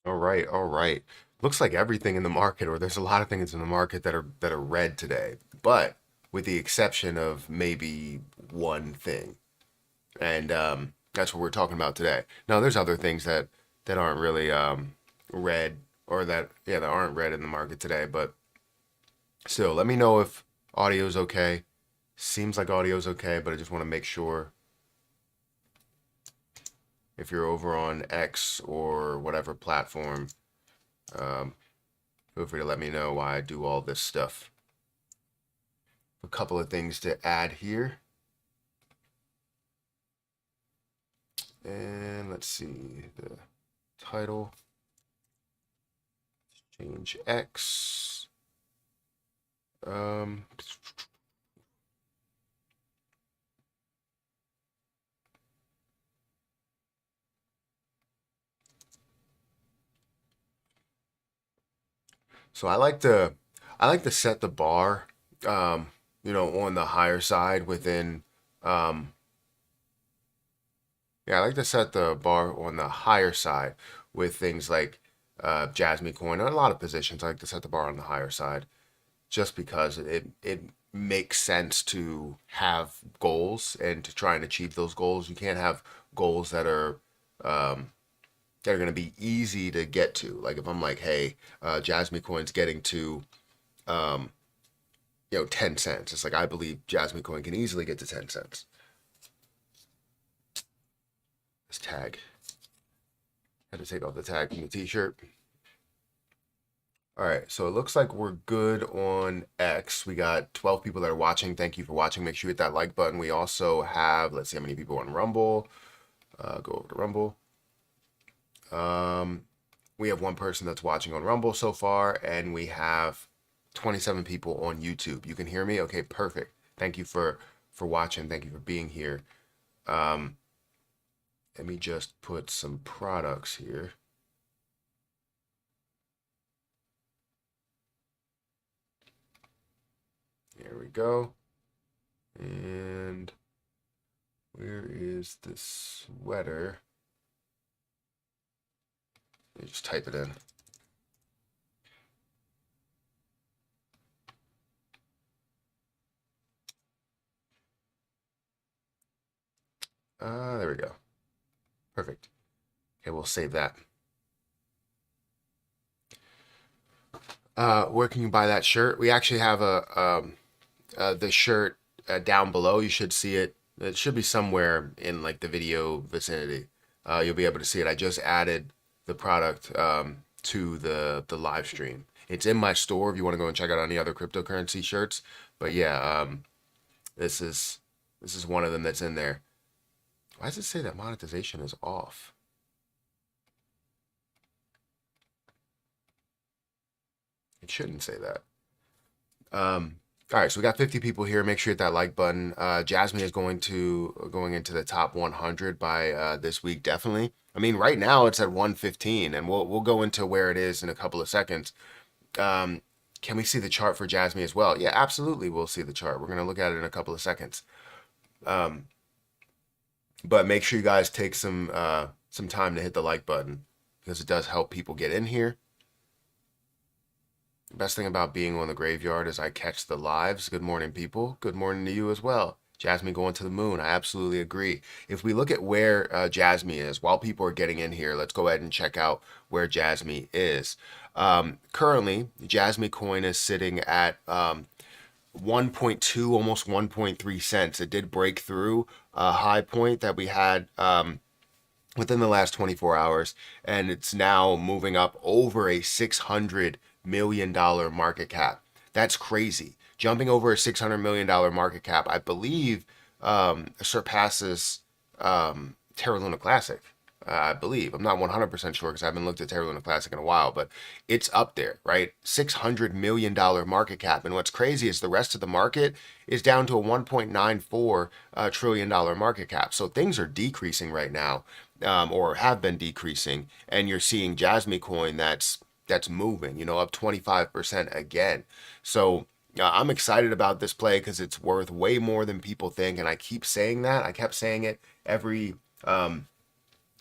All right, all right. Looks like everything in the market, or there's a lot of things in the market that are red today, but with the exception of maybe one thing, and that's what we're talking about today. Now, there's other things that aren't really red, or that aren't red in the market today, but still, let me know if audio's okay. Seems like audio's okay, but I just want to make sure if you're over on X or whatever platform. Um, Feel free to let me know why I do all this stuff. A couple of things to add here. And let's see the title. Change X. Um, so I like to set the bar, um, on the higher side within. Um, yeah, I like to set the bar on the higher side with things like Jasmine Coin. A lot of positions I like to set the bar on the higher side, just because it makes sense to have goals and to try and achieve those goals. You can't have goals um, that are going to be easy to get to. Like if I'm like, hey, Jasmine Coin's getting to um, 10 cents. It's like I believe Jasmine Coin can easily get to 10 cents. This tag. Had to take off the tag from the t-shirt. All right, so it looks like we're good on X. We got 12 people that are watching. Thank you for watching. Make sure you hit that like button. We also have, let's see how many people on Rumble. Go over to Rumble. Um, we have one person that's watching on Rumble so far, and we have 27 people on YouTube. You can hear me? Okay, perfect. Thank you for watching. Thank you for being here. Um, Let me just put some products here. Here we go. And where is the sweater? Let me just type it in. There we go. Perfect. Okay, we'll save that. Where can you buy that shirt? We actually have the shirt down below. You should see it. It should be somewhere in like the video vicinity. You'll be able to see it. I just added the product to the live stream. It's in my store if you want to go and check out any other cryptocurrency shirts. But yeah, this is this is one of them that's in there. Why does it say that monetization is off? It shouldn't say that. Um, all right, so we got 50 people here. Make sure you hit that like button. Jasmine is going into the top 100 by this week, definitely. I mean, right now it's at 115, and we'll go into where it is in a couple of seconds. Um, can we see the chart for Jasmine as well? Yeah, absolutely. We'll see the chart. We're gonna look at it in a couple of seconds. Um, but make sure you guys take some time to hit the like button because it does help people get in here. The best thing about being on the graveyard is I catch the lives. Good morning, people. Good morning to you as well. Jasmine going to the moon. I absolutely agree. If we look at where Jasmine is, while people are getting in here, let's go ahead and check out where Jasmine is. Currently, Jasmine coin is sitting at 1.2, almost 1.3 cents. It did break through a high point that we had within the last 24 hours, and it's now moving up over a $600 million market cap. That's crazy. Jumping over a $600 million market cap, I believe, surpasses Terra Luna Classic. I believe. I'm not 100% sure because I haven't looked at Terra Luna Classic in a while, but it's up there, right? $600 million market cap. And what's crazy is the rest of the market is down to a $1.94 trillion market cap. So things are decreasing right now, or have been decreasing. And you're seeing Jasmine Coin that's moving, up 25% again. So I'm excited about this play because it's worth way more than people think. And I keep saying that. I kept saying it every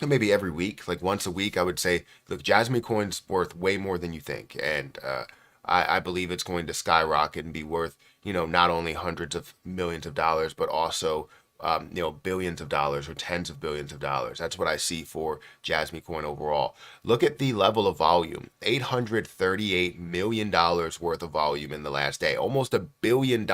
maybe every week, like once a week, I would say, look, Jasmine coin's worth way more than you think, and I believe it's going to skyrocket and be worth, not only hundreds of millions of dollars, but also billions of dollars or tens of billions of dollars. That's what I see for Jasmine Coin overall. Look at the level of volume: $838 million worth of volume in the last day, almost $1 billion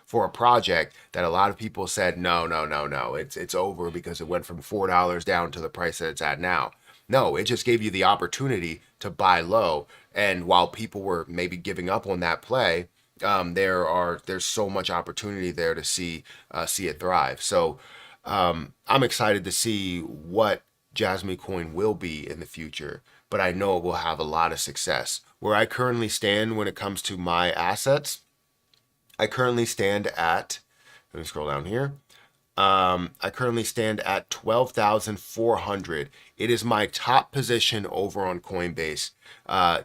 for a project that a lot of people said, no, no, no, no, it's over because it went from $4 down to the price that it's at now. No, it just gave you the opportunity to buy low. And while people were maybe giving up on that play, there's so much opportunity there to see it thrive. So I'm excited to see what Jasmine Coin will be in the future, but I know it will have a lot of success. Where I currently stand when it comes to my assets, I currently stand at, let me scroll down here. I currently stand at 12,400. It is my top position over on Coinbase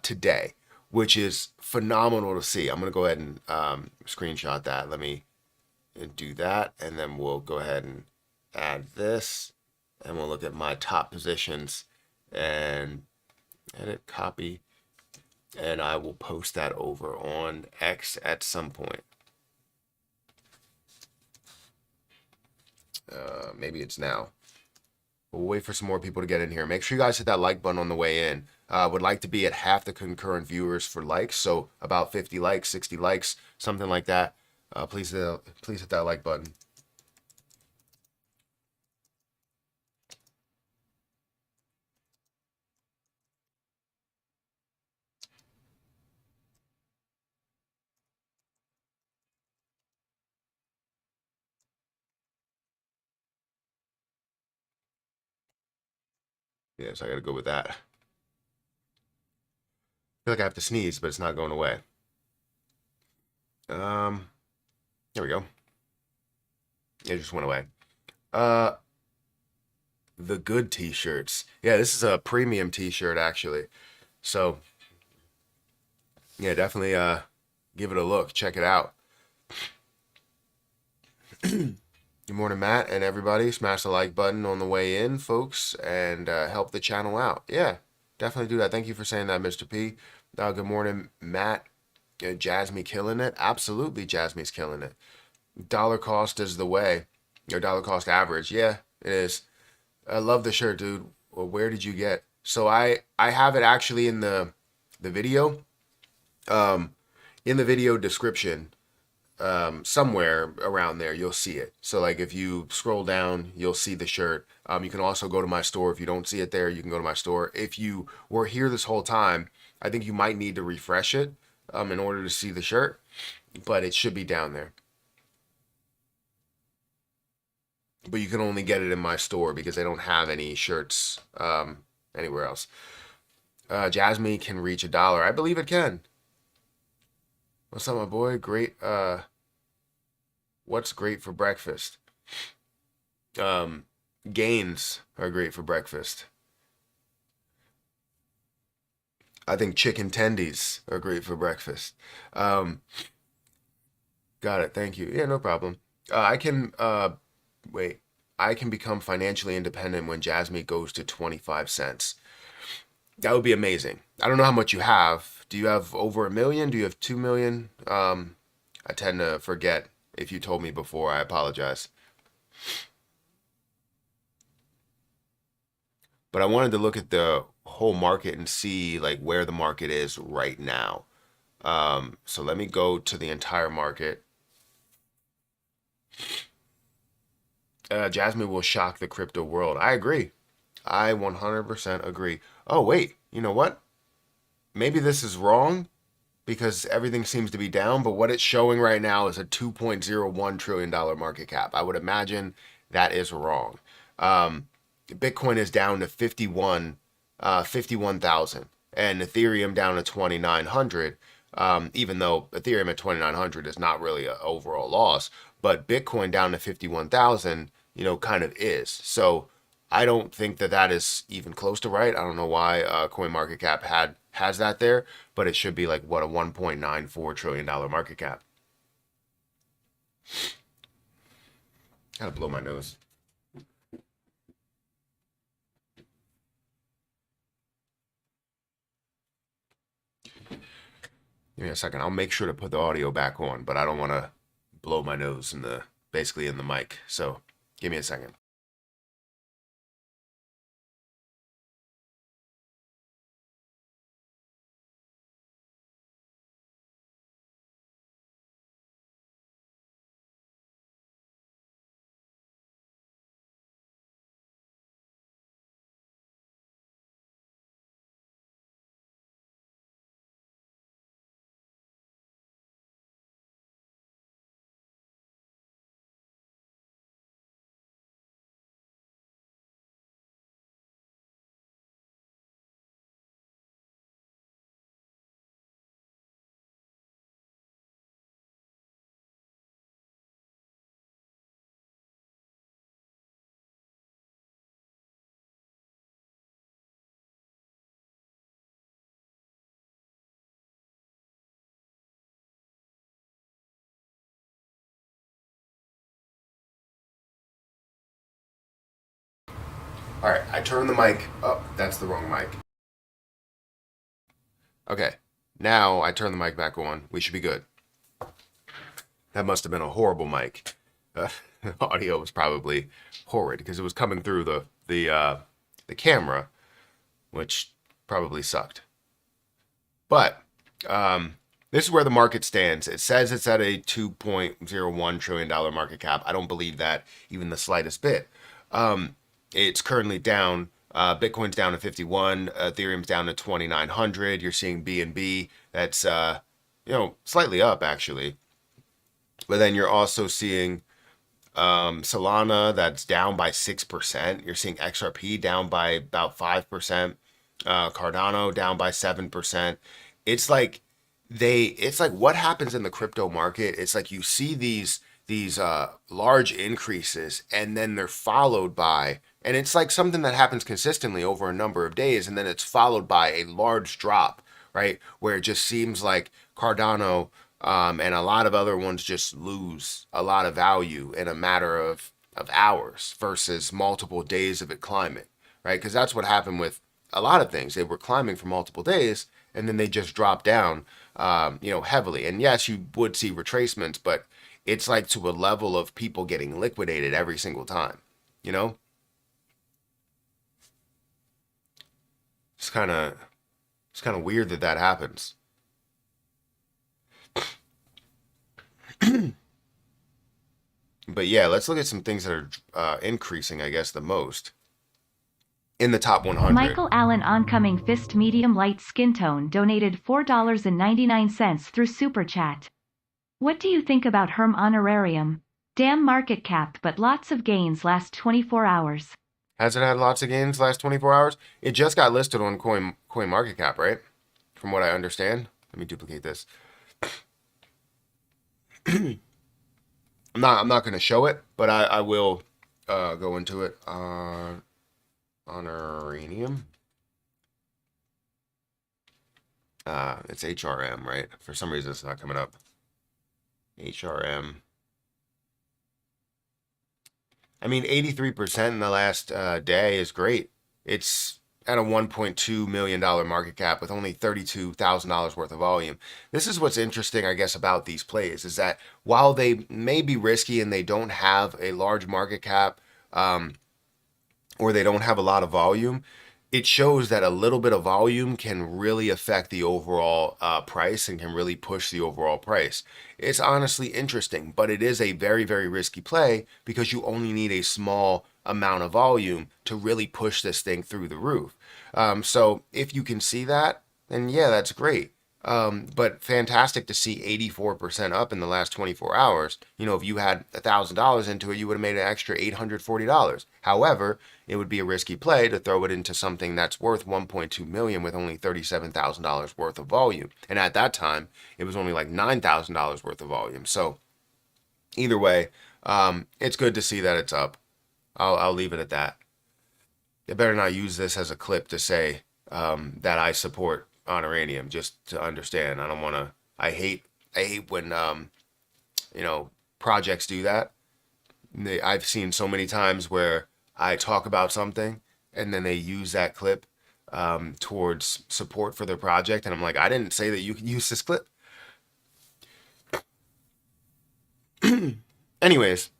today, which is phenomenal to see. I'm going to go ahead and screenshot that. Let me do that, and then we'll go ahead and add this, and we'll look at my top positions and edit, copy, and I will post that over on X at some point. Maybe it's now. We'll wait for some more people to get in here. Make sure you guys hit that like button on the way in. Would like to be at half the concurrent viewers for likes, so about 50 likes, 60 likes, something like that. Please hit that like button. Yeah, so I gotta go with that. I feel like I have to sneeze, but it's not going away. There we go. It just went away. The good t-shirts. Yeah, this is a premium t-shirt actually. So yeah, definitely give it a look. Check it out. Good morning, Matt, and everybody. Smash the like button on the way in, folks, and help the channel out. Yeah, definitely do that. Thank you for saying that, Mr. P. Good morning, Matt. Jasmine killing it. Absolutely, Jasmine's killing it. Dollar cost is the way. Or dollar cost average. Yeah, it is. I love the shirt, dude. Well, where did you get? So I have it actually in the video. In the video description, somewhere around there you'll see it. So like if you scroll down, you'll see the shirt. You can also go to my store. If you don't see it there, you can go to my store. If you were here this whole time, I think you might need to refresh it in order to see the shirt, but it should be down there. But you can only get it in my store because I don't have any shirts anywhere else. Jasmine can reach $1. I believe it can. What's up, my boy? Great. What's great for breakfast? Gains are great for breakfast. I think chicken tendies are great for breakfast. Got it. Thank you. Yeah, no problem. I can wait. I can become financially independent when Jasmine goes to 25 cents. That would be amazing. I don't know how much you have. Do you have over 1 million? Do you have 2 million? I tend to forget. If you told me before, I apologize. But I wanted to look at the whole market and see like where the market is right now. So let me go to the entire market. Jasmine will shock the crypto world. I agree. I 100% agree. Oh, wait. You know what? Maybe this is wrong because everything seems to be down, but what it's showing right now is a $2.01 trillion market cap. I would imagine that is wrong. Bitcoin is down to 51,000 and Ethereum down to 2,900. Even though Ethereum at 2,900 is not really an overall loss, but Bitcoin down to 51,000, kind of is. So I don't think that is even close to right. I don't know why CoinMarketCap has that there, but it should be like what, a $1.94 trillion market cap. Gotta blow my nose. Give me a second. I'll make sure to put the audio back on, but I don't want to blow my nose basically in the mic. So give me a second. All right, I turned the mic up. That's the wrong mic. Okay, now I turn the mic back on. We should be good. That must have been a horrible mic. The audio was probably horrid because it was coming through the camera, which probably sucked. But this is where the market stands. It says it's at a $2.01 trillion market cap. I don't believe that even the slightest bit. It's currently down. Bitcoin's down to 51. Ethereum's down to 2,900. You're seeing BNB that's slightly up actually. But then you're also seeing Solana that's down by 6%. You're seeing XRP down by about 5%. Cardano down by 7%. It's like what happens in the crypto market. It's like you see these large increases and then they're followed by, and it's like something that happens consistently over a number of days, and then it's followed by a large drop, right? Where it just seems like Cardano and a lot of other ones just lose a lot of value in a matter of hours versus multiple days of it climbing, right? Because that's what happened with a lot of things. They were climbing for multiple days and then they just dropped down, heavily. And yes, you would see retracements, but it's like to a level of people getting liquidated every single time, you know? It's kind of weird that happens. But yeah, let's look at some things that are increasing, I guess, the most in the top 100. Michael Allen Oncoming Fist Medium Light Skin Tone donated $4.99 through Super Chat. What do you think about Herm Honorarium? Damn market cap, but lots of gains last 24 hours. Has it had lots of gains last 24 hours? It just got listed on CoinMarketCap, right? From what I understand. Let me duplicate this. I'm not going to show it, but I will go into it. Honorarium. It's HRM, right? For some reason, it's not coming up. HRM. I mean, 83% in the last day is great. It's at a $1.2 million market cap with only $32,000 worth of volume. This is what's interesting, I guess, about these plays is that while they may be risky and they don't have a large market cap or they don't have a lot of volume, it shows that a little bit of volume can really affect the overall price and can really push the overall price. It's honestly interesting, but it is a very, very risky play because you only need a small amount of volume to really push this thing through the roof. So if you can see that, then yeah, that's great. But fantastic to see 84% up in the last 24 hours. You know, if you had $1,000 into it, you would have made an extra $840. However, it would be a risky play to throw it into something that's worth 1.2 million with only $37,000 worth of volume. And at that time, it was only like $9,000 worth of volume. So either way, it's good to see that it's up. I'll leave it at that. They better not use this as a clip to say that I support honorarium, just to understand. I don't want to. I hate when projects do that. I've seen so many times where I talk about something and then they use that clip towards support for their project, and I'm like, I didn't say that you can use this clip. Anyways,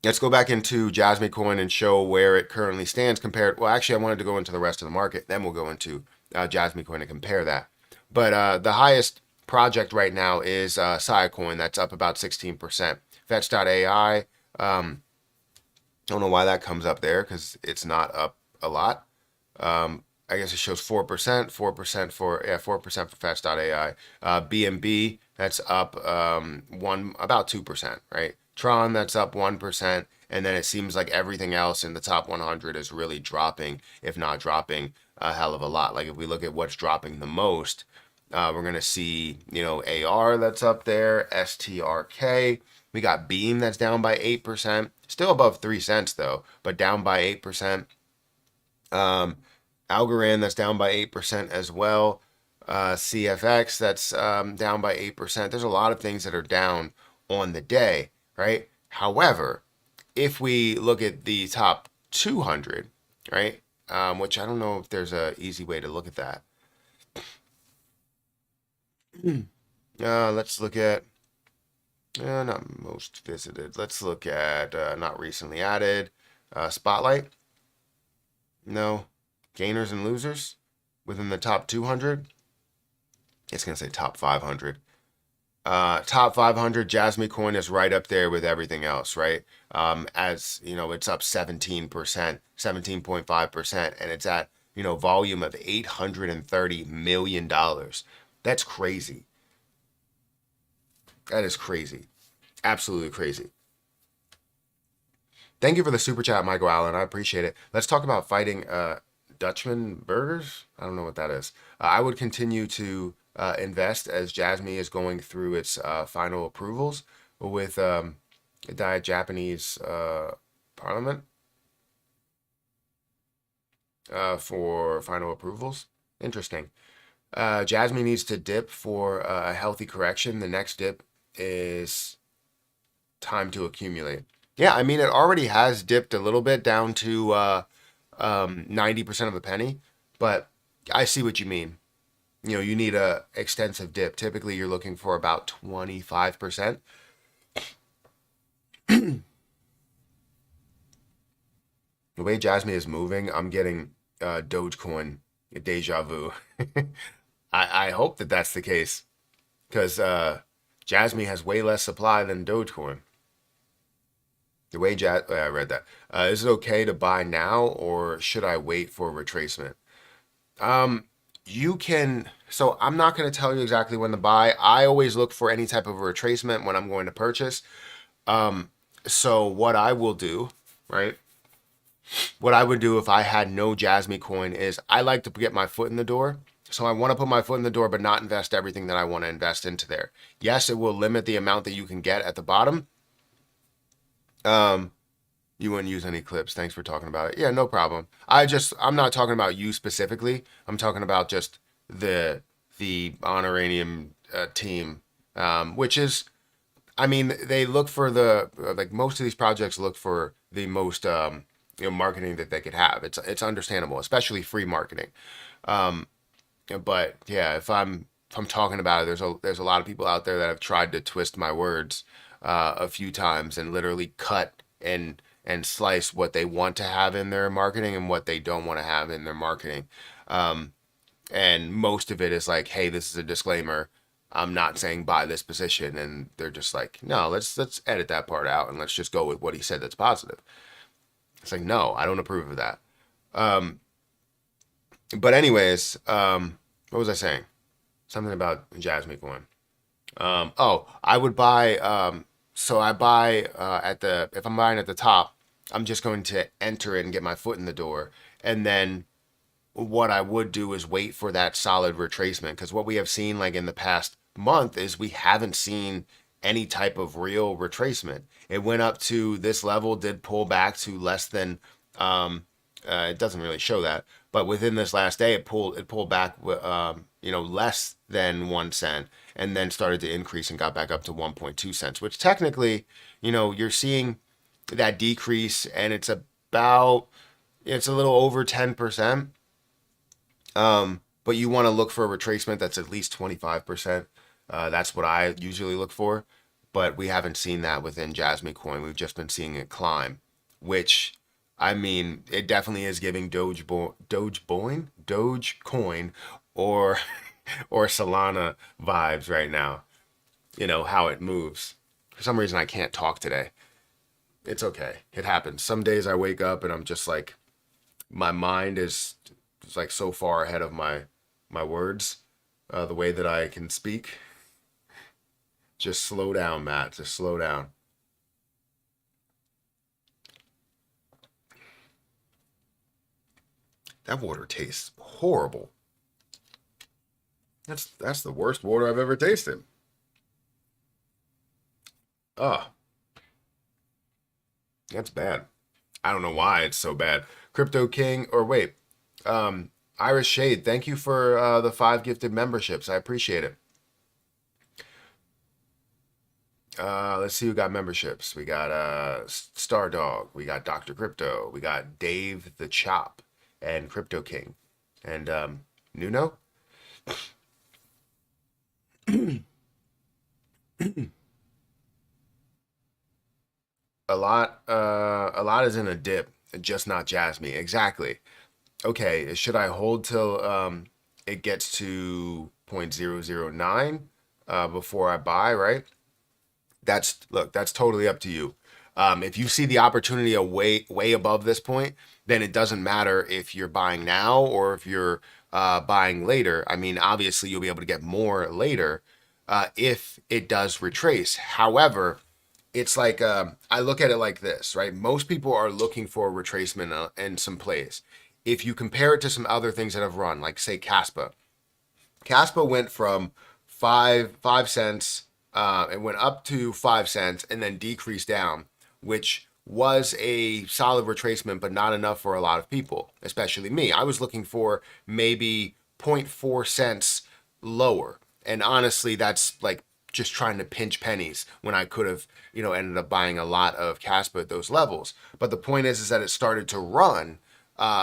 let's go back into Jasmy Coin and show where it currently stands compared. Well, actually, I wanted to go into the rest of the market. Then we'll go into Jasmy Coin and compare that. But the highest project right now is Coin. That's up about 16%. Fetch.ai, don't know why that comes up there because it's not up a lot. I guess it shows 4%, 4% for 4% for Fetch.ai. BNB, that's up about 2%, right? Tron, that's up 1%, and then it seems like everything else in the top 100 is really dropping, if not dropping a hell of a lot. Like if we look at what's dropping the most, we're gonna see, AR that's up there, STRK. We got Beam that's down by 8%, still above 3 cents though, but down by 8%. Algorand that's down by 8% as well. CFX that's down by 8%. There's a lot of things that are down on the day, right? However, if we look at the top 200, right, which I don't know if there's a easy way to look at that. Let's look at not most visited. Let's look at not recently added. Spotlight. No. Gainers and losers within the top 200. It's going to say top 500. Top 500, Jasmy Coin is right up there with everything else, right? As you know, it's up 17%, 17.5%, and it's at, volume of $830 million. That's crazy. That is crazy. Absolutely crazy. Thank you for the super chat, Michael Allen. I appreciate it. Let's talk about fighting Dutchman burgers. I don't know what that is. I would continue to invest as Jasmy is going through its final approvals with the Japanese parliament for final approvals. Interesting. Jasmy needs to dip for a healthy correction. The next dip is time to accumulate. Yeah, I mean, it already has dipped a little bit down to 90% of a penny, but I see what you mean. You need a extensive dip. Typically, you're looking for about 25%. The way Jasmy is moving, I'm getting Dogecoin deja vu. I hope that that's the case because Jasmy has way less supply than Dogecoin. The way I read that. Is it okay to buy now or should I wait for retracement? You can, so I'm not going to tell you exactly when to buy. I always look for any type of retracement when I'm going to purchase. So what I will do, right? What I would do if I had no Jasmy coin is I like to get my foot in the door. So I want to put my foot in the door, but not invest everything that I want to invest into there. Yes, it will limit the amount that you can get at the bottom. You wouldn't use any clips. Thanks for talking about it. Yeah, no problem. I'm not talking about you specifically. I'm talking about just the Honoranium team, which is, I mean, they look for like most of these projects look for the most marketing that they could have. It's understandable, especially free marketing. But yeah, if I'm talking about it, there's a lot of people out there that have tried to twist my words a few times and literally cut and slice what they want to have in their marketing and what they don't want to have in their marketing. And most of it is like, hey, this is a disclaimer. I'm not saying buy this position, and they're just like, no, let's edit that part out and let's just go with what he said that's positive. It's like, no, I don't approve of that. But anyways, what was I saying? Something about Jasmy coin. I would buy. So I buy if I'm buying at the top, I'm just going to enter it and get my foot in the door, and then what I would do is wait for that solid retracement, because what we have seen like in the past month is we haven't seen any type of real retracement. It went up to this level, did pull back to less than it doesn't really show that, but within this last day it pulled back less than 1 cent, and then started to increase and got back up to 1.2 cents, which technically, you're seeing that decrease, and it's a little over 10%. But you want to look for a retracement that's at least 25%. That's what I usually look for. but we haven't seen that within Jasmine Coin. We've just been seeing it climb, which, I mean, it definitely is giving Dogecoin, or or Solana vibes right now. You know how it moves. For some reason, I can't talk today. It's okay. It happens. Some days I wake up and I'm just like, my mind is like so far ahead of my words, the way that I can speak. Just slow down, Matt. Just slow down. That water tastes horrible. That's the worst water I've ever tasted. Oh, that's bad. I don't know why it's so bad. Crypto King, or wait, Iris Shade, thank you for the 5 gifted memberships. I appreciate it. Let's see who got memberships. We got Star Dog, we got Dr. Crypto, we got Dave the Chop, and Crypto King, and Nuno. A lot is in a dip, just not Jasmine. Exactly. Okay, should I hold till it gets to 0.009 before I buy, right? That's totally up to you. If you see the opportunity way above this point, then it doesn't matter if you're buying now or if you're buying later. I mean, obviously you'll be able to get more later if it does retrace. However, it's like I look at it like this, right? Most people are looking for a retracement in some plays. If you compare it to some other things that have run, like say Caspa, Caspa went from five cents, it went up to 5 cents and then decreased down, which was a solid retracement, but not enough for a lot of people, especially me. I was looking for maybe zero point 0.4 cents lower, and honestly, that's like just trying to pinch pennies when I could have, ended up buying a lot of Caspa at those levels. But the point is that it started to run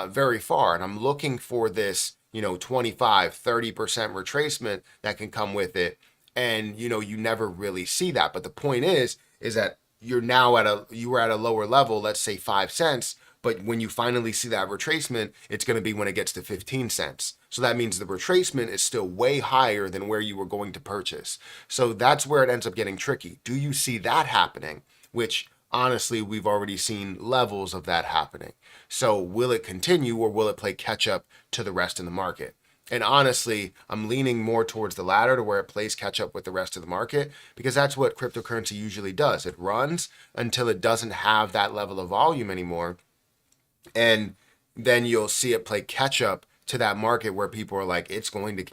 very far, and I'm looking for this, 25, 30% retracement that can come with it. And, you never really see that. But the point is that you were at a lower level, let's say 5 cents. But when you finally see that retracement, it's going to be when it gets to 15 cents. So that means the retracement is still way higher than where you were going to purchase. So that's where it ends up getting tricky. Do you see that happening? Which honestly, we've already seen levels of that happening. So will it continue, or will it play catch up to the rest of the market? And honestly, I'm leaning more towards the latter, to where it plays catch up with the rest of the market, because that's what cryptocurrency usually does. It runs until it doesn't have that level of volume anymore. And then you'll see it play catch up to that market, where people are like, it's going to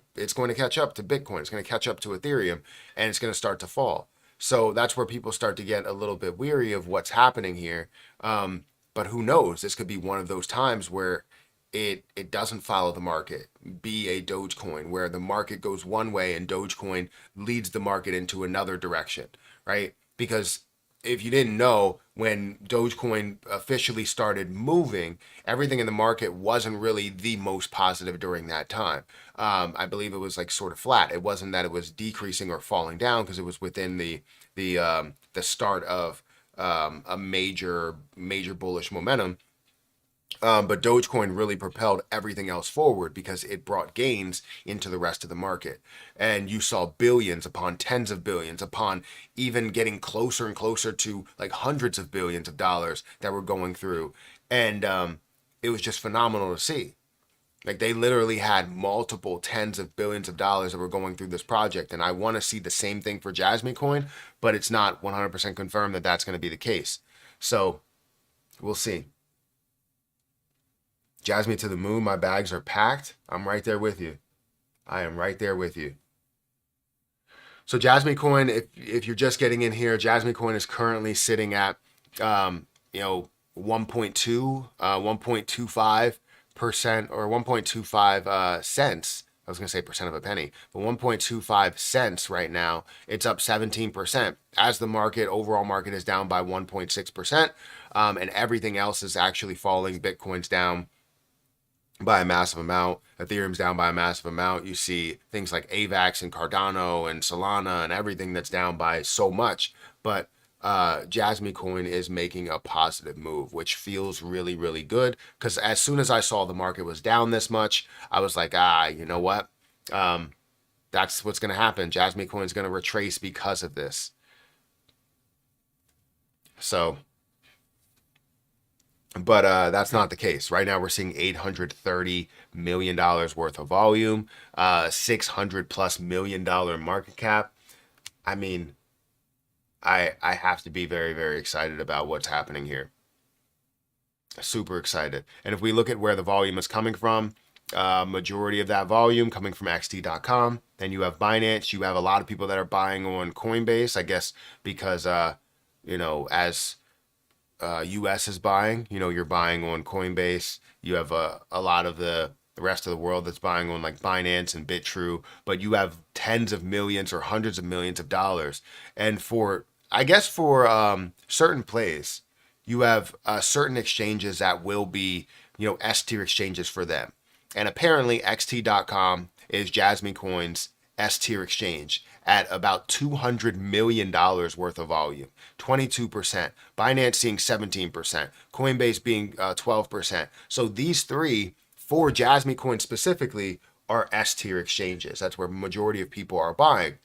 catch up to Bitcoin, it's going to catch up to Ethereum, and it's going to start to fall. So that's where people start to get a little bit weary of what's happening here. But who knows? This could be one of those times where it doesn't follow the market. Be a Dogecoin, where the market goes one way and Dogecoin leads the market into another direction, right? Because if you didn't know, when Dogecoin officially started moving, everything in the market wasn't really the most positive during that time. I believe it was like sort of flat. It wasn't that it was decreasing or falling down, because it was within the start of a major bullish momentum. But Dogecoin really propelled everything else forward, because it brought gains into the rest of the market. And you saw billions upon tens of billions, upon even getting closer and closer to like hundreds of billions of dollars that were going through. And it was just phenomenal to see. Like, they literally had multiple tens of billions of dollars that were going through this project. And I want to see the same thing for Jasmine Coin, but it's not 100% confirmed that that's going to be the case. So we'll see. Jasmine to the moon, my bags are packed. I'm right there with you. I am right there with you. So Jasmine Coin, if you're just getting in here, Jasmine Coin is currently sitting at, 1.2, 1.25% or 1.25 cents. I was going to say percent of a penny, but 1.25 cents right now. It's up 17%, as the overall market is down by 1.6%, and everything else is actually falling. Bitcoin's down by a massive amount. Ethereum's down by a massive amount. You see things like AVAX and Cardano and Solana and everything that's down by so much. But Jasmy Coin is making a positive move, which feels really, really good. Because as soon as I saw the market was down this much, I was like, you know what? That's what's going to happen. Jasmy Coin's going to retrace because of this. So, but that's not the case. Right now, we're seeing $830 million worth of volume, $600+ million market cap. I mean, I have to be very, very excited about what's happening here. Super excited. And if we look at where the volume is coming from, majority of that volume coming from xt.com. Then you have Binance. You have a lot of people that are buying on Coinbase, I guess, because, as US is buying, you're buying on Coinbase. You have a lot of the rest of the world that's buying on like Binance and BitTrue, but you have tens of millions or hundreds of millions of dollars. And I guess for certain plays, you have certain exchanges that will be, S tier exchanges for them. And apparently xt.com is Jasmy Coin's S tier exchange at about $200 million worth of volume, 22%. Binance seeing 17%, Coinbase being 12%. So these three, for Jasmy Coin specifically, are S tier exchanges. That's where majority of people are buying.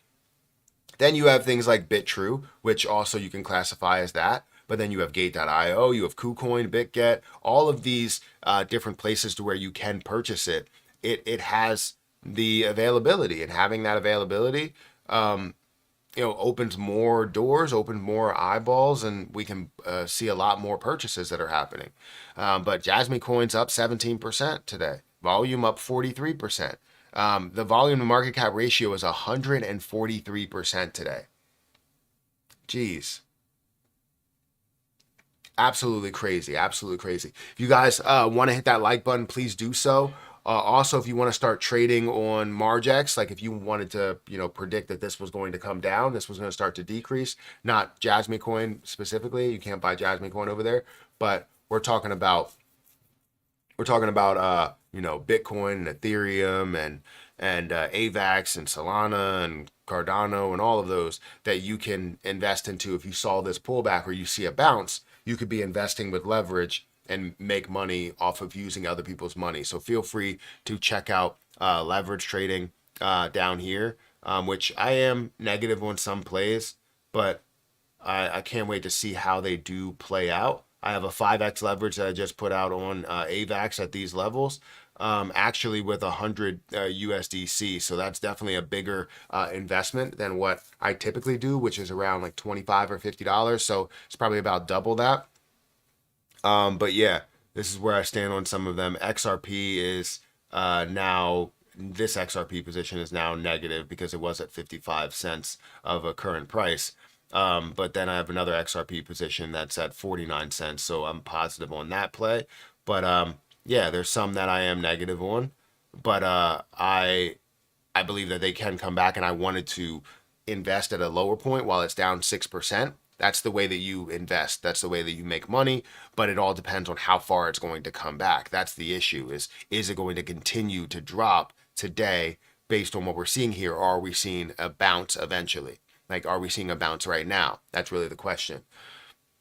Then you have things like BitTrue, which also you can classify as that. But then you have Gate.io, you have KuCoin, BitGet, all of these different places to where you can purchase it. It has the availability, and having that availability, opens more doors, opens more eyeballs, and we can see a lot more purchases that are happening. But Jasmy Coin's up 17% today. Volume up 43%. The volume to market cap ratio is 143% today. Jeez. Absolutely crazy. Absolutely crazy. If you guys want to hit that like button, please do so. Also, if you want to start trading on Margex, like if you wanted to, predict that this was going to come down, this was going to start to decrease, not Jasmy Coin specifically. You can't buy Jasmy Coin over there, but we're talking about Bitcoin and Ethereum and AVAX and Solana and Cardano and all of those that you can invest into. If you saw this pullback or you see a bounce, you could be investing with leverage and make money off of using other people's money. So feel free to check out leverage trading down here, which I am negative on some plays, but I can't wait to see how they do play out. I have a 5x leverage that I just put out on AVAX at these levels, actually with 100 USDC. So that's definitely a bigger investment than what I typically do, which is around like $25 or $50. So it's probably about double that. But yeah, this is where I stand on some of them. XRP is now, this XRP position is now negative because it was at 55 cents of a current price. But then I have another XRP position that's at 49 cents. So I'm positive on that play. But yeah, there's some that I am negative on. But I believe that they can come back, and I wanted to invest at a lower point while it's down 6%. That's the way that you invest. That's the way that you make money, but it all depends on how far it's going to come back. That's the issue, is it going to continue to drop today based on what we're seeing here, or are we seeing a bounce eventually? Like, are we seeing a bounce right now? That's really the question.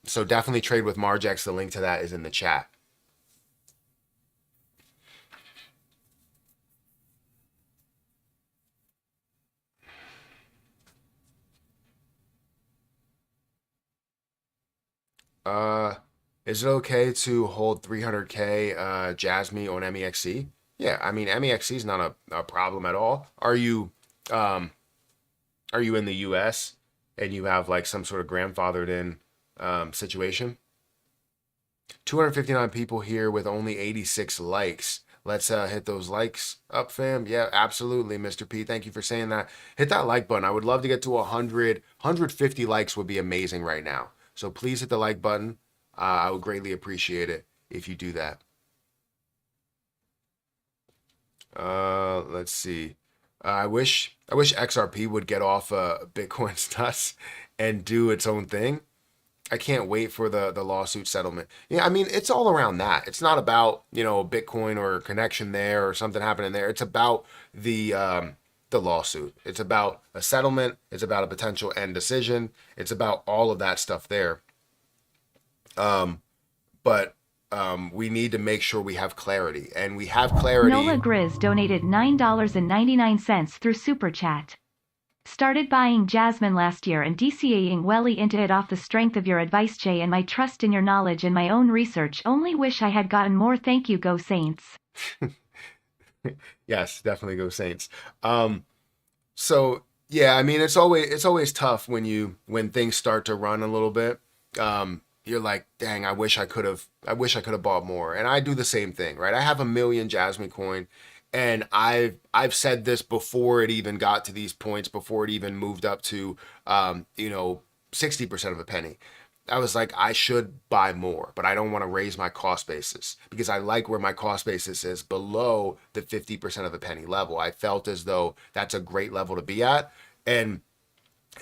So definitely trade with Margex. The link to that is in the chat. Uh, is it okay to hold 300K Jasmy on MEXC? Yeah, I mean MEXC is not a problem at all. Um are you in the US and you have like some sort of grandfathered in situation? 259 people here with only 86 likes. Let's hit those likes up, fam. Yeah, absolutely, Mr. P. Thank you for saying that. Hit that like button. I would love to get to 150 likes would be amazing right now. So please hit the like button. I would greatly appreciate it if you do that. Let's see. I wish XRP would get off Bitcoin's nuts and do its own thing. I can't wait for the lawsuit settlement. Yeah, I mean, it's all around that. It's not about, Bitcoin or a connection there or something happening there. It's about the lawsuit. It's about a settlement. It's about a potential end decision. It's about all of that stuff there. But we need to make sure we have clarity, and we have Nola clarity. Grizz donated $9.99 through Super Chat. Started buying Jasmine last year and DCAing welly into it off the strength of your advice, Jay, and my trust in your knowledge and my own research. Only wish I had gotten more. Thank you, go Saints. Yes, definitely go Saints. So yeah, I mean, it's always tough when things start to run a little bit. You're like, dang, I wish I could have bought more. And I do the same thing, right? I have a million Jasmine coin, and I've said this before it even got to these points, before it even moved up to 60% of a penny. I was like, I should buy more, but I don't want to raise my cost basis because I like where my cost basis is below the 50% of a penny level. I felt as though that's a great level to be at. And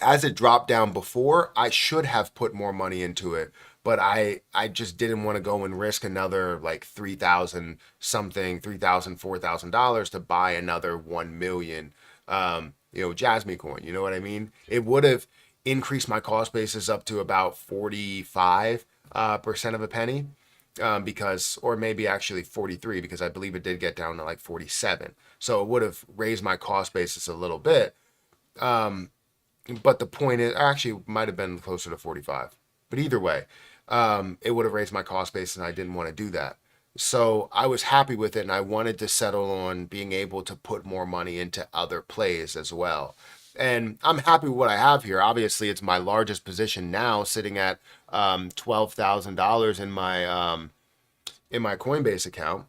as it dropped down before, I should have put more money into it, but I just didn't want to go and risk another like 3,000 something, 3,000 $4,000 to buy another 1 million Jasmine coin. You know what I mean? It would have increased my cost basis up to about 45 percent of a penny. Because, or maybe actually 43, because I believe it did get down to like 47. So it would have raised my cost basis a little bit. But the point is, actually, it might have been closer to 45. But either way, it would have raised my cost base, and I didn't want to do that. So I was happy with it, and I wanted to settle on being able to put more money into other plays as well. And I'm happy with what I have here. Obviously, it's my largest position now, sitting at $12,000 in my Coinbase account.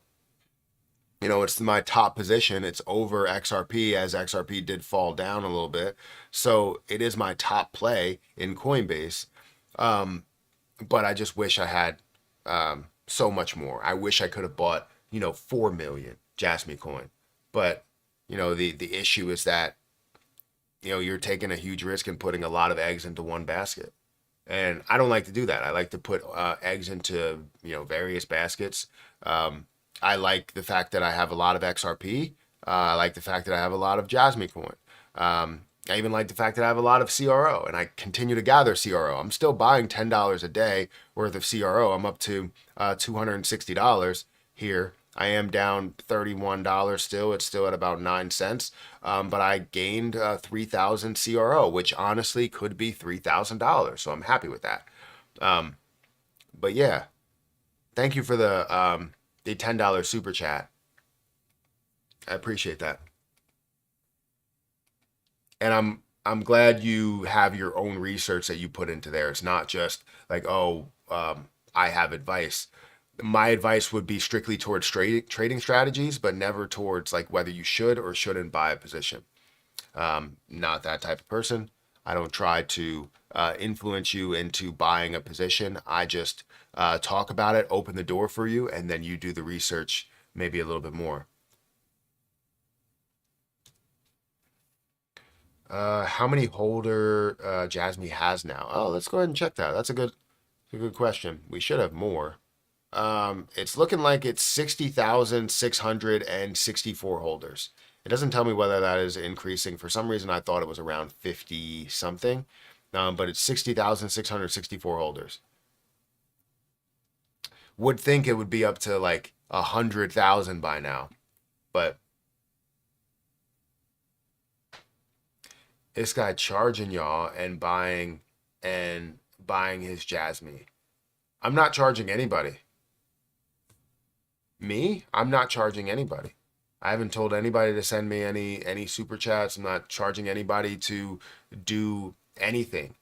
It's my top position. It's over XRP, as XRP did fall down a little bit. So it is my top play in Coinbase. Um, but I just wish I had so much more. I wish I could have bought, 4 million Jasmine coin. But, the issue is that, you're taking a huge risk and putting a lot of eggs into one basket. And I don't like to do that. I like to put eggs into, various baskets. I like the fact that I have a lot of XRP. I like the fact that I have a lot of Jasmine coin. I even like the fact that I have a lot of CRO, and I continue to gather CRO. I'm still buying $10 a day worth of CRO. I'm up to $260 here. I am down $31 still. It's still at about 9 cents. But I gained 3,000 CRO, which honestly could be $3,000. So I'm happy with that. But yeah, thank you for the $10 super chat. I appreciate that. And I'm glad you have your own research that you put into there. It's not just like, oh, I have advice. My advice would be strictly towards trading strategies, but never towards like whether you should or shouldn't buy a position. Not that type of person. I don't try to influence you into buying a position. I just talk about it, open the door for you, and then you do the research maybe a little bit more. How many holder Jasmine has now? Oh, let's go ahead and check that. That's a good question. We should have more. It's looking like it's 60,664 holders. It doesn't tell me whether that is increasing. For some reason, I thought it was around 50 something, but it's 60,664 holders. Would think it would be up to like 100,000 by now, but this guy charging y'all and buying his Jasmine. I'm not charging anybody. Me? I'm not charging anybody. I haven't told anybody to send me any super chats. I'm not charging anybody to do anything.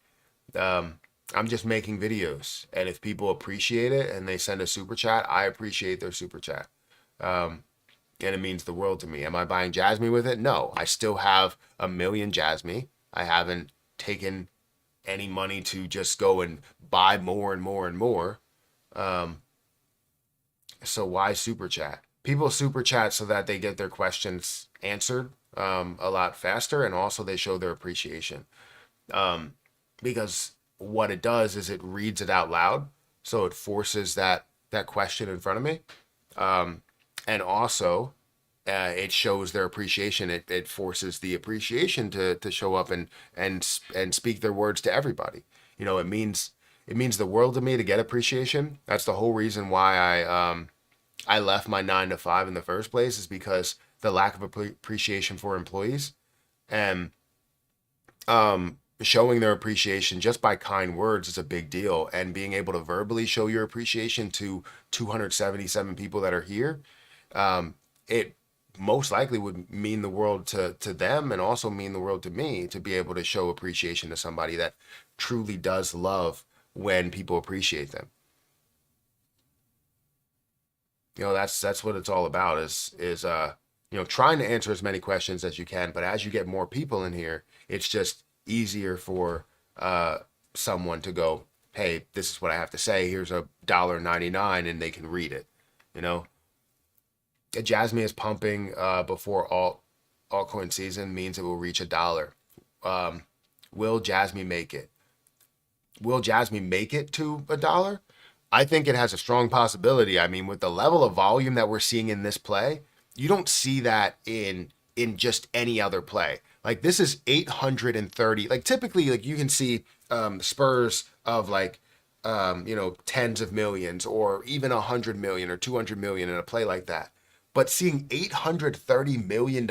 I'm just making videos, and if people appreciate it and they send a super chat, I appreciate their super chat. And it means the world to me. Am I buying Jasmine with it? No, I still have a million Jasmine. I haven't taken any money to just go and buy more and more and more. Um, so why super chat? People super chat so that they get their questions answered a lot faster, and also they show their appreciation. Because what it does is it reads it out loud, so it forces that question in front of me, and also it shows their appreciation. It forces the appreciation to show up and speak their words to everybody. It means the world to me to get appreciation. That's the whole reason why I left my 9 to 5 in the first place, is because the lack of appreciation for employees, and showing their appreciation just by kind words is a big deal. And being able to verbally show your appreciation to 277 people that are here, it most likely would mean the world to them, and also mean the world to me, to be able to show appreciation to somebody that truly does love when people appreciate them. That's what it's all about, is trying to answer as many questions as you can. But as you get more people in here, it's just easier for someone to go, hey, this is what I have to say, here's $1.99, and they can read it. Jasmine is pumping before altcoin season means it will reach $1. Will Jasmine make it? Will Jasmine make it to $1? I think it has a strong possibility. I mean, with the level of volume that we're seeing in this play, you don't see that in just any other play. Like, this is 830. Like, typically, like, you can see spurs of tens of millions, or even 100 million or 200 million in a play like that. But seeing $830 million,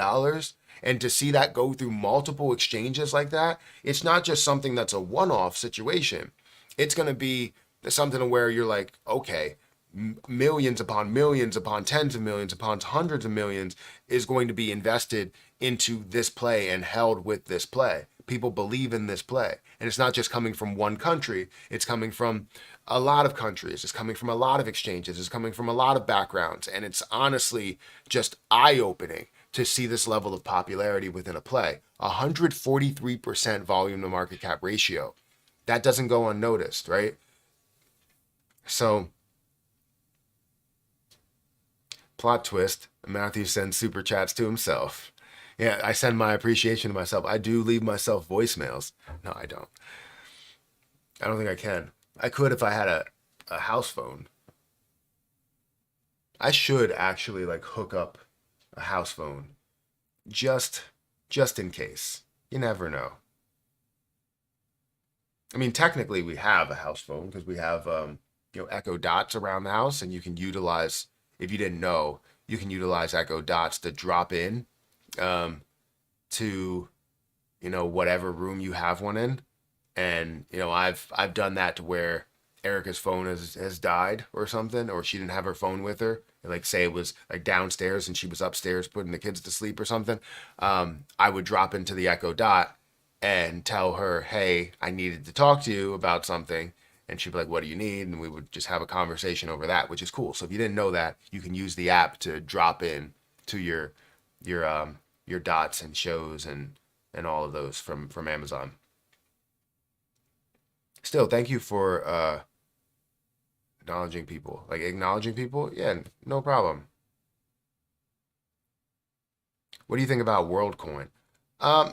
and to see that go through multiple exchanges like that, it's not just something that's a one-off situation. It's going to be something where you're like, okay, millions upon tens of millions upon hundreds of millions is going to be invested into this play and held with this play. People believe in this play. And it's not just coming from one country. It's coming from a lot of countries. It's coming from a lot of exchanges. It's coming from a lot of backgrounds. And it's honestly just eye-opening to see this level of popularity within a play. 143% volume to market cap ratio. That doesn't go unnoticed, right? So, plot twist, Matthew sends super chats to himself. Yeah, I send my appreciation to myself. I do leave myself voicemails. No, I don't. I don't think I can. I could if I had a house phone. I should actually hook up a house phone just in case. You never know. I mean, technically we have a house phone because we have Echo Dots around the house, and you can utilize, if you didn't know, you can utilize Echo Dots to drop in to whatever room you have one in. And I've done that to where Erica's phone has died or something, or she didn't have her phone with her, and say it was downstairs and she was upstairs putting the kids to sleep or something. I would drop into the Echo Dot and tell her, hey, I needed to talk to you about something. And she'd be like, what do you need? And we would just have a conversation over that, which is cool. So if you didn't know that, you can use the app to drop in to your dots and shows and all of those from Amazon. Still, thank you for acknowledging people. Acknowledging people? Yeah, no problem. What do you think about WorldCoin?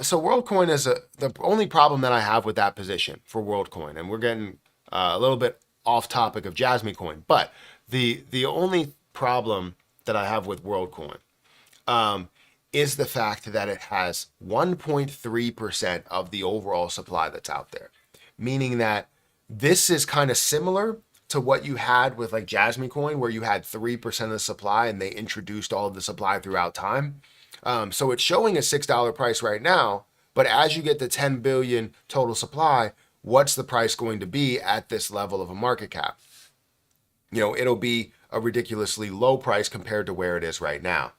So WorldCoin is the only problem that I have with that position for WorldCoin, and we're getting a little bit off topic of Jasmine Coin, but the only problem that I have with WorldCoin is the fact that it has 1.3% of the overall supply that's out there, meaning that this is kind of similar to what you had with Jasmine Coin, where you had 3% of the supply and they introduced all of the supply throughout time. So it's showing a $6 price right now, but as you get to 10 billion total supply, what's the price going to be at this level of a market cap? It'll be a ridiculously low price compared to where it is right now.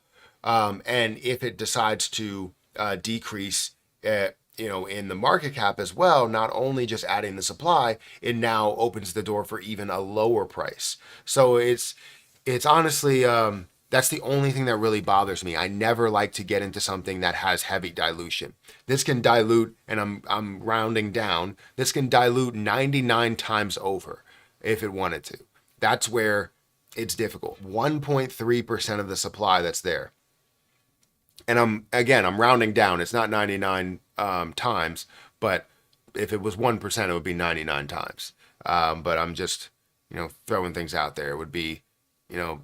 And if it decides to decrease, in the market cap as well, not only just adding the supply, it now opens the door for even a lower price. So it's honestly, that's the only thing that really bothers me. I never like to get into something that has heavy dilution. This can dilute, and I'm rounding down, this can dilute 99 times over if it wanted to. That's where it's difficult. 1.3% of the supply that's there. And I'm rounding down. It's not 99 times, but if it was 1%, it would be 99 times. But I'm just, throwing things out there. It would be, you know,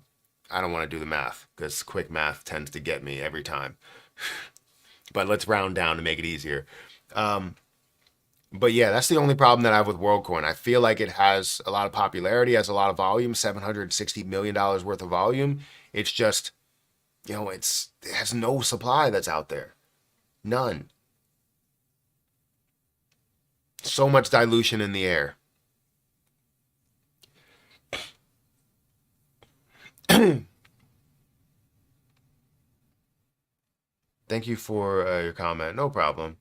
I don't want to do the math because quick math tends to get me every time. But let's round down to make it easier. But yeah, that's the only problem that I have with WorldCoin. I feel like it has a lot of popularity, has a lot of volume, $760 million worth of volume. It's just, it has no supply that's out there. None. So much dilution in the air. Thank you for your comment. No problem.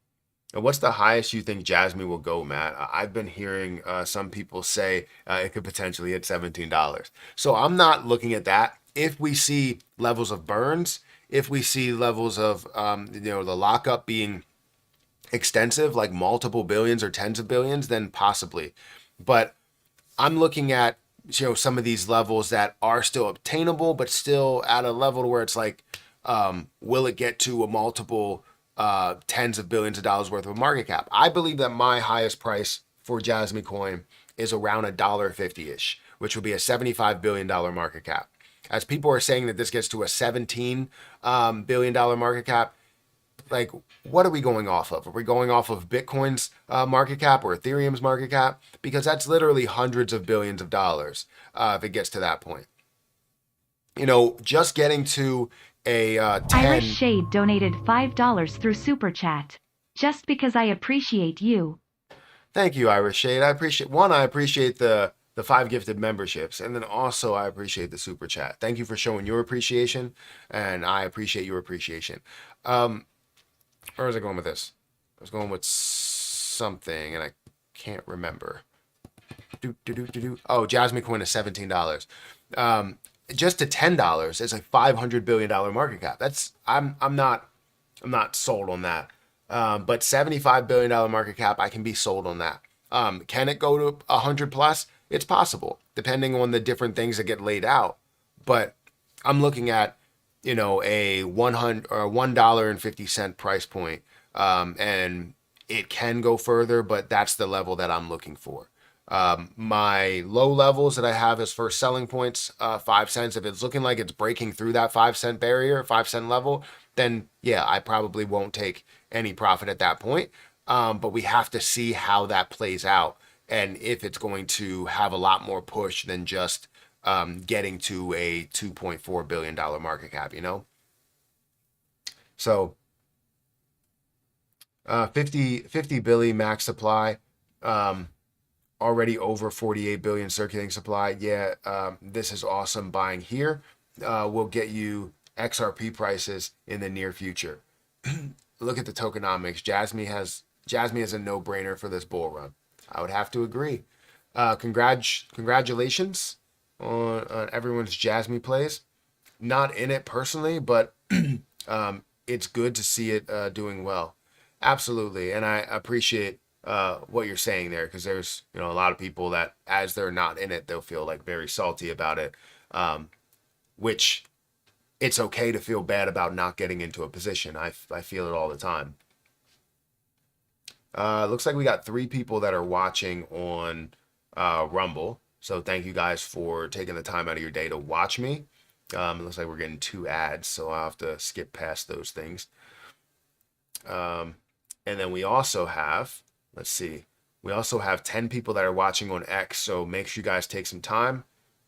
And what's the highest you think Jasmine will go, Matt? I've been hearing some people say it could potentially hit $17. So I'm not looking at that. If we see levels of burns, if we see levels of the lockup being extensive, like multiple billions or tens of billions, then possibly. But I'm looking at some of these levels that are still obtainable, but still at a level where it's like, will it get to a multiple tens of billions of dollars worth of market cap? I believe that my highest price for Jasmine coin is around $1.50 ish, which would be a $75 billion market cap. As people are saying that this gets to a $17 billion market cap, like, what are we going off of? Are we going off of Bitcoin's market cap or Ethereum's market cap? Because that's literally hundreds of billions of dollars if it gets to that point. Just getting to a 10... Irish Shade donated $5 through Super Chat. Just because I appreciate you. Thank you, Irish Shade. I appreciate the 5 gifted memberships, and then also I appreciate the Super Chat. Thank you for showing your appreciation, and I appreciate your appreciation. Where was I going with this? I was going with something, and I can't remember. Oh, Jasmine coin is $17. Just to $10 is a $500 billion market cap. I'm not sold on that. But $75 billion market cap, I can be sold on that. Can it go to 100 plus? It's possible, depending on the different things that get laid out. But I'm looking at a $1.50 price point, and it can go further, but that's the level that I'm looking for. My low levels that I have as first selling points, 5 cents. If it's looking like it's breaking through that 5-cent barrier, 5-cent level, then yeah, I probably won't take any profit at that point. But we have to see how that plays out, and if it's going to have a lot more push than just getting to a $2.4 billion market cap, So 50 billion max supply, already over 48 billion circulating supply. Yeah, this is awesome buying here. Will get you XRP prices in the near future. Look at the tokenomics. Jasmine is a no-brainer for this bull run. I would have to agree. Congratulations on everyone's Jasmine plays. Not in it personally, but it's good to see it doing well. Absolutely, and I appreciate what you're saying there, because there's a lot of people that, as they're not in it, they'll feel like very salty about it, which it's okay to feel bad about not getting into a position. I feel it all the time. Looks like we got 3 people that are watching on Rumble. So thank you guys for taking the time out of your day to watch me. It looks like we're getting 2 ads, so I'll have to skip past those things. And then we also have, let's see, we also have 10 people that are watching on X. So make sure you guys take some time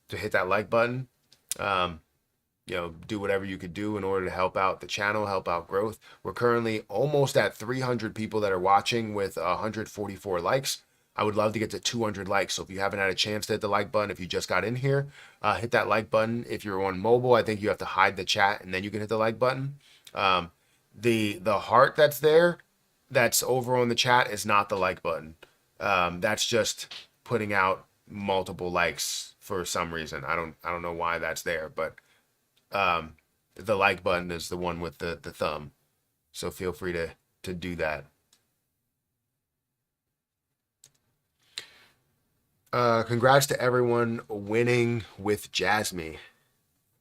to hit that like button. Do whatever you could do in order to help out the channel, help out growth. We're currently almost at 300 people that are watching with 144 likes. I would love to get to 200 likes. So if you haven't had a chance to hit the like button, if you just got in here, hit that like button. If you're on mobile, I think you have to hide the chat and then you can hit the like button. The heart that's there, that's over on the chat, is not the like button. That's just putting out multiple likes for some reason. I don't know why that's there, but the like button is the one with the thumb. So feel free to do that. Congrats to everyone winning with Jasmine.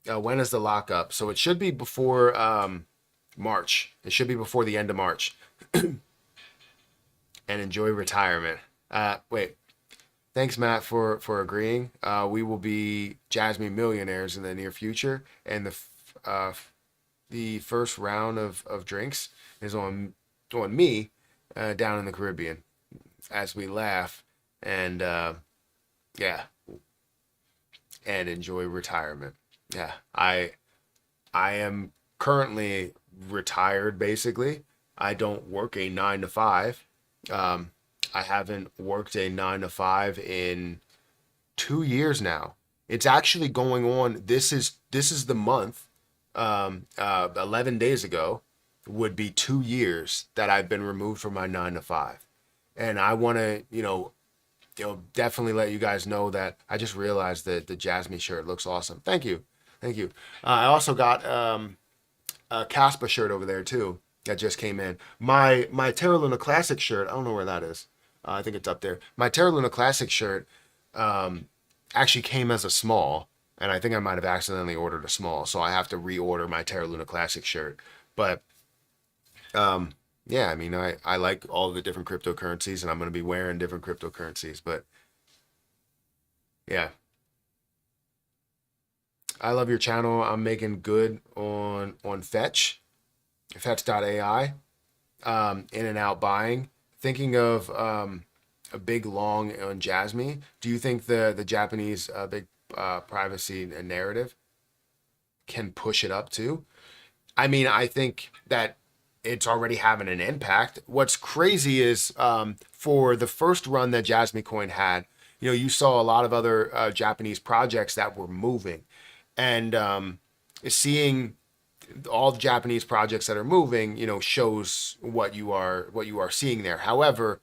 When is the lockup? So it should be before March. It should be before the end of March. and enjoy retirement. Wait. Thanks, Matt, for agreeing. We will be Jasmine millionaires in the near future, and the first round of drinks is on me down in the Caribbean as we laugh and yeah, and enjoy retirement. Yeah, I am currently retired basically. I don't work a 9 to 5. Um, I haven't worked a 9 to 5 in 2 years now. It's actually going on. This is the month. 11 days ago would be 2 years that I've been removed from my 9 to 5, and I want to, definitely let you guys know that I just realized that the Jasmine shirt looks awesome. Thank you, thank you. I also got a Caspa shirt over there too that just came in. My Terra Luna Classic shirt. I don't know where that is. I think it's up there. My Terra Luna Classic shirt actually came as a small, and I think I might have accidentally ordered a small, so I have to reorder my Terra Luna Classic shirt. But yeah, I mean, I like all the different cryptocurrencies, and I'm going to be wearing different cryptocurrencies. But yeah, I love your channel. I'm making good on Fetch.ai, in and out buying. Thinking of a big long on Jasmine. Do you think the Japanese big privacy narrative can push it up too? I mean, I think that it's already having an impact. What's crazy is for the first run that Jasmine Coin had, you saw a lot of other Japanese projects that were moving, and seeing all the Japanese projects that are moving, shows what you are seeing there. However,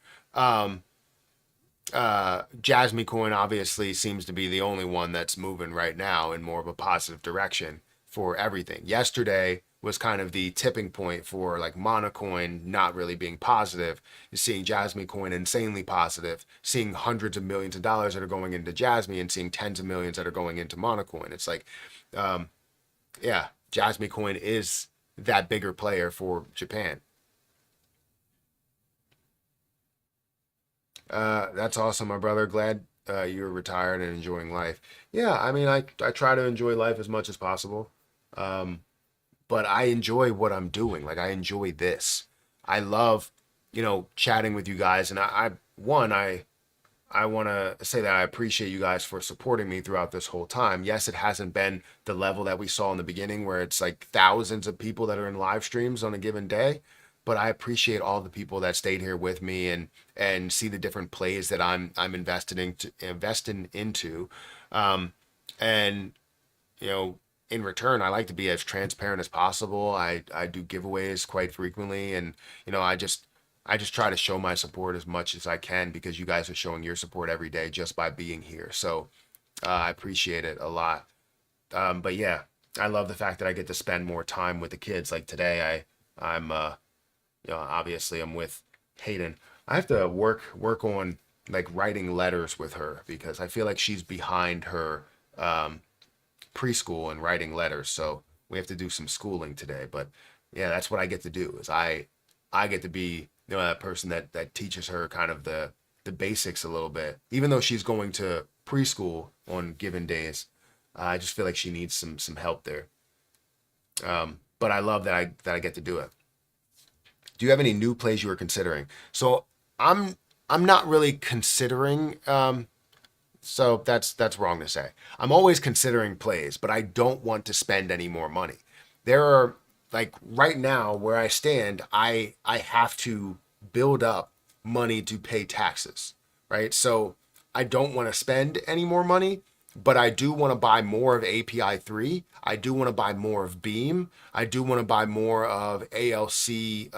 Jasmine Coin obviously seems to be the only one that's moving right now in more of a positive direction for everything. Yesterday was kind of the tipping point for like Monocoin not really being positive. You're seeing Jasmine Coin insanely positive, seeing hundreds of millions of dollars that are going into Jasmine and seeing tens of millions that are going into Monocoin. It's like, yeah, Jasmine Coin is that bigger player for Japan. That's awesome, my brother. Glad you're retired and enjoying life. Yeah, I mean, I try to enjoy life as much as possible. Um, but I enjoy what I'm doing. Like I enjoy this. I love, chatting with you guys. And I want to say that I appreciate you guys for supporting me throughout this whole time. Yes, it hasn't been the level that we saw in the beginning where it's like thousands of people that are in live streams on a given day, but I appreciate all the people that stayed here with me and see the different plays that I'm investing into. And you know, in return, I like to be as transparent as possible. I do giveaways quite frequently, and I just try to show my support as much as I can because you guys are showing your support every day just by being here. So I appreciate it a lot. But yeah, I love the fact that I get to spend more time with the kids. Like today, I'm obviously I'm with Hayden. I have to work on like writing letters with her because I feel like she's behind her um, preschool and writing letters. So we have to do some schooling today. But yeah, that's what I get to do is I get to be that person that teaches her kind of the basics a little bit. Even though she's going to preschool on given days, I just feel like she needs some help there. But I love that I get to do it. Do you have any new plays you are considering? So I'm I'm not really considering so that's wrong to say. I'm always considering plays, but I don't want to spend any more money. There are like right now where I stand, I have to build up money to pay taxes, right? So I don't want to spend any more money, but I do want to buy more of API 3. I do want to buy more of Beam. I do want to buy more of ALCX.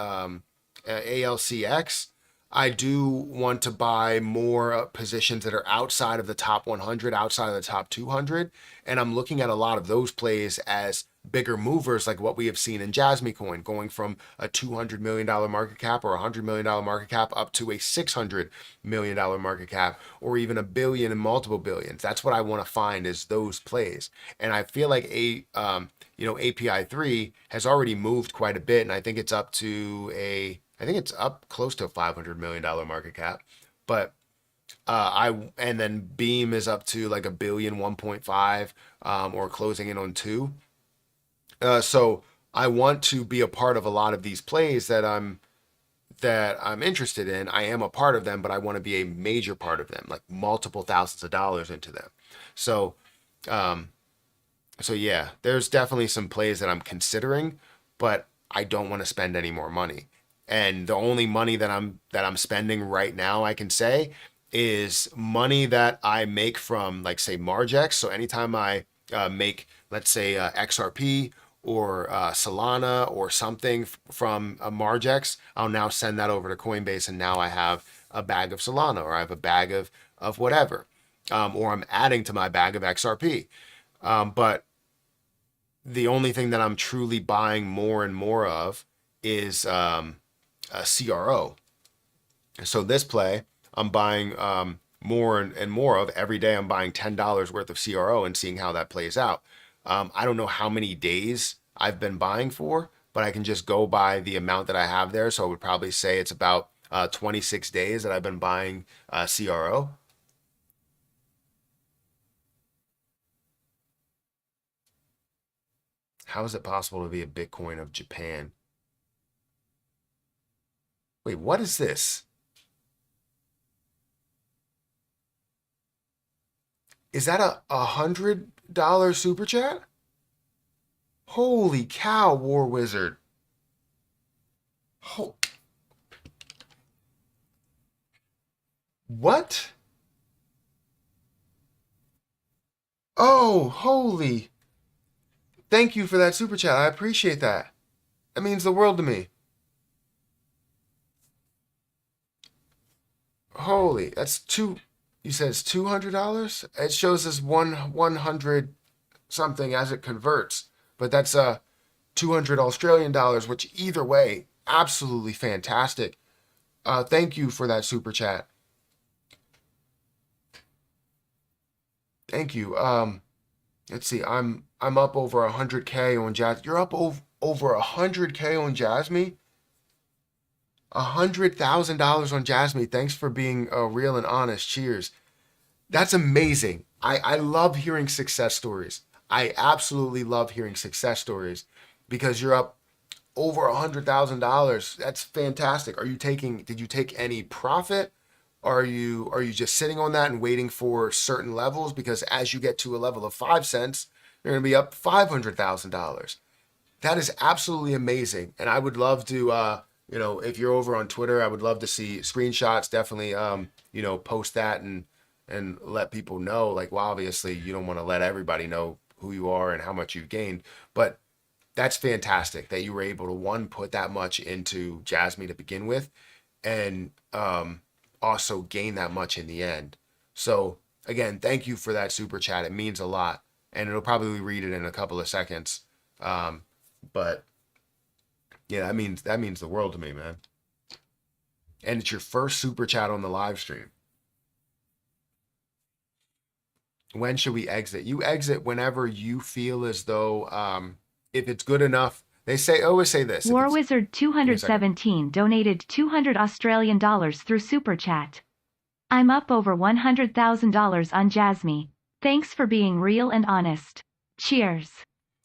I do want to buy more positions that are outside of the top 100, outside of the top 200. And I'm looking at a lot of those plays as bigger movers, like what we have seen in Jasmy Coin, going from a $200 million market cap or a $100 million market cap up to a $600 million market cap, or even a billion and multiple billions. That's what I want to find is those plays. And I feel like API 3 has already moved quite a bit. And I think it's up to a I think it's up close to a $500 million market cap. But and then Beam is up to like a billion, 1.5, or closing in on 2. So I want to be a part of a lot of these plays that I'm interested in. I am a part of them, but I want to be a major part of them, like multiple thousands of dollars into them. So, um, so yeah, there's definitely some plays that I'm considering, but I don't want to spend any more money. And the only money that I'm spending right now, I can say, is money that I make from, like, say, Margex. So anytime I make, let's say, XRP or Solana or something from Margex, I'll now send that over to Coinbase, and now I have a bag of Solana, or I have a bag of whatever, or I'm adding to my bag of XRP. But the only thing that I'm truly buying more and more of is a CRO. So this play, I'm buying more and more of every day. I'm buying $10 worth of CRO and seeing how that plays out. I don't know how many days I've been buying for, but I can just go by the amount that I have there. So I would probably say it's about 26 days that I've been buying CRO. How is it possible to be a Bitcoin of Japan? Wait, what is this? Is that a $100 super chat? Holy cow, War Wizard. Ho- what? Oh, holy. Thank you for that super chat. I appreciate that. That means the world to me. Holy, that's two. You said it's $200? It shows us 100 something as it converts, but that's 200 Australian dollars, which either way, absolutely fantastic. Thank you for that super chat. Thank you. Let's see. I'm up over 100K on Jazz. You're up over 100K on Jasmine. $100,000 on Jasmine. Thanks for being real and honest. Cheers. That's amazing. I love hearing success stories. I absolutely love hearing success stories because you're up over $100,000. That's fantastic. Did you take any profit? Are you just sitting on that and waiting for certain levels? Because as you get to a level of 5 cents, you're gonna be up $500,000. That is absolutely amazing. And I would love to if you're over on Twitter, I would love to see screenshots. Definitely post that and let people know. Like, well, obviously you don't want to let everybody know who you are and how much you've gained, but that's fantastic that you were able to, one, put that much into Jasmine to begin with, and also gain that much in the end. So again, thank you for that super chat. It means a lot, and it'll probably read it in a couple of seconds. But yeah, that means the world to me, man. And it's your first super chat on the live stream. When should we exit? You exit whenever you feel as though, if it's good enough. They always say this. War Wizard 217 donated 200 Australian dollars through Super Chat. I'm up over $100,000 on Jasmine. Thanks for being real and honest. Cheers.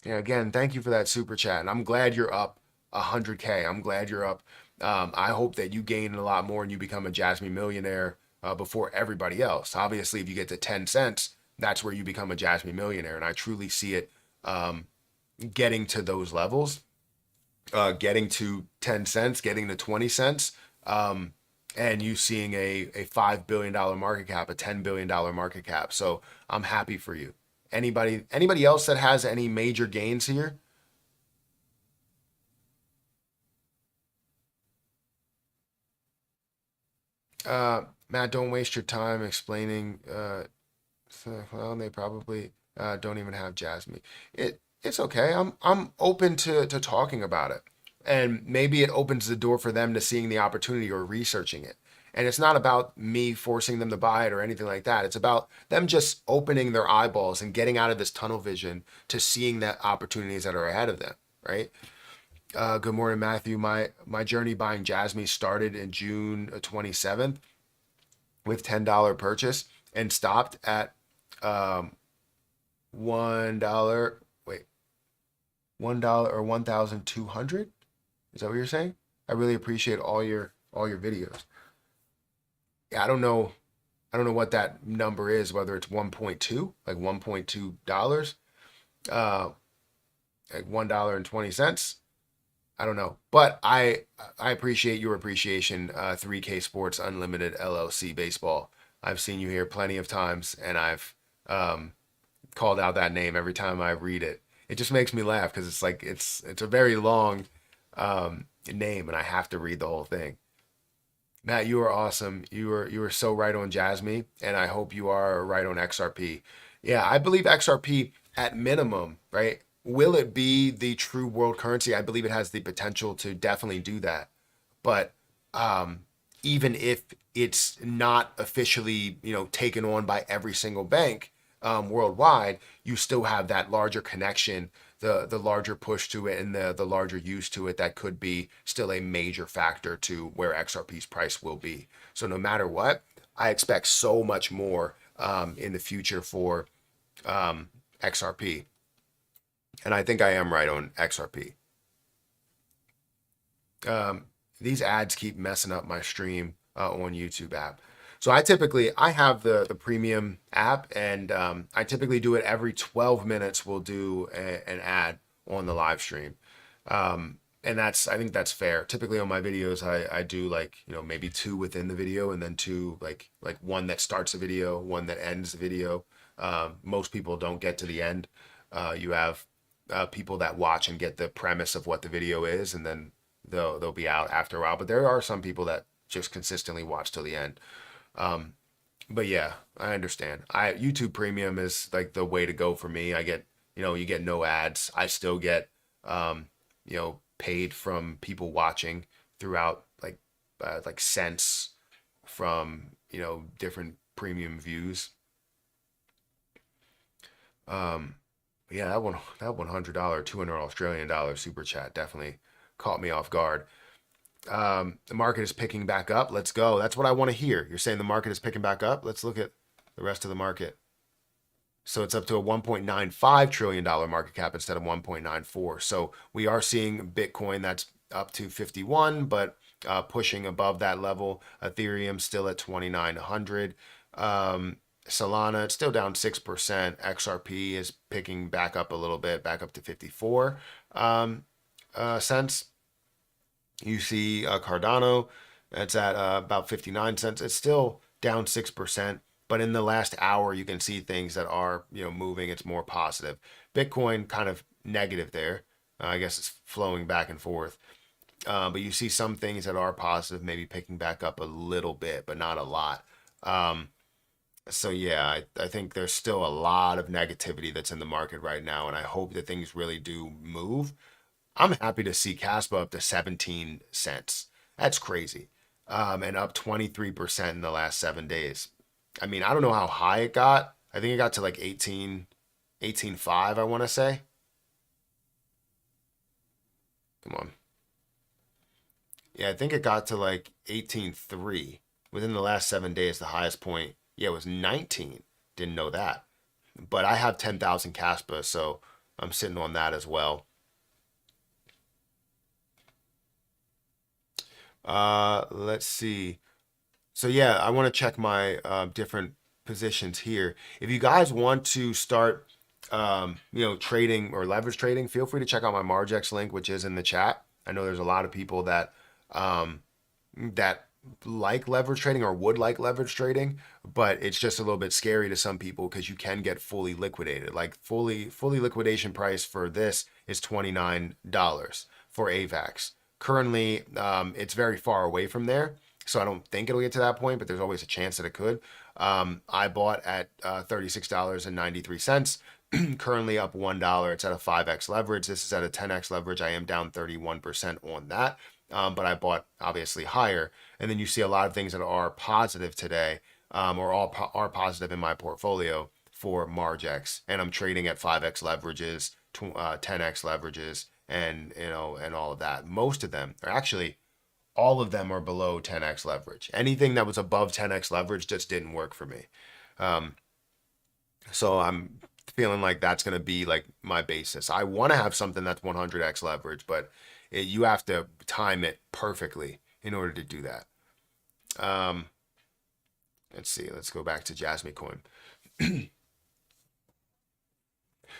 Yeah, again, thank you for that super chat. And I'm glad you're up 100K. I'm glad you're up. I hope that you gain a lot more and you become a Jasmine millionaire before everybody else. Obviously, if you get to 10 cents, that's where you become a Jasmine millionaire. And I truly see it getting to those levels, getting to 10 cents, getting to 20 cents, and you seeing a $5 billion market cap, a $10 billion market cap. So I'm happy for you. Anybody else that has any major gains here? Matt, don't waste your time explaining. Well, they probably don't even have Jasmine. It's okay. I'm open to talking about it, and maybe it opens the door for them to seeing the opportunity or researching it. And it's not about me forcing them to buy it or anything like that. It's about them just opening their eyeballs and getting out of this tunnel vision to seeing the opportunities that are ahead of them, right? Good morning, Matthew. My journey buying Jasmine started in June 27th with $10 purchase and stopped at um, $1. Wait, $1 or 1,200? Is that what you're saying? I really appreciate all your videos. Yeah, I don't know what that number is, whether it's 1.2, like $1.2, uh, like $1.20. I don't know, but I appreciate your appreciation. 3K Sports Unlimited LLC Baseball. I've seen you here plenty of times, and I've um, called out that name every time I read it. It just makes me laugh because it's like it's a very long name, and I have to read the whole thing. Matt, you are awesome. You are so right on Jasmine, and I hope you are right on XRP. Yeah, I believe XRP at minimum, right? Will it be the true world currency? I believe it has the potential to definitely do that. But um, even if it's not officially, taken on by every single bank worldwide, you still have that larger connection, the larger push to it, and the larger use to it that could be still a major factor to where XRP's price will be. So no matter what, I expect so much more in the future for XRP, and I think I am right on XRP. um, these ads keep messing up my stream on YouTube app. So I have the premium app, and I typically do it every 12 minutes. We'll do an ad on the live stream. And I think that's fair. Typically on my videos, I do like, maybe two within the video, and then two, like one that starts the video, one that ends the video. Most people don't get to the end. You have people that watch and get the premise of what the video is, and then they'll be out after a while. But there are some people that just consistently watch till the end. Um, but yeah, I understand. I YouTube Premium is like the way to go for me. You get no ads. I still get paid from people watching throughout, like cents from different premium views. Um, yeah, that $100, 200 Australian dollar super chat definitely caught me off guard. The market is picking back up. Let's go. That's what I want to hear. You're saying the market is picking back up. Let's look at the rest of the market. So it's up to a $1.95 trillion market cap instead of 1.94. So we are seeing Bitcoin that's up to 51, but pushing above that level. Ethereum still at 2,900. Solana, it's still down 6%. XRP is picking back up a little bit, back up to 54 cents. You see Cardano, that's at about 59 cents. It's still down 6%, but in the last hour, you can see things that are, moving. It's more positive. Bitcoin kind of negative there. I guess it's flowing back and forth. But you see some things that are positive, maybe picking back up a little bit, but not a lot. So yeah, I think there's still a lot of negativity that's in the market right now, and I hope that things really do move. I'm happy to see Caspa up to 17 cents. That's crazy. And up 23% in the last 7 days. I mean, I don't know how high it got. I think it got to like 18.5, I want to say. Come on. Yeah, I think it got to like 18.3 within the last 7 days. The highest point, yeah, it was 19. Didn't know that. But I have 10,000 Caspa, so I'm sitting on that as well. Let's see. So yeah, I want to check my different positions here. If you guys want to start, trading or leverage trading, feel free to check out my Margex link, which is in the chat. I know there's a lot of people um, that like leverage trading or would like leverage trading, but it's just a little bit scary to some people because you can get fully liquidated. Like fully liquidation price for this is $29 for AVAX. Currently, it's very far away from there, so I don't think it'll get to that point, but there's always a chance that it could. I bought at $36.93. Currently up $1. It's at a 5x leverage. This is at a 10x leverage. I am down 31% on that. But I bought obviously higher. And then you see a lot of things that are positive today, or are positive in my portfolio for Margex. And I'm trading at 5x leverages, 10x leverages, and and all of that. Most of them are actually, all of them are below 10x leverage. Anything that was above 10x leverage just didn't work for me. Um, so I'm feeling like that's going to be like my basis. I want to have something that's 100x leverage, but you have to time it perfectly in order to do that. Um, let's see. Let's go back to Jasmine Coin.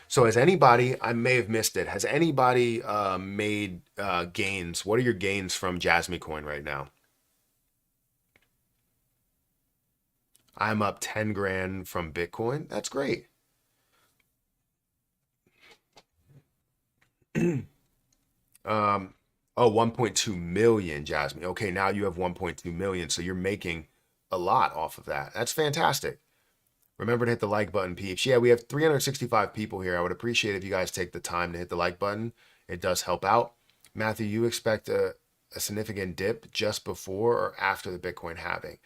So has anybody, I may have missed it, has anybody made gains? What are your gains from Jasmine Coin right now? I'm up 10 grand from Bitcoin. That's great. Um, oh, 1.2 million, Jasmine. Okay, now you have 1.2 million, so you're making a lot off of that. That's fantastic. Remember to hit the like button, peeps. Yeah, we have 365 people here. I would appreciate if you guys take the time to hit the like button. It does help out. Matthew, you expect a significant dip just before or after the Bitcoin halving?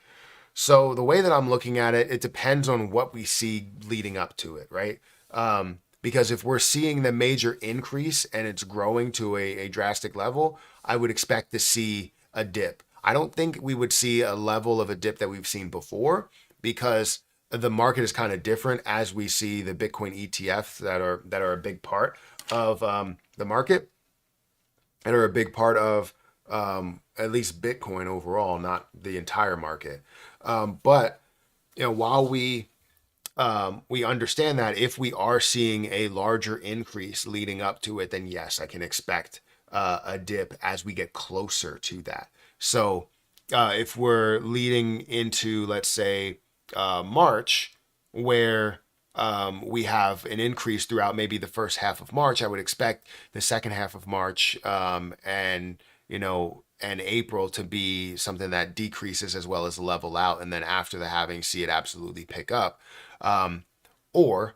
So the way that I'm looking at it, it depends on what we see leading up to it, right? Because if we're seeing the major increase and it's growing to a drastic level, I would expect to see a dip. I don't think we would see a level of a dip that we've seen before, because the market is kind of different as we see the Bitcoin ETFs that are a big part of the market and are a big part of at least Bitcoin overall, not the entire market. But while we understand that if we are seeing a larger increase leading up to it, then yes, I can expect a dip as we get closer to that. So if we're leading into, let's say, March, where we have an increase throughout maybe the first half of March, I would expect the second half of March and April to be something that decreases as well as level out, and then after the halving, see it absolutely pick up. Or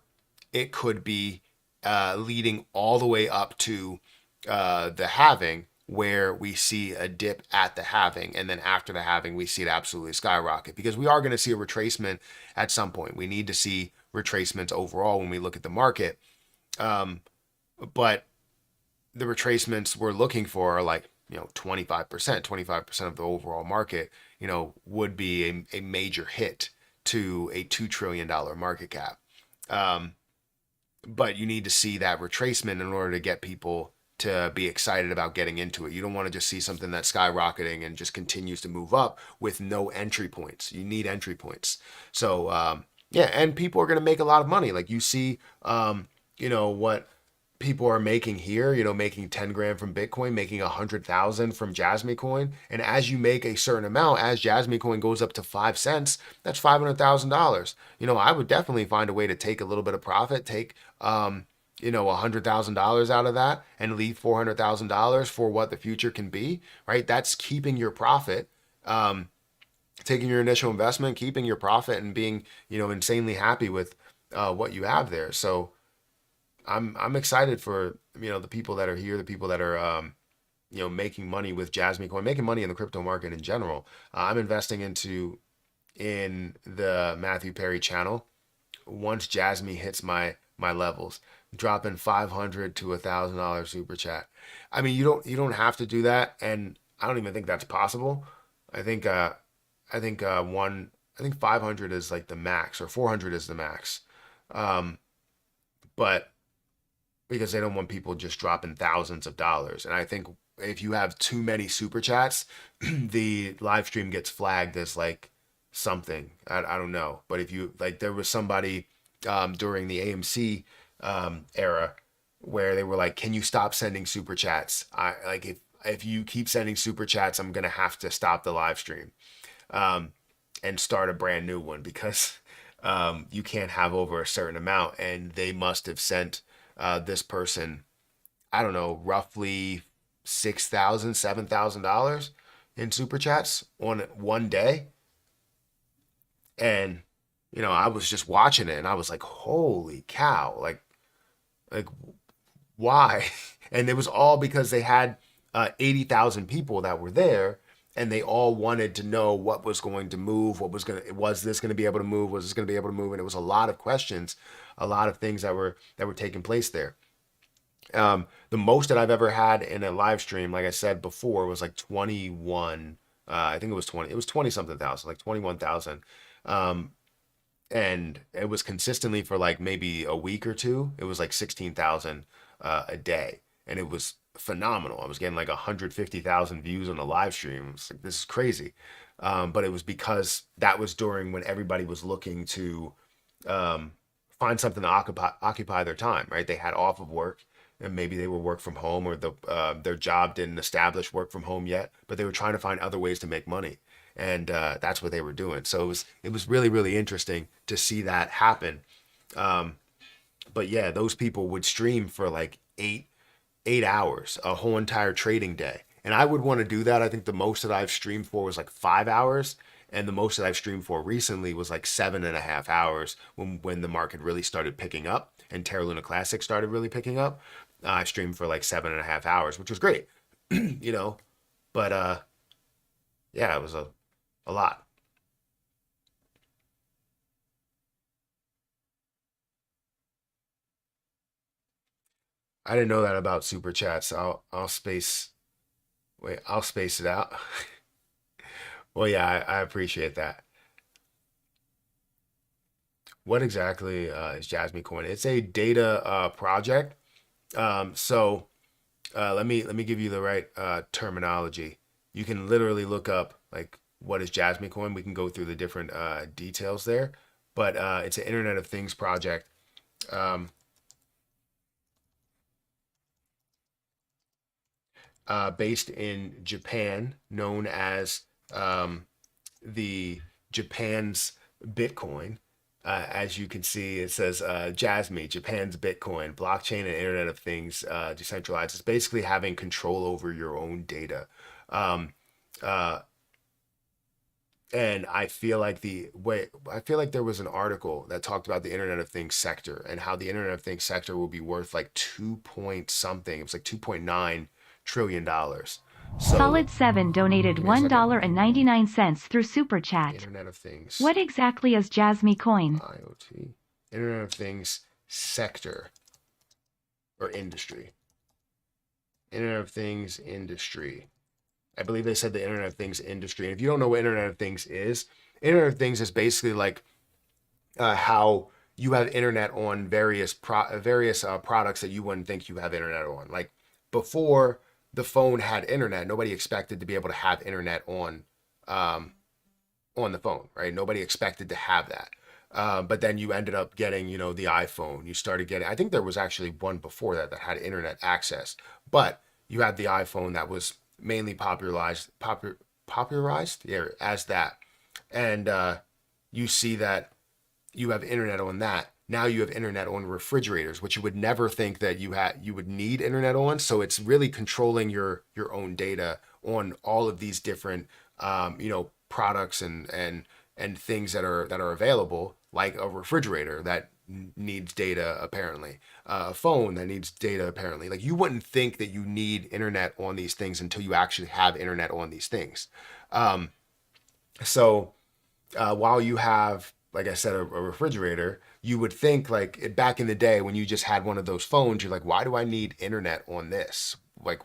it could be leading all the way up to the halving, where we see a dip at the halving, and then after the halving, we see it absolutely skyrocket, because we are going to see a retracement at some point. We need to see retracements overall when we look at the market. But the retracements we're looking for are like 25% of the overall market, would be a major hit to a $2 trillion market cap. But you need to see that retracement in order to get people to be excited about getting into it. You don't want to just see something that's skyrocketing and just continues to move up with no entry points. You need entry points. So yeah, and people are going to make a lot of money. Like you see, what people are making here, making 10 grand from Bitcoin, making 100,000 from Jasmine Coin. And as you make a certain amount, as Jasmine Coin goes up to 5 cents, that's $500,000. I would definitely find a way to take a little bit of profit, take, $100,000 out of that and leave $400,000 for what the future can be, right? That's keeping your profit, taking your initial investment, keeping your profit, and being, insanely happy with what you have there. So I'm excited for the people that are here, the people that are making money with Jasmine Coin, making money in the crypto market in general. I'm investing in the Matthew Perry channel. Once Jasmine hits my levels, dropping $500 to $1,000 super chat. I mean, you don't have to do that, and I don't even think that's possible. I think I think 500 is like the max, or 400 is the max. Um, but because they don't want people just dropping thousands of dollars. And I think if you have too many super chats, the live stream gets flagged as like something. I don't know. But if you like, there was somebody during the AMC era where they were like, "Can you stop sending super chats? I like if you keep sending super chats, I'm gonna have to stop the live stream and start a brand new one, because you can't have over a certain amount." And they must have sent this person, I don't know, roughly $6,000, $7,000 in super chats on one day. And I was just watching it and I was like, holy cow, like why? And it was all because they had 80,000 people that were there, and they all wanted to know what was going to move, was this going to be able to move, was this going to be able to move, and it was a lot of questions, a lot of things that were taking place there. The most that I've ever had in a live stream, like I said before, was like 21. I think it was 20. It was 20 something thousand, like 21,000. Um, and it was consistently for like maybe a week or two. It was like 16,000 a day, and it was phenomenal. I was getting like 150,000 views on the live stream. It's like this is crazy, but it was because that was during when everybody was looking to um, find something to occupy their time. Right? They had off of work, and maybe they were work from home, or their job didn't establish work from home yet, but they were trying to find other ways to make money, and that's what they were doing. So it was really really interesting to see that happen. Um, but yeah, those people would stream for like 8 hours, a whole entire trading day. And I would want to do that. I think the most that I've streamed for was like 5 hours. And the most that I've streamed for recently was like 7.5 hours when the market really started picking up and Terra Luna Classic started really picking up. I streamed for like 7.5 hours, which was great, you know. But yeah, it was a lot. I didn't know that about super chats. I'll space it out. Well, yeah, I appreciate that. What exactly is Jasmine Coin? It's a data project. So let me give you the right terminology. You can literally look up like what is Jasmine Coin. We can go through the different details there, but it's an Internet of Things project. Um, Based in Japan, known as um, the Japan's Bitcoin. As you can see, it says Jasmy, Japan's Bitcoin, blockchain and Internet of Things, decentralized. It's basically having control over your own data. Um, uh, and I feel like there was an article that talked about the Internet of Things sector and how the Internet of Things sector will be worth like 2 point something. It was like $2.9 trillion. So Solid 7 donated give me a second. $1.99 through Super Chat. Internet of Things, What exactly is Jasmy Coin? IoT, Internet of Things sector or industry. Internet of Things industry. I believe they said the Internet of Things industry. And if you don't know what Internet of Things is, Internet of Things is basically like how you have internet on various products that you wouldn't think you have internet on. Like before the phone had internet, nobody expected to be able to have internet um, on the phone, right? Nobody expected to have that. But then you ended up getting, the iPhone. You started getting, I think there was actually one before that that had internet access, but you had the iPhone that was mainly popularized, yeah, as that. And you see that you have internet on that. Now you have internet on refrigerators, which you would never think that you would need internet on. So it's really controlling your own data on all of these different products and things that are available, like a refrigerator that needs data apparently, a phone that needs data apparently. Like you wouldn't think that you need internet on these things until you actually have internet on these things. Um, so while you have, like I said, a refrigerator, you would think like back in the day when you just had one of those phones, you're like, why do I need internet on this? Like,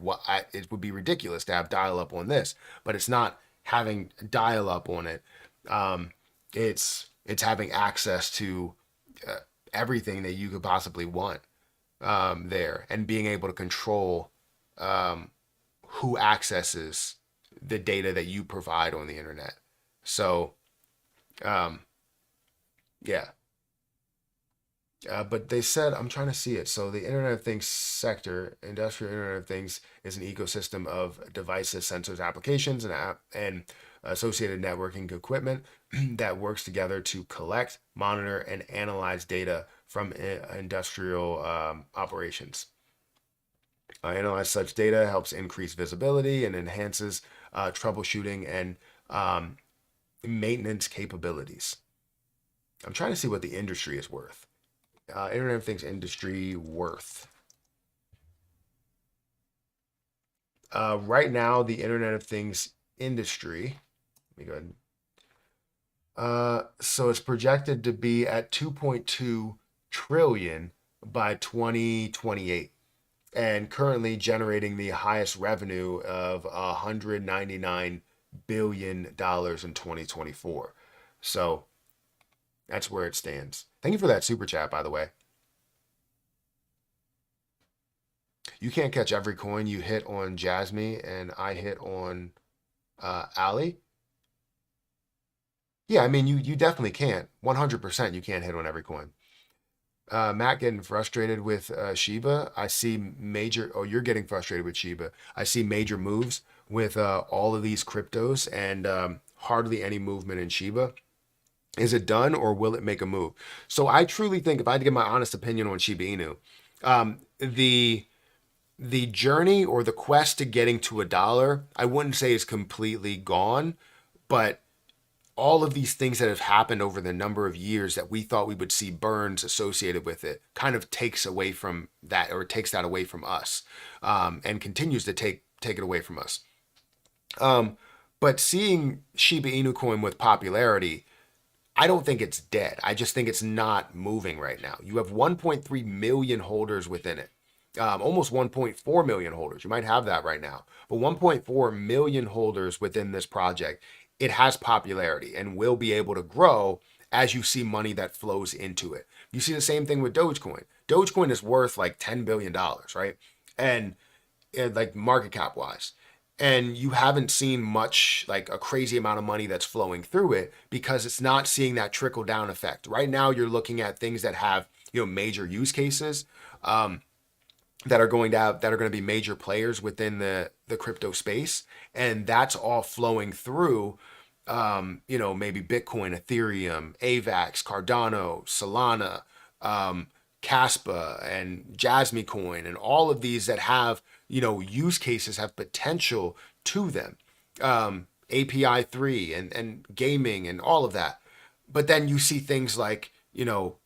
it would be ridiculous to have dial up on this, but it's not having dial up on it. Um, it's having access to uh, everything that you could possibly want there, and being able to control um, who accesses the data that you provide on the internet. So um, yeah. But they said, I'm trying to see it. So the Internet of Things sector, industrial Internet of Things, is an ecosystem of devices, sensors, applications, and associated networking equipment that works together to collect, monitor, and analyze data from industrial operations. Analyze such data helps increase visibility and enhances troubleshooting and um, maintenance capabilities. I'm trying to see what the industry is worth. Internet of Things industry worth. Right now, the Internet of Things industry, let me go ahead. So it's projected to be at 2.2 trillion by 2028. and currently generating the highest revenue of $199 billion in 2024. So that's where it stands. Thank you for that super chat, by the way. You can't catch every coin you hit on Jasmine and I hit on Ali. Yeah, I mean, you definitely can't. 100% you can't hit on every coin. Matt getting frustrated with Shiba. I see major, oh, you're getting frustrated with Shiba. I see major moves with all of these cryptos and hardly any movement in Shiba. Is it done or will it make a move? So I truly think, if I had to give my honest opinion on Shiba Inu, the journey or the quest to getting to $1, I wouldn't say is completely gone, but all of these things that have happened over the number of years that we thought we would see burns associated with it kind of takes away from that, or takes that away from us, and continues to take it away from us. But seeing Shiba Inu coin with popularity, I don't think it's dead. I just think it's not moving right now. You have 1.3 million holders within it. Almost 1.4 million holders. You might have that right now, but 1.4 million holders within this project. It has popularity and will be able to grow as you see money that flows into it. You see the same thing with Dogecoin. Dogecoin is worth like $10 billion, right? And like market cap wise. And you haven't seen much, like a crazy amount of money that's flowing through it, because it's not seeing that trickle down effect. Right now, you're looking at things that have, major use cases. That are going to be major players within the crypto space, and that's all flowing through maybe Bitcoin, Ethereum, AVAX, Cardano, Solana, Caspa, and Jasmine Coin, and all of these that have use cases, have potential to them. API 3 and gaming and all of that. But then you see things like,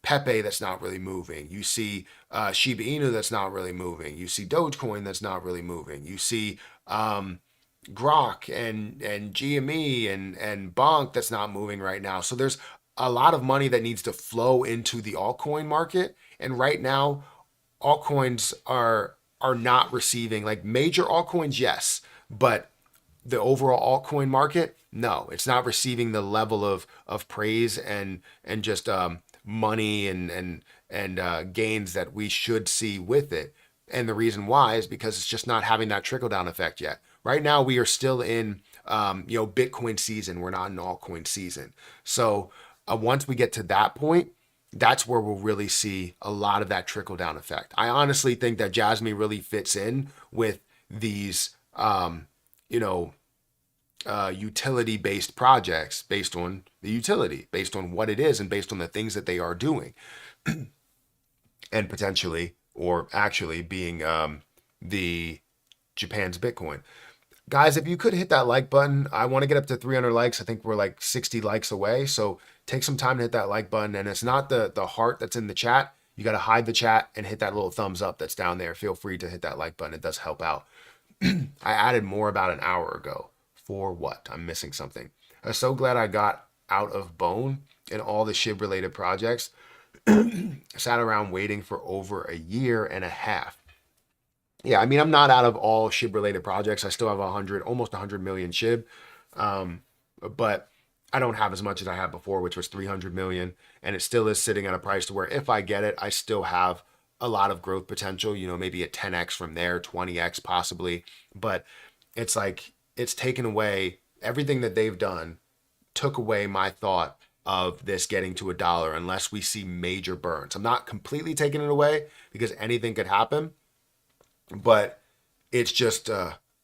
Pepe that's not really moving. You see Shiba Inu that's not really moving. You see Dogecoin that's not really moving. You see Grok and GME and Bonk that's not moving right now. So there's a lot of money that needs to flow into the altcoin market. And right now, altcoins are not receiving, like major altcoins, yes, but the overall altcoin market, no, it's not receiving the level of praise and just money and gains that we should see with it. And the reason why is because it's just not having that trickle down effect yet. Right now, we are still in Bitcoin season. We're not in altcoin season. So once we get to that point, that's where we'll really see a lot of that trickle down effect. I honestly think that Jasmine really fits in with these, utility based projects, based on the utility, based on what it is, and based on the things that they are doing, and potentially, or actually being the Japan's Bitcoin. Guys, if you could hit that like button, I want to get up to 300 likes. I think we're like 60 likes away. So take some time to hit that like button. And it's not the heart that's in the chat. You got to hide the chat and hit that little thumbs up that's down there. Feel free to hit that like button. It does help out. I added more about an hour ago. For what? I'm missing something. I'm so glad I got out of Bone and all the SHIB related projects. Sat around waiting for over a year and a half. Yeah, I mean, I'm not out of all SHIB related projects. I still have almost 100 million SHIB. But I don't have as much as I had before, which was 300 million. And it still is sitting at a price to where if I get it, I still have a lot of growth potential, maybe a 10x from there, 20x possibly. But it's like, it's taken away everything that they've done, took away my thought of this getting to $1 unless we see major burns. I'm not completely taking it away because anything could happen, but it's just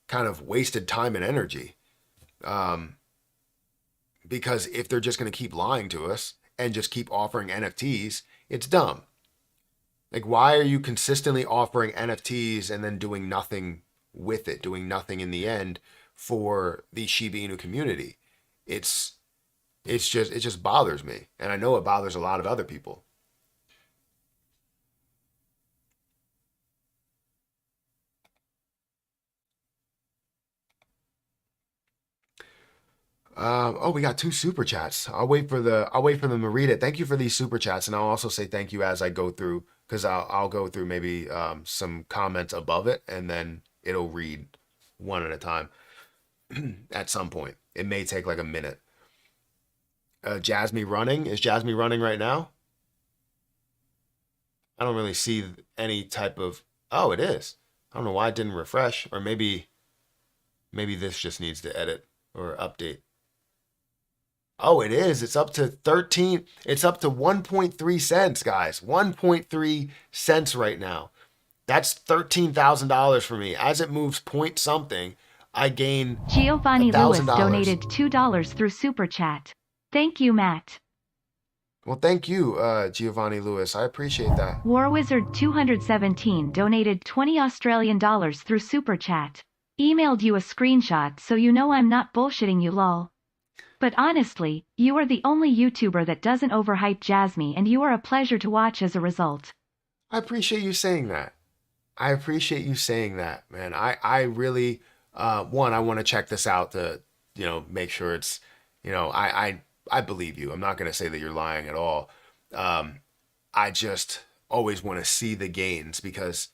kind of wasted time and energy. Because if they're just going to keep lying to us and just keep offering NFTs, it's dumb. Like, why are you consistently offering NFTs and then doing nothing with it, doing nothing in the end for the Shiba Inu community? It just bothers me, and I know it bothers a lot of other people. We got 2 super chats. I'll wait for them to read it. Thank you for these super chats, and I'll also say thank you as I go through because I'll go through maybe some comments above it, and then it'll read one at a time at some point. It may take like a minute. Jasmine running. Is Jasmine running right now? I don't really see any type of. Oh, it is. I don't know why it didn't refresh, or maybe this just needs to edit or update. Oh, it is. It's up to 13. It's up to 1.3 cents, guys. 1.3 cents right now. That's $13,000 for me. As it moves point something, I gain a Giovanni thousand Lewis dollars. donated $2 through Super Chat. Thank you, Matt. Well, thank you, Giovanni Lewis. I appreciate that. War Wizard 217 donated 20 Australian dollars through Super Chat. Emailed you a screenshot so you know I'm not bullshitting you lol. But honestly, you are the only YouTuber that doesn't overhype Jasmine and you are a pleasure to watch as a result. I appreciate you saying that. I appreciate you saying that, man. I really, one, I want to check this out to, make sure it's, I believe you. I'm not going to say that you're lying at all. Um, I just always want to see the gains because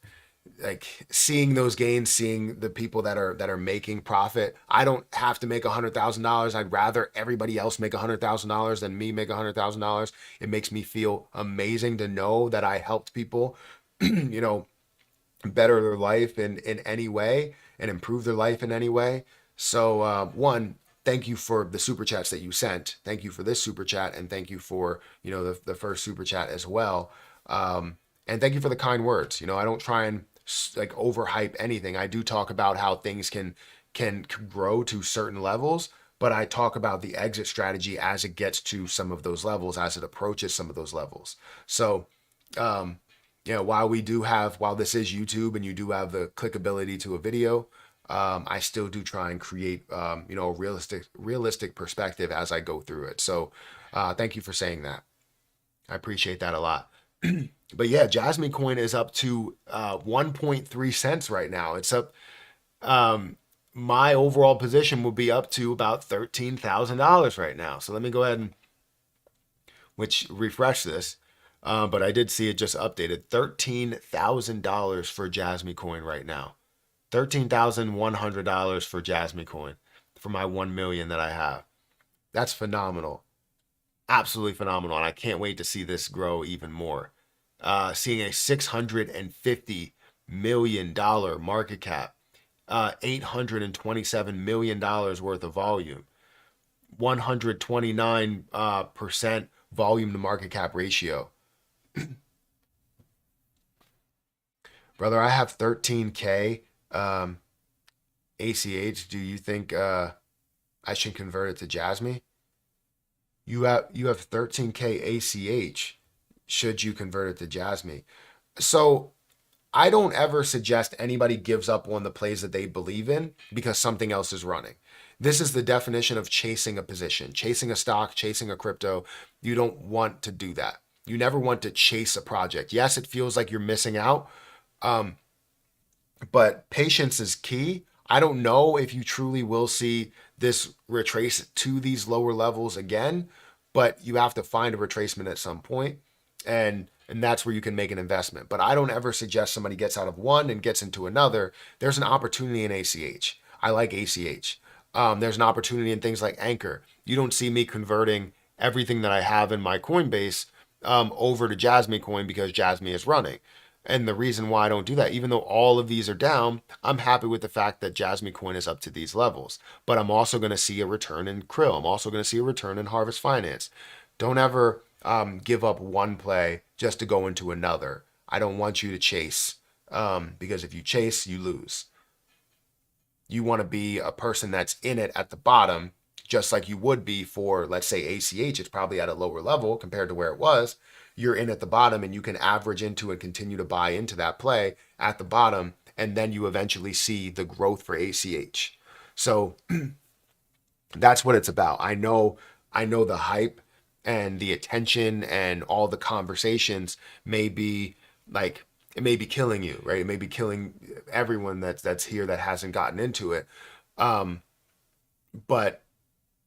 like seeing those gains, seeing the people that are making profit. I don't have to make $100,000. I'd rather everybody else make $100,000 than me make $100,000. It makes me feel amazing to know that I helped people, you know, better their life in any way and improve their life in any way. So one, thank you for the super chats that you sent. Thank you for this super chat, and thank you for the first super chat as well. And thank you for the kind words. I don't try and like overhype anything. I do talk about how things can grow to certain levels, but I talk about the exit strategy as it gets to some of those levels, as it approaches some of those levels. So um, while this is YouTube and you do have the clickability to a video, I still do try and create, a realistic perspective as I go through it. So, thank you for saying that. I appreciate that a lot. But yeah, Jasmine coin is up to 1.3 cents right now. It's up. Um, my overall position will be up to about $13,000 right now. So let me go ahead and refresh this. But I did see it just updated. $13,000 for Jasmine coin right now. $13,100 for Jasmine coin for my 1 million that I have. That's phenomenal. Absolutely phenomenal. And I can't wait to see this grow even more. Seeing a $650 million market cap, $827 million worth of volume, 129% volume to market cap ratio. Brother, I have 13K ACH. Do you think I should convert it to Jasmine? You have 13K ACH. Should you convert it to Jasmine? So I don't ever suggest anybody gives up on the plays that they believe in because something else is running. This is the definition of chasing a position, chasing a stock, chasing a crypto. You don't want to do that. You never want to chase a project. Yes, it feels like you're missing out, um, but patience is key. I don't know if you truly will see this retrace to these lower levels again, but you have to find a retracement at some point, and that's where you can make an investment. But I don't ever suggest somebody gets out of one and gets into another. There's an opportunity in ACH. I like ACH. There's an opportunity in things like Anchor. You don't see me converting everything that I have in my Coinbase over to Jasmine Coin because Jasmine is running. And the reason why I don't do that, even though all of these are down, I'm happy with the fact that Jasmine Coin is up to these levels. But I'm also going to see a return in Krill. I'm also going to see a return in Harvest Finance. Don't ever give up one play just to go into another. I don't want you to chase because if you chase, you lose. You want to be a person that's in it at the bottom, just like you would be for, let's say, ACH. It's probably at a lower level compared to where it was. You're in at the bottom and you can average into and continue to buy into that play at the bottom. And then you eventually see the growth for ACH. So that's what it's about. I know the hype and the attention and all the conversations may be like, it may be killing you, right? It may be killing everyone that's here that hasn't gotten into it. Um, but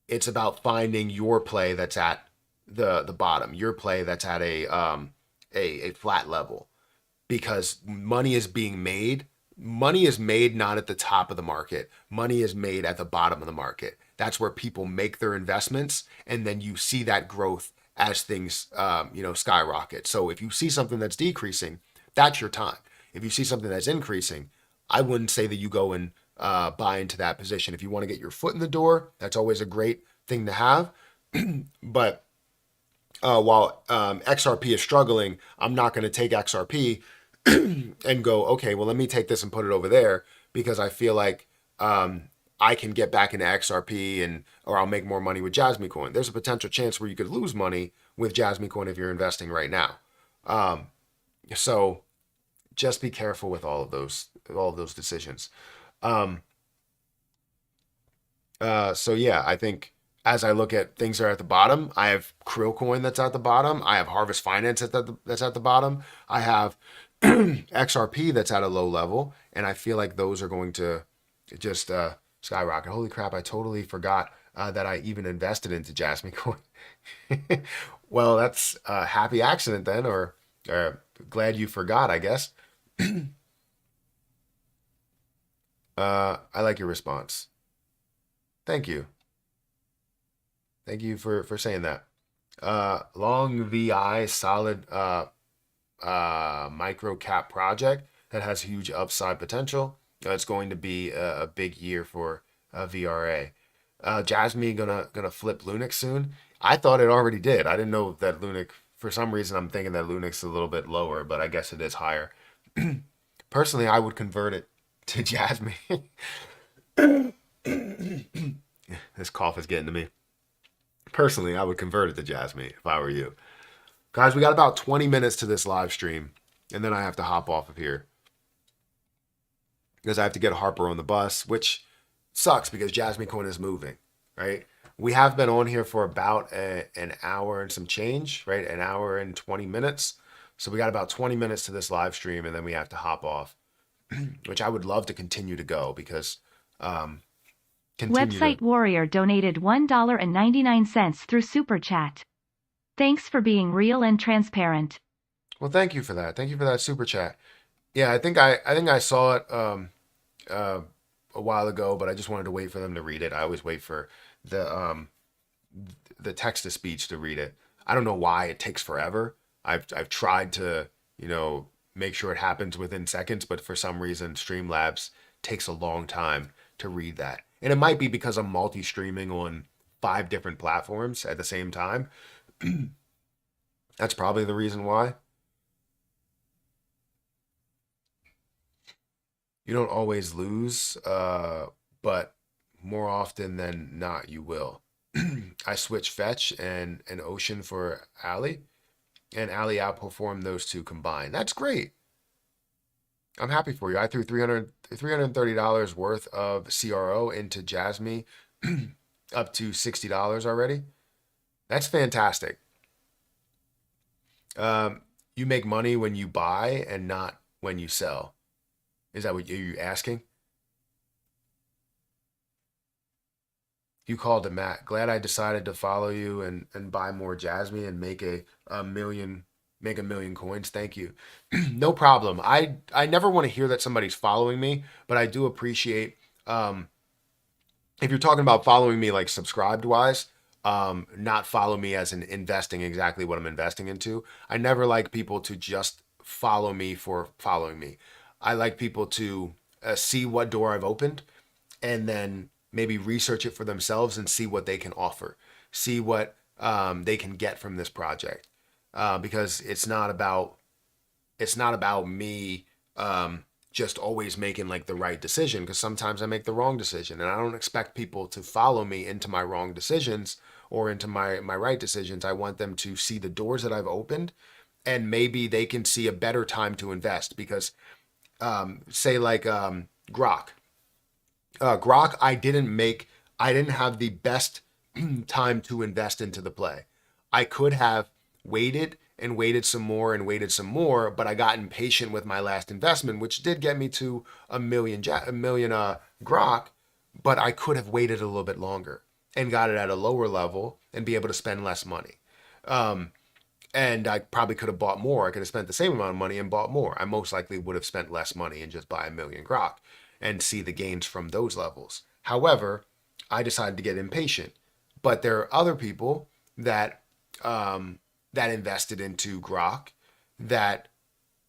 it's about finding your play that's at the bottom, your play that's at a flat level. because money is being made. Money is made not at the top of the market. Money is made at the bottom of the market. That's where people make their investments, and then you see that growth as things, skyrocket. So if you see something that's decreasing, that's your time. If you see something that's increasing, I wouldn't say that you go and buy into that position. If you want to get your foot in the door, that's always a great thing to have. But while XRP is struggling, I'm not going to take XRP and go, okay, well, let me take this and put it over there because I feel like I can get back into XRP or I'll make more money with Jasmine Coin. There's a potential chance where you could lose money with Jasmine Coin if you're investing right now. So just be careful with all of those decisions. So yeah, I think as I look at things that are at the bottom, I have Krill Coin that's at the bottom. I have Harvest Finance that's at the bottom. I have XRP that's at a low level, and I feel like those are going to just skyrocket. Holy crap! I totally forgot that I even invested into Jasmine Coin. Well, that's a happy accident then, or glad you forgot, I guess. I like your response. Thank you. Thank you for saying that. Long VI solid micro cap project that has huge upside potential. It's going to be a big year for VRA. Jasmine gonna flip Lunix soon. I thought it already did. I didn't know that Lunix. For some reason, I'm thinking that Lunix is a little bit lower, but I guess it is higher. Personally, I would convert it to Jasmine. This cough is getting to me. Personally, I would convert it to Jasmine if I were you. Guys, we got about 20 minutes to this live stream, and then I have to hop off of here because I have to get Harper on the bus, which sucks because Jasmine Coin is moving, right? We have been on here for about an hour and some change, right? An hour and 20 minutes. So we got about 20 minutes to this live stream, and then we have to hop off, which I would love to continue to go because Website Warrior donated $1.99 through Super Chat. Thanks for being real and transparent. Well, thank you for that. Thank you for that super chat. Yeah, I think I saw it a while ago, but I just wanted to wait for them to read it. I always wait for the text to speech to read it. I don't know why it takes forever. I've tried to, make sure it happens within seconds, but for some reason Streamlabs takes a long time to read that. And it might be because I'm multi-streaming on 5 different platforms at the same time. That's probably the reason why. You don't always lose, but more often than not, you will. I switched Fetch and an Ocean for Ali, and Ali outperformed those two combined. That's great. I'm happy for you. I threw $330 worth of CRO into Jasmine, up to $60 already. That's fantastic. You make money when you buy and not when you sell. Is that what you're asking? You called it, Matt. Glad I decided to follow you and buy more Jasmine and make a million coins. Thank you. No problem. I never want to hear that somebody's following me, but I do appreciate if you're talking about following me like subscribed wise, not follow me as in investing exactly what I'm investing into. I never like people to just follow me for following me. I like people to see what door I've opened and then maybe research it for themselves and see what they can offer, see what they can get from this project, because it's not about me just always making like the right decision, because sometimes I make the wrong decision, and I don't expect people to follow me into my wrong decisions or into my right decisions. I want them to see the doors that I've opened, and maybe they can see a better time to invest because say like Grok. Grok, I didn't have the best time to invest into the play. I could have waited and waited some more and waited some more, but I got impatient with my last investment, which did get me to a million Grok, but I could have waited a little bit longer and got it at a lower level and be able to spend less money. And I probably could have bought more. I could have spent the same amount of money and bought more. I most likely would have spent less money and just buy a million grok and see the gains from those levels. However, I decided to get impatient. But there are other people that that invested into grok that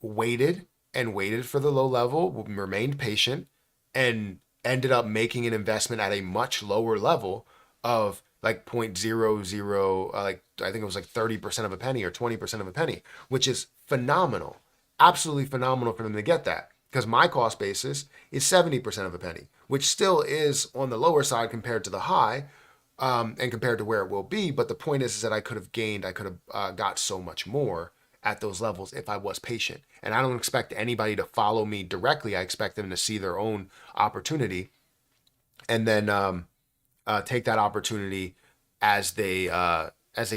waited and waited for the low level, remained patient, and ended up making an investment at a much lower level of like point zero zero, like I think it was like 30% of a penny or 20% of a penny, which is phenomenal. Absolutely phenomenal for them to get that. Because my cost basis is 70% of a penny, which still is on the lower side compared to the high, and compared to where it will be. But the point is that I could have gained, I could have got so much more at those levels if I was patient. And I don't expect anybody to follow me directly. I expect them to see their own opportunity and then take that opportunity as they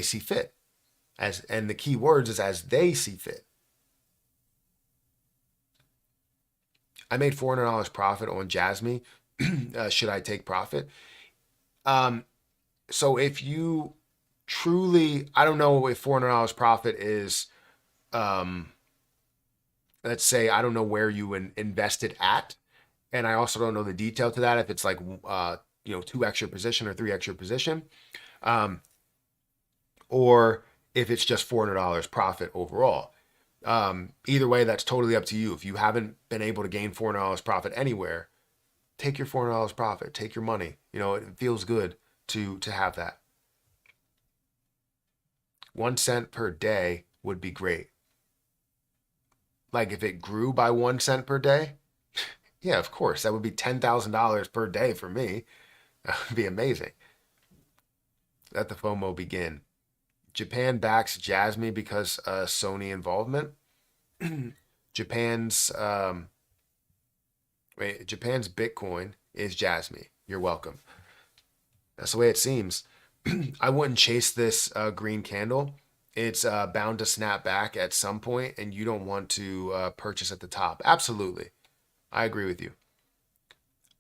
see fit. And the key words is as they see fit. I made $400 profit on Jasmy. Should I take profit? So if you truly, I don't know if $400 profit is, let's say, I don't know where you invested at. And I also don't know the detail to that. If it's like, 2x your position or 3x your position. Or if it's just $400 profit overall. Either way, that's totally up to you. If you haven't been able to gain $400 profit anywhere, take your $400 profit, take your money. It feels good to have that. 1 cent per day would be great. Like if it grew by 1 cent per day, yeah, of course, that would be $10,000 per day for me. That would be amazing. Let the FOMO begin. Japan backs Jasmy because Sony involvement. Japan's Bitcoin is Jasmy. You're welcome. That's the way it seems. I wouldn't chase this green candle. It's bound to snap back at some point, and you don't want to purchase at the top. Absolutely. I agree with you.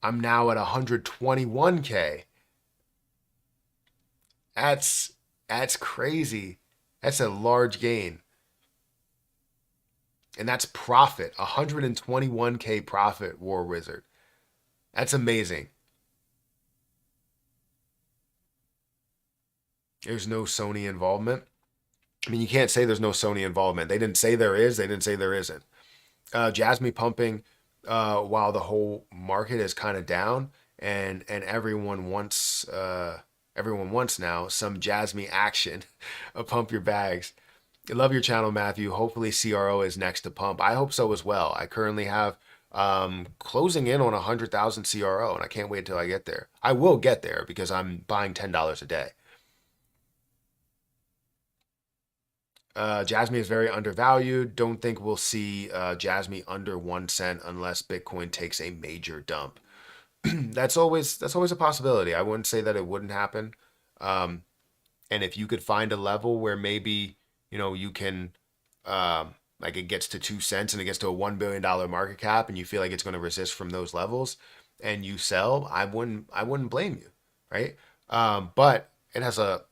I'm now at 121K. That's crazy. That's a large gain. And that's profit. 121K profit, War Wizard. That's amazing. There's no Sony involvement. I mean, you can't say there's no Sony involvement. They didn't say there is. They didn't say there isn't. Jasmy pumping while the whole market is kind of down, and everyone wants now some Jasmy action. Pump your bags. I love your channel, Matthew. Hopefully CRO is next to pump. I hope so as well. I currently have closing in on 100,000 CRO, and I can't wait till I get there. I will get there because I'm buying $10 a day. Jasmy is very undervalued. Don't think we'll see Jasmy under 1 cent unless Bitcoin takes a major dump. That's always a possibility. I wouldn't say that it wouldn't happen. And if you could find a level where maybe you can like it gets to 2 cents and it gets to a $1 billion market cap, and you feel like it's going to resist from those levels, and you sell, I wouldn't blame you, right? But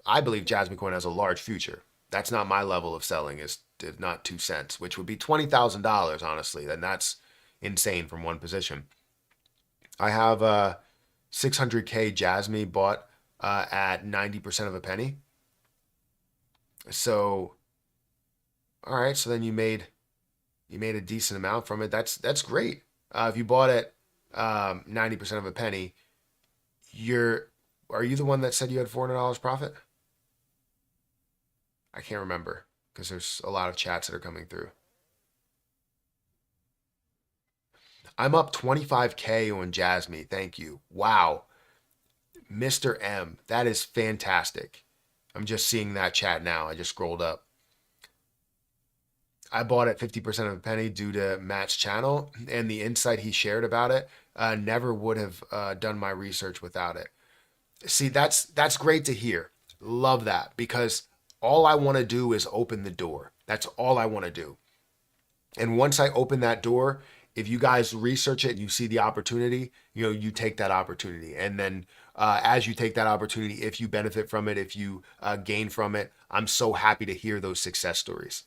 I believe Jasmy Coin has a large future. That's not my level of selling, is not 2 cents, which would be $20,000, honestly. Then that's insane from one position. I have 600K Jasmy bought at 90% of a penny. So, all right. So then you made a decent amount from it. That's great. If you bought at 90% of a penny, are you the one that said you had $400 profit? I can't remember because there's a lot of chats that are coming through. I'm up 25K on Jasmy. Thank you. Wow. Mr. M, that is fantastic. I'm just seeing that chat now. I just scrolled up. I bought at 50% of a penny due to Matt's channel and the insight he shared about it. Never would have done my research without it. See, that's great to hear. Love that, because all I want to do is open the door. That's all I want to do. And once I open that door, if you guys research it and you see the opportunity, you take that opportunity. And then as you take that opportunity, if you benefit from it, if you gain from it, I'm so happy to hear those success stories.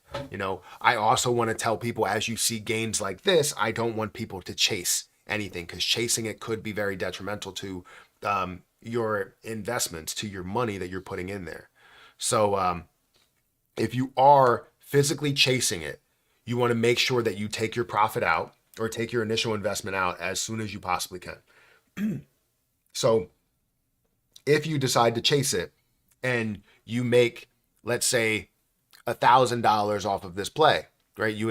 I also want to tell people, as you see gains like this, I don't want people to chase anything, because chasing it could be very detrimental to your investments, to your money that you're putting in there. So if you are physically chasing it, you want to make sure that you take your profit out, or take your initial investment out as soon as you possibly can. So if you decide to chase it and you make, let's say, $1,000 off of this play, right? You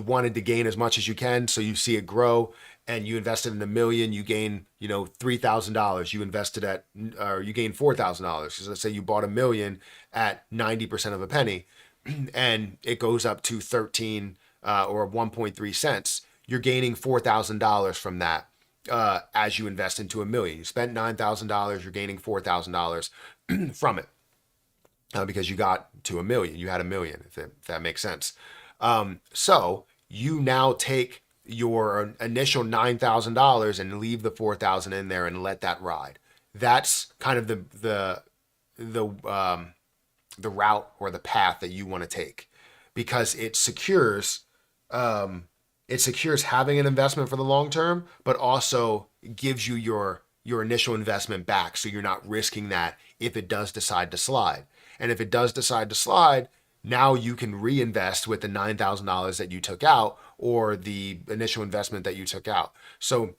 wanted to gain as much as you can, so you see it grow, and you invested in $1 million, you gain, $3,000. You invested or you gain $4,000. So let's say you bought $1 million at 90% of a penny, and it goes up to 13 or 1.3 cents. You're gaining $4,000 from that as you invest into $1 million. You spent $9,000, you're gaining $4,000 from it. Because you got to $1 million, you had $1 million, if that makes sense. So you now take your initial $9,000 and leave the $4,000 in there and let that ride. That's kind of the route or the path that you want to take, because it secures having an investment for the long term, but also gives you your initial investment back, so you're not risking that if it does decide to slide. And if it does decide to slide, now you can reinvest with the $9,000 that you took out, or the initial investment that you took out. So,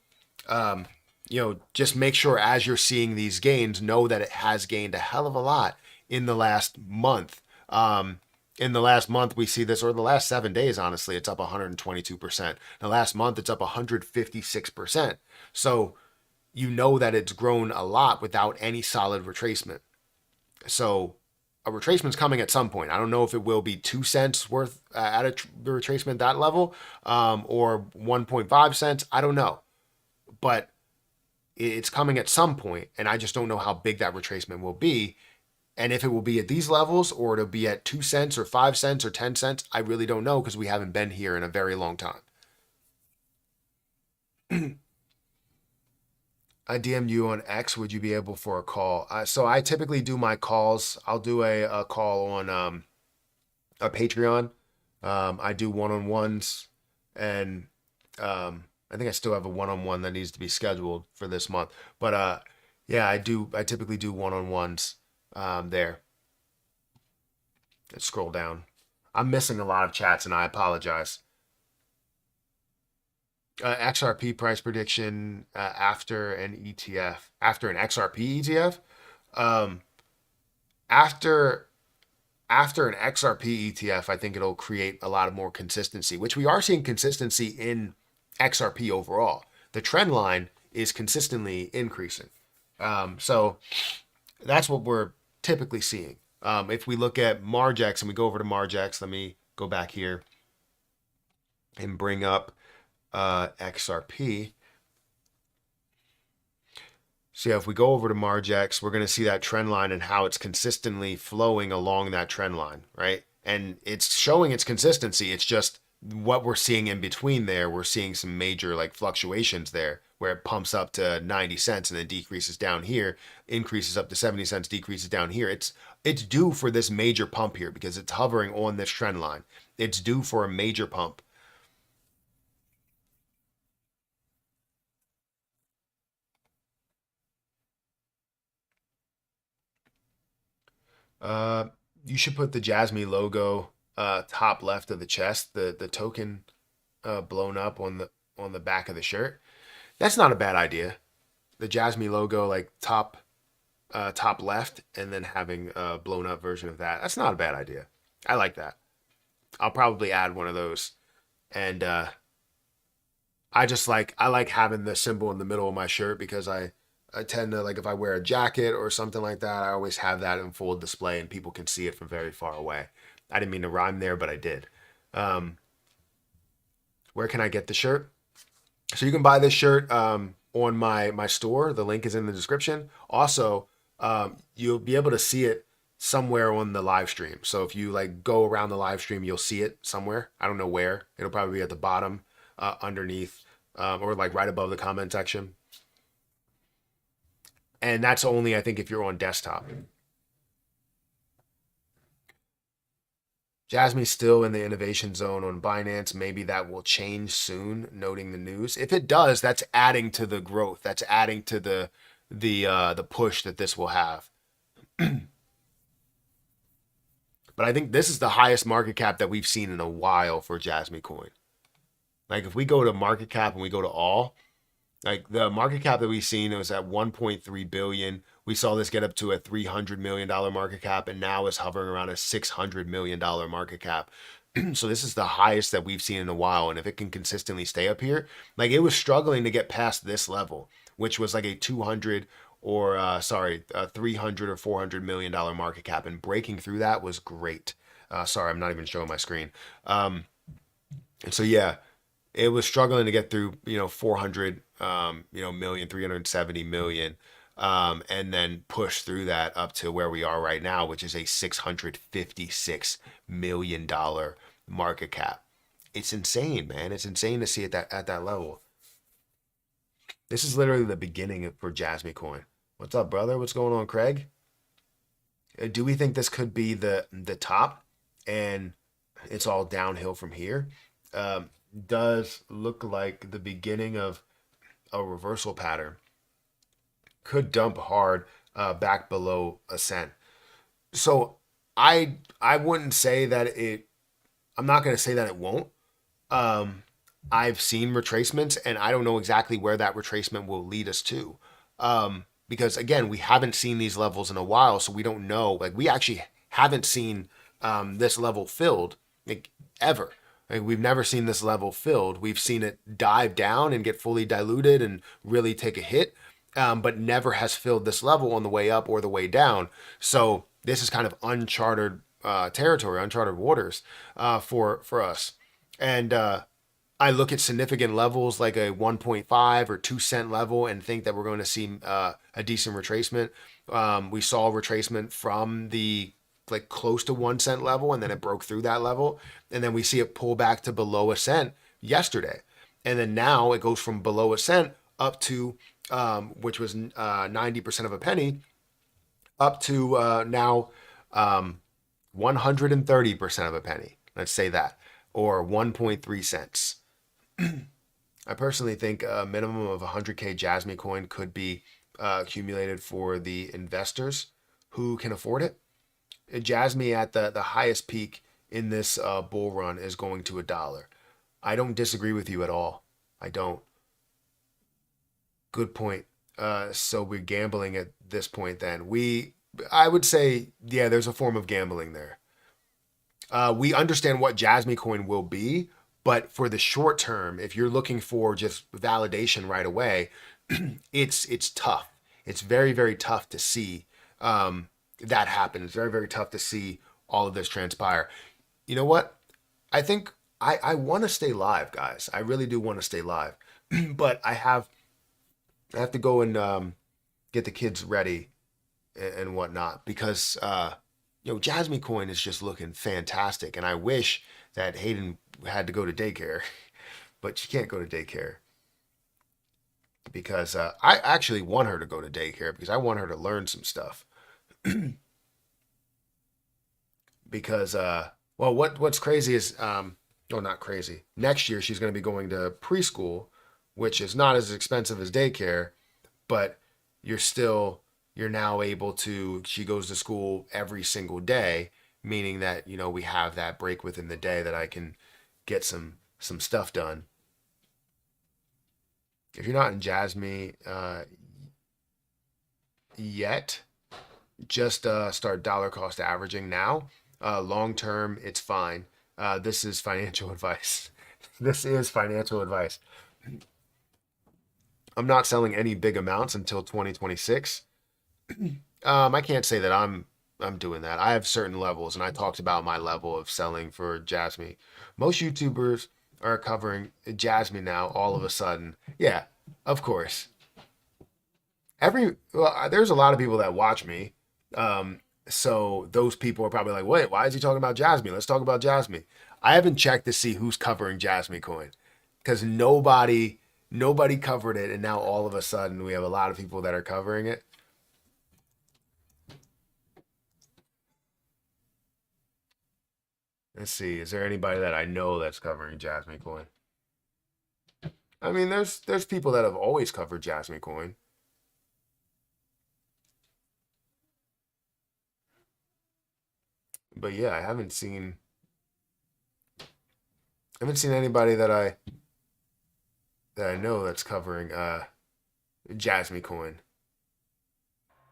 just make sure, as you're seeing these gains, know that it has gained a hell of a lot in the last month. In the last month, we see this, or the last 7 days, honestly, it's up 122%. The last month, it's up 156%. So you know that it's grown a lot without any solid retracement. So a retracement's coming at some point. I don't know if it will be 2 cents worth at a retracement that level, or 1.5 cents. I don't know, but it's coming at some point, and I just don't know how big that retracement will be. And if it will be at these levels, or it'll be at 2 cents or 5 cents or 10 cents, I really don't know, because we haven't been here in a very long time. I DM'd you on X. Would you be able for a call? So I typically do my calls. I'll do a call on a Patreon. I do one-on-ones, and I think I still have a one-on-one that needs to be scheduled for this month. But yeah, I typically do one-on-ones there. Let's scroll down. I'm missing a lot of chats, and I apologize. XRP price prediction after an ETF, after an XRP ETF. After an XRP ETF, I think it'll create a lot of more consistency, which we are seeing consistency in XRP overall. The trend line is consistently increasing. So that's what we're typically seeing. If we look at Margex and we go over to Margex, let me go back here and bring up XRP. So yeah, if we go over to Margex, we're going to see that trend line and how it's consistently flowing along that trend line, right? And it's showing its consistency. It's just what we're seeing in between there. We're seeing some major fluctuations there, where it pumps up to 90 cents and then decreases down here, increases up to 70 cents, decreases down here. It's due for this major pump here, because it's hovering on this trend line. It's due for a major pump. You should put the Jasmine logo top left of the chest, the token blown up on the back of the shirt. That's not a bad idea. The Jasmine logo top left, and then having a blown up version of that. That's not a bad idea. I like that. I'll probably add one of those. And I like having the symbol in the middle of my shirt, because I tend to, if I wear a jacket or something like that, I always have that in full display and people can see it from very far away. I didn't mean to rhyme there, but I did. Where can I get the shirt? So you can buy this shirt on my store. The link is in the description. Also, you'll be able to see it somewhere on the live stream. So if you go around the live stream, you'll see it somewhere. I don't know where. It'll probably be at the bottom underneath or like right above the comment section. And that's only, I think, if you're on desktop. Jasmy's still in the innovation zone on Binance. Maybe that will change soon, noting the news. If it does, that's adding to the growth. That's adding to the push that this will have. But I think this is the highest market cap that we've seen in a while for Jasmy Coin. Like if we go to market cap and we go to all, like the market cap that we've seen, it was at 1.3 billion. We saw this get up to a $300 million market cap, and now is hovering around a $600 million market cap. So this is the highest that we've seen in a while. And if it can consistently stay up here, like it was struggling to get past this level, which was like a 200 or a 300 or $400 million market cap, and breaking through that was great. Sorry, I'm not even showing my screen. And so yeah, it was struggling to get through 400 million, 370 million, and then push through that up to where we are right now, which is a $656 million market cap. It's insane, man. It's insane to see it at that level. This is literally the beginning for Jasmy Coin. What's up, brother? What's going on, Craig? Do we think this could be the top and it's all downhill from here? Does look like the beginning of a reversal pattern. Could dump hard back below a cent. So I wouldn't say that it. I'm not going to say that it won't. I've seen retracements, and I don't know exactly where that retracement will lead us to. Because again, we haven't seen these levels in a while, so we don't know. Like we actually haven't seen this level filled like ever. Like we've never seen this level filled. We've seen it dive down and get fully diluted and really take a hit, but never has filled this level on the way up or the way down. So this is kind of uncharted territory, uncharted waters for us. And I look at significant levels like a 1.5 or 2 cent level and think that we're going to see a decent retracement. We saw a retracement from the like close to 1 cent level, and then it broke through that level, and then we see it pull back to below a cent yesterday, and then now it goes from below a cent up to which was 90% of a penny, up to now 130% of a penny. Let's say that, or 1.3 cents. I personally think a minimum of 100K Jasmy Coin could be accumulated for the investors who can afford it. Jasmy at the highest peak in this bull run is going to $1. I don't disagree with you at all. I don't. Good point. So we're gambling at this point then. I would say, yeah, there's a form of gambling there. We understand what Jasmy Coin will be, but for the short term, if you're looking for just validation right away, it's tough. It's very, very tough to see that happen. It's very, very tough to see all of this transpire. You know what? I think I want to stay live, guys. I really do want to stay live, but I have to go and get the kids ready and whatnot, because Jasmy Coin is just looking fantastic, and I wish that Hayden had to go to daycare, but she can't go to daycare because I actually want her to go to daycare because I want her to learn some stuff. Because well, what's crazy is not crazy. Next year she's going to be going to preschool, which is not as expensive as daycare, but you're now able to. She goes to school every single day, meaning that we have that break within the day that I can get some stuff done. If you're not in Jasmy yet, just start dollar cost averaging now. Long term, it's fine. This is financial advice. This is financial advice. I'm not selling any big amounts until 2026. I can't say that I'm doing that. I have certain levels, and I talked about my level of selling for Jasmy. Most YouTubers are covering Jasmy now all of a sudden. Yeah, of course. There's a lot of people that watch me. So those people are probably like, wait, why is he talking about Jasmy? Let's talk about Jasmy. I haven't checked to see who's covering Jasmy Coin. because nobody covered it, and now all of a sudden we have a lot of people that are covering it. Let's see, is there anybody that I know that's covering Jasmine Coin? I mean, there's people that have always covered Jasmine Coin. But yeah, I haven't seen anybody that I know that's covering Jasmine Coin.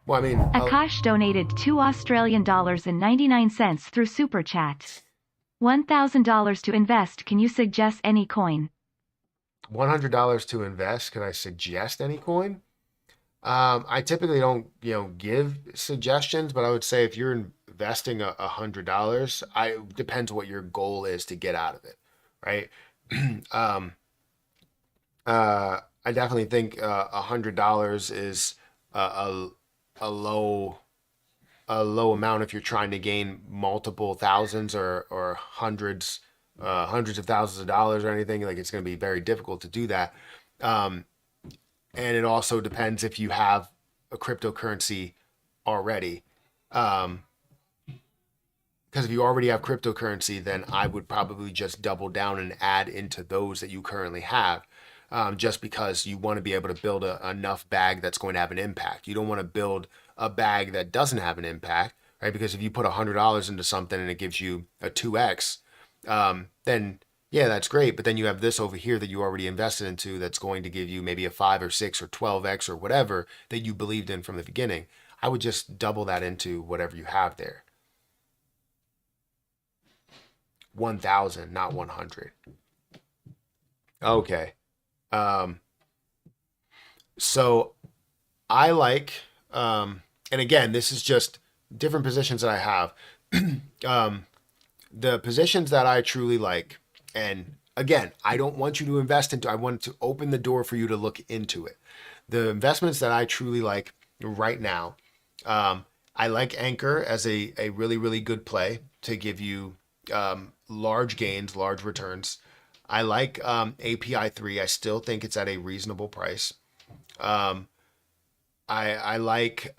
Well, I mean, Akash donated $2.99 through Super Chat. $1,000 to invest. Can you suggest any coin? $100 to invest. Can I suggest any coin? I typically don't, give suggestions, but I would say if you're investing $100, I depends what your goal is to get out of it, right? um, I definitely think $100 is a low amount if you're trying to gain multiple thousands or hundreds of thousands of dollars or anything. Like it's going to be very difficult to do that. Um, and it also depends if you have a cryptocurrency already. Um, because if you already have cryptocurrency, then I would probably just double down and add into those that you currently have. Just because you want to be able to build enough bag that's going to have an impact. You don't want to build a bag that doesn't have an impact, right? Because if you put $100 into something and it gives you a 2x, then yeah, that's great. But then you have this over here that you already invested into that's going to give you maybe a 5 or 6 or 12x or whatever that you believed in from the beginning. I would just double that into whatever you have there. 1,000, not 100. Okay. Um, so I like, and again, this is just different positions that I have. um, the positions that I truly like, and again, I don't want you to invest into, I want to open the door for you to look into it. The investments that I truly like right now, I like Anchor as a really, really good play to give you large gains, large returns. I like API 3. I still think it's at a reasonable price. Um, I like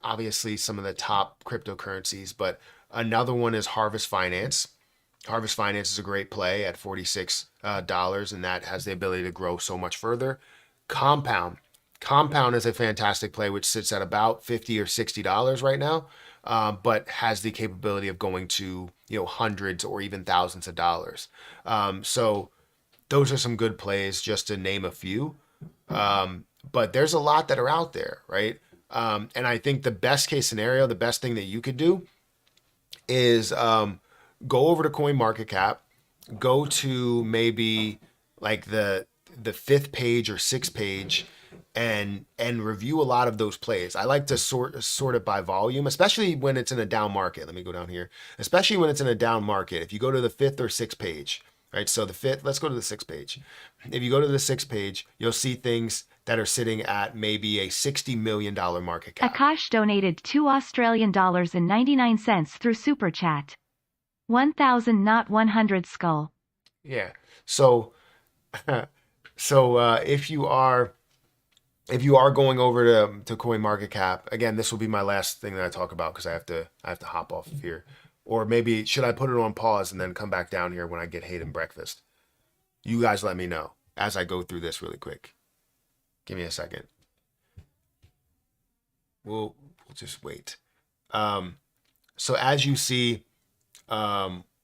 obviously some of the top cryptocurrencies, but another one is Harvest Finance. Harvest Finance is a great play at $46, and that has the ability to grow so much further. Compound. Compound is a fantastic play, which sits at about $50 or $60 right now, but has the capability of going to hundreds or even thousands of dollars. So those are some good plays, just to name a few. But there's a lot that are out there, right? And I think the best case scenario, the best thing that you could do is go over to CoinMarketCap, go to maybe like the fifth page or sixth page, and review a lot of those plays. I like to sort it by volume, especially when it's in a down market. Let me go down here. Especially when it's in a down market. If you go to the fifth or sixth page, right? So the fifth, let's go to the sixth page. If you go to the sixth page, you'll see things that are sitting at maybe a $60 million market cap. Akash donated $2.99 through Super Chat. 1,000, not 100 skull. Yeah. So, if you are going over to CoinMarketCap, again, this will be my last thing that I talk about because I have to hop off of here. Or maybe should I put it on pause and then come back down here when I get Hayden breakfast? You guys let me know as I go through this really quick. Give me a second. We'll just wait. So as you see,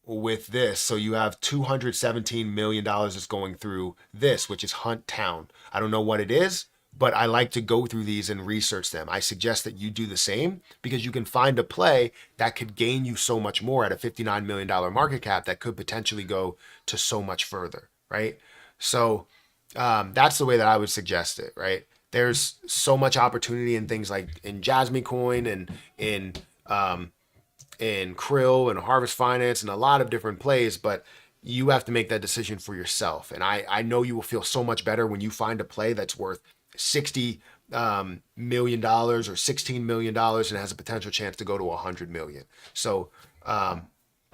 with this, so you have $217 million is going through this, which is Hunt Town. I don't know what it is, but I like to go through these and research them. I suggest that you do the same because you can find a play that could gain you so much more at a $59 million market cap that could potentially go to so much further, right? So that's the way that I would suggest it, right? There's so much opportunity in things like in Jasmine Coin and in Krill and Harvest Finance and a lot of different plays, but you have to make that decision for yourself. And I know you will feel so much better when you find a play that's worth $60 million or $16 million and has a potential chance to go to $100 million. So,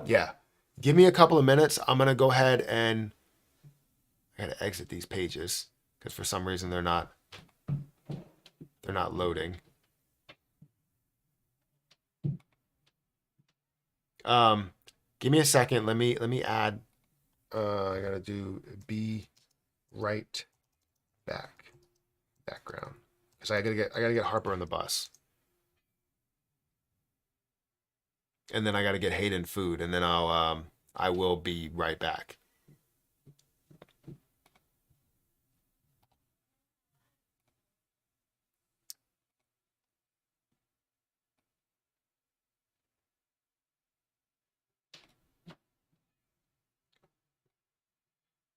yeah, give me a couple of minutes. I'm going to go ahead and I gotta exit these pages because for some reason they're not loading. Give me a second. Let me add. I gotta do be right background because I gotta get Harper on the bus, and then I gotta get Hayden food, and then I will be right back.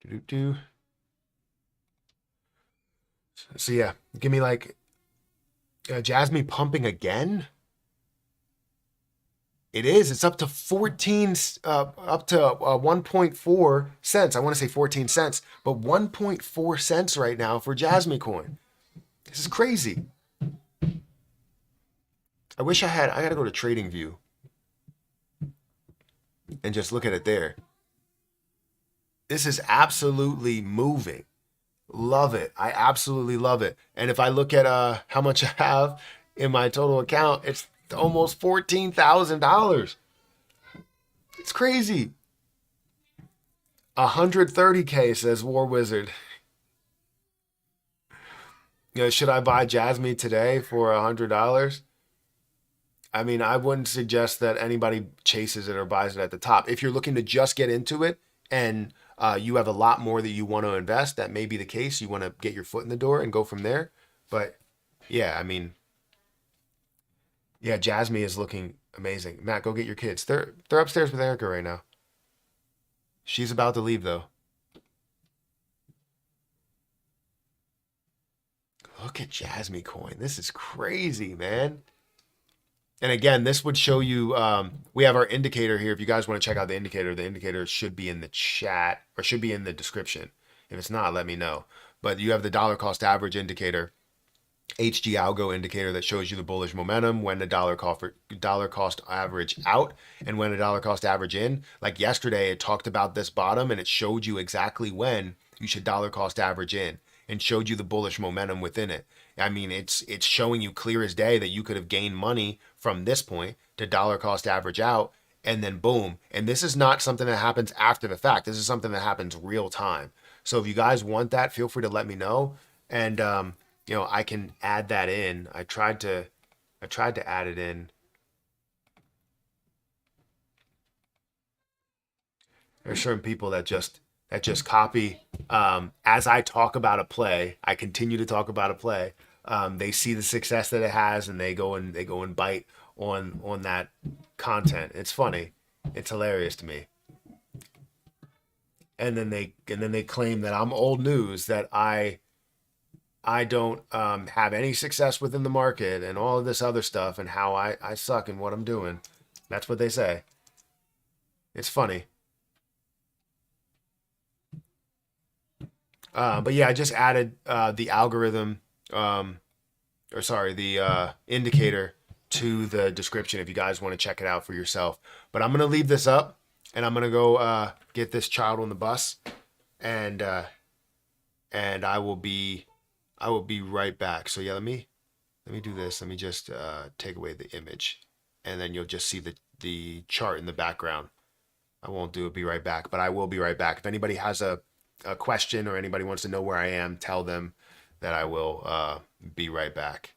Do do. So yeah, give me like Jasmine pumping again. It is. It's up to 14, up to 1.4 cents. I want to say 14 cents, but 1.4 cents right now for Jasmine coin. This is crazy. I wish I got to go to TradingView and just look at it there. This is absolutely moving. Love it. I absolutely love it. And if I look at how much I have in my total account, it's almost $14,000. It's crazy. 130K says War Wizard. Should I buy Jasmine today for $100? I mean, I wouldn't suggest that anybody chases it or buys it at the top. If you're looking to just get into it and you have a lot more that you want to invest, that may be the case. You want to get your foot in the door and go from there. But yeah, I mean, yeah, Jasmine is looking amazing. Matt, go get your kids. They're upstairs with Erica right now. She's about to leave though. Look at Jasmine coin. This is crazy, man. And again, this would show you, we have our indicator here. If you guys want to check out the indicator should be in the chat or should be in the description. If it's not, let me know. But you have the dollar cost average indicator, HG algo indicator that shows you the bullish momentum when the dollar cost average out and when the dollar cost average in. Like yesterday, it talked about this bottom and it showed you exactly when you should dollar cost average in and showed you the bullish momentum within it. I mean, it's showing you clear as day that you could have gained money from this point to dollar cost average out and then boom. And this is not something that happens after the fact. This is something that happens real time. So if you guys want that, feel free to let me know. And I can add that in. I tried to add it in. There's certain people that just copy. As I talk about a play, I continue to talk about a play. They see the success that it has, and they go and bite on that content. It's funny. It's hilarious to me. And then they claim that I'm old news, that I don't have any success within the market and all of this other stuff and how I suck in what I'm doing. That's what they say. It's funny. But yeah, I just added the algorithm, the indicator to the description if you guys want to check it out for yourself. But I'm going to leave this up and I'm going to go get this child on the bus and I will be right back. So yeah, let me do this. Let me just take away the image and then you'll just see the chart in the background. I won't do it, be right back, but I will be right back. If anybody has a question or anybody wants to know where I am, tell them that I will be right back.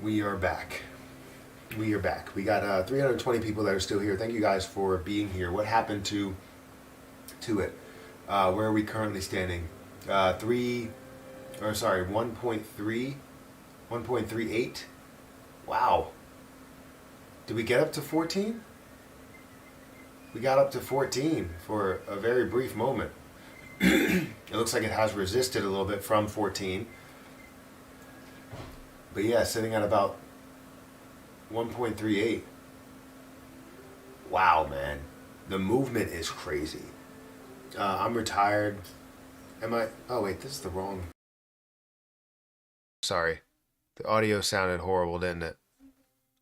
We are back. We are back. We got 320 people that are still here. Thank you guys for being here. What happened to it? Where are we currently standing? 1.3, 1.38. Wow. Did we get up to 14? We got up to 14 for a very brief moment. It looks like it has resisted a little bit from 14. But yeah, sitting at about 1.38. Wow, man. The movement is crazy. I'm retired. Am I? Oh, wait, this is the wrong. Sorry. The audio sounded horrible, didn't it?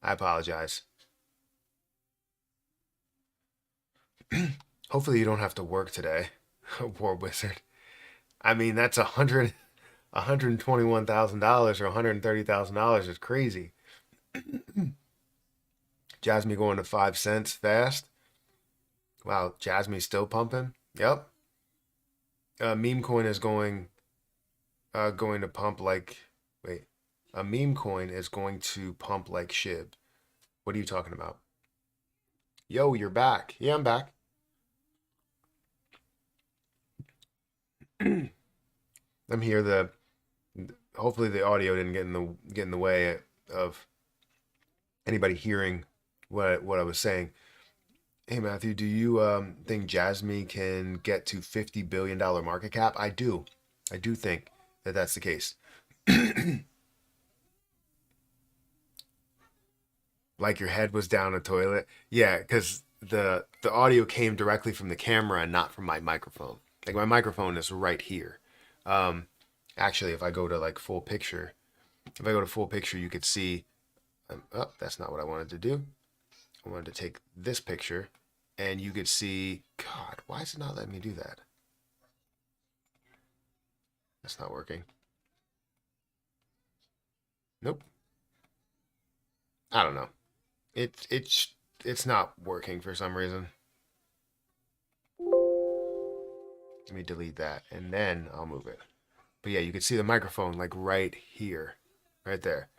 I apologize. Hopefully, you don't have to work today. Poor wizard. I mean, that's $121,000 or $130,000 is crazy. Jasmine going to 5 cents fast. Wow, Jasmine's still pumping. Yep. Meme coin is going to pump like wait. A meme coin is going to pump like SHIB. What are you talking about? Yo, you're back. Yeah, I'm back. I'm here. The hopefully the audio didn't get in the way of anybody hearing what I was saying. Hey Matthew, do you think Jasmine can get to $50 billion market cap? I do. I do think that that's the case. Like your head was down a toilet. Yeah, because the audio came directly from the camera and not from my microphone. Like my microphone is right here. Um, Actually, if I go to like full picture, if I go to full picture, you could see. Oh, that's not what I wanted to do. I wanted to take this picture, and you could see. God, why is it not letting me do that? That's not working. Nope. I don't know. It's not working for some reason. Let me delete that, and then I'll move it. But yeah, you can see the microphone like right here, right there.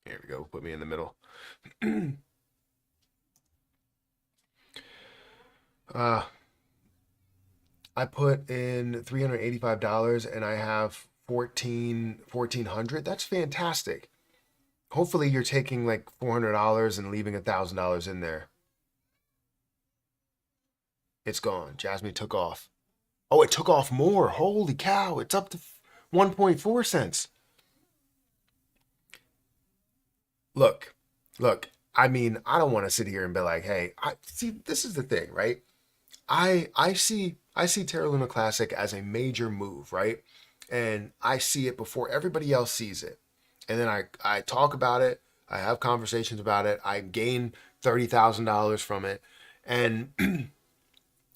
Here we go. Put me in the middle. uh, I put in $385 and I have 1,400. That's fantastic. Hopefully you're taking like $400 and leaving $1,000 in there. It's gone. Jasmine took off. Oh, it took off more. Holy cow. It's up to 1.4 cents. Look, look. I mean, I don't want to sit here and be like, hey, I see this is the thing, right? I see Terra Luna Classic as a major move, right? And I see it before everybody else sees it. And then I talk about it, I have conversations about it, I gain $30,000 from it, and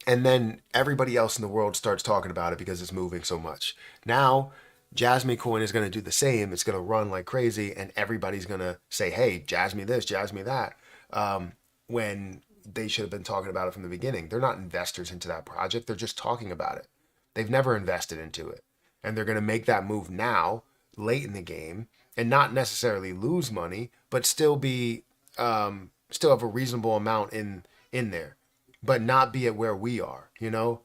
and then everybody else in the world starts talking about it because it's moving so much. Now, Jasmine Coin is going to do the same. It's going to run like crazy, and everybody's going to say, "Hey, Jasmine this, Jasmine that," when they should have been talking about it from the beginning. They're not investors into that project. They're just talking about it. They've never invested into it, and they're going to make that move now, late in the game, and not necessarily lose money, but still have a reasonable amount in there, but not be at where we are, you know?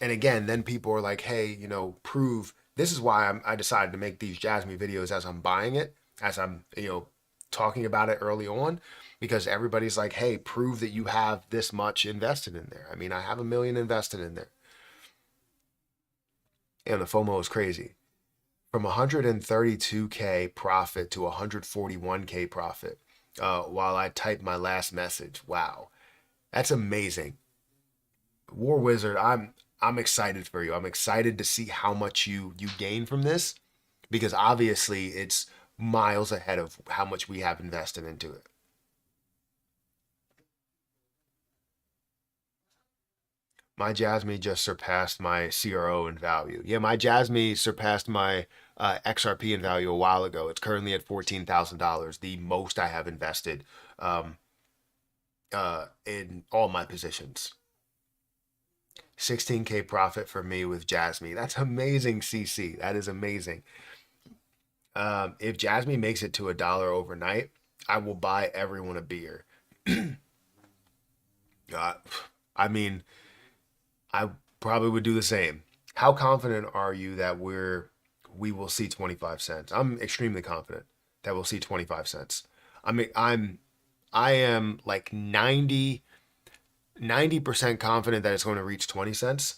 And again, then people are like, hey, prove this is why I decided to make these Jasmine videos as I'm buying it, as I'm, talking about it early on, because everybody's like, hey, prove that you have this much invested in there. I mean, I have $1 million invested in there. And the FOMO is crazy. From 132K profit to 141K profit while I type my last message. Wow. That's amazing. War Wizard, I'm excited for you. I'm excited to see how much you gain from this because obviously it's miles ahead of how much we have invested into it. My Jasmine just surpassed my CRO in value. Yeah, my Jasmine surpassed my XRP in value a while ago. It's currently at $14,000, the most I have invested in all my positions. 16K profit for me with Jasmine. That's amazing, CC. That is amazing. If Jasmine makes it to $1 overnight, I will buy everyone a beer. Uh, I mean, I probably would do the same. How confident are you that we will see 25 cents? I'm extremely confident that we'll see 25 cents. I mean, I am like 90% confident that it's going to reach 20 cents.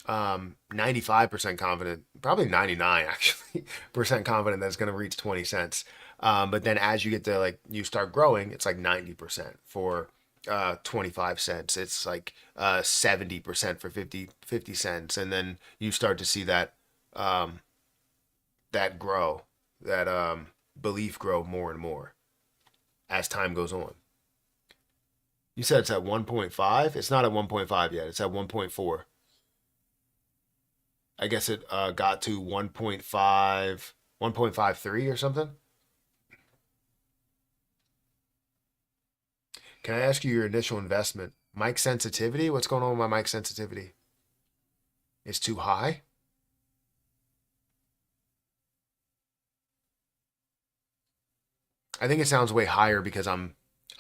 95% confident, probably 99 actually percent confident that it's going to reach 20 cents. But then as you get to like you start growing, it's like 90% for 25 cents. It's like 70% for 50 cents, and then you start to see that um, that grow, that belief grow more and more as time goes on. You said it's at 1.5. It's not at 1.5 yet. It's at 1.4. I guess it got to 1.5, 1.53 or something. Can I ask you your initial investment? Mic sensitivity? What's going on with my mic sensitivity? It's too high? I think it sounds way higher because I'm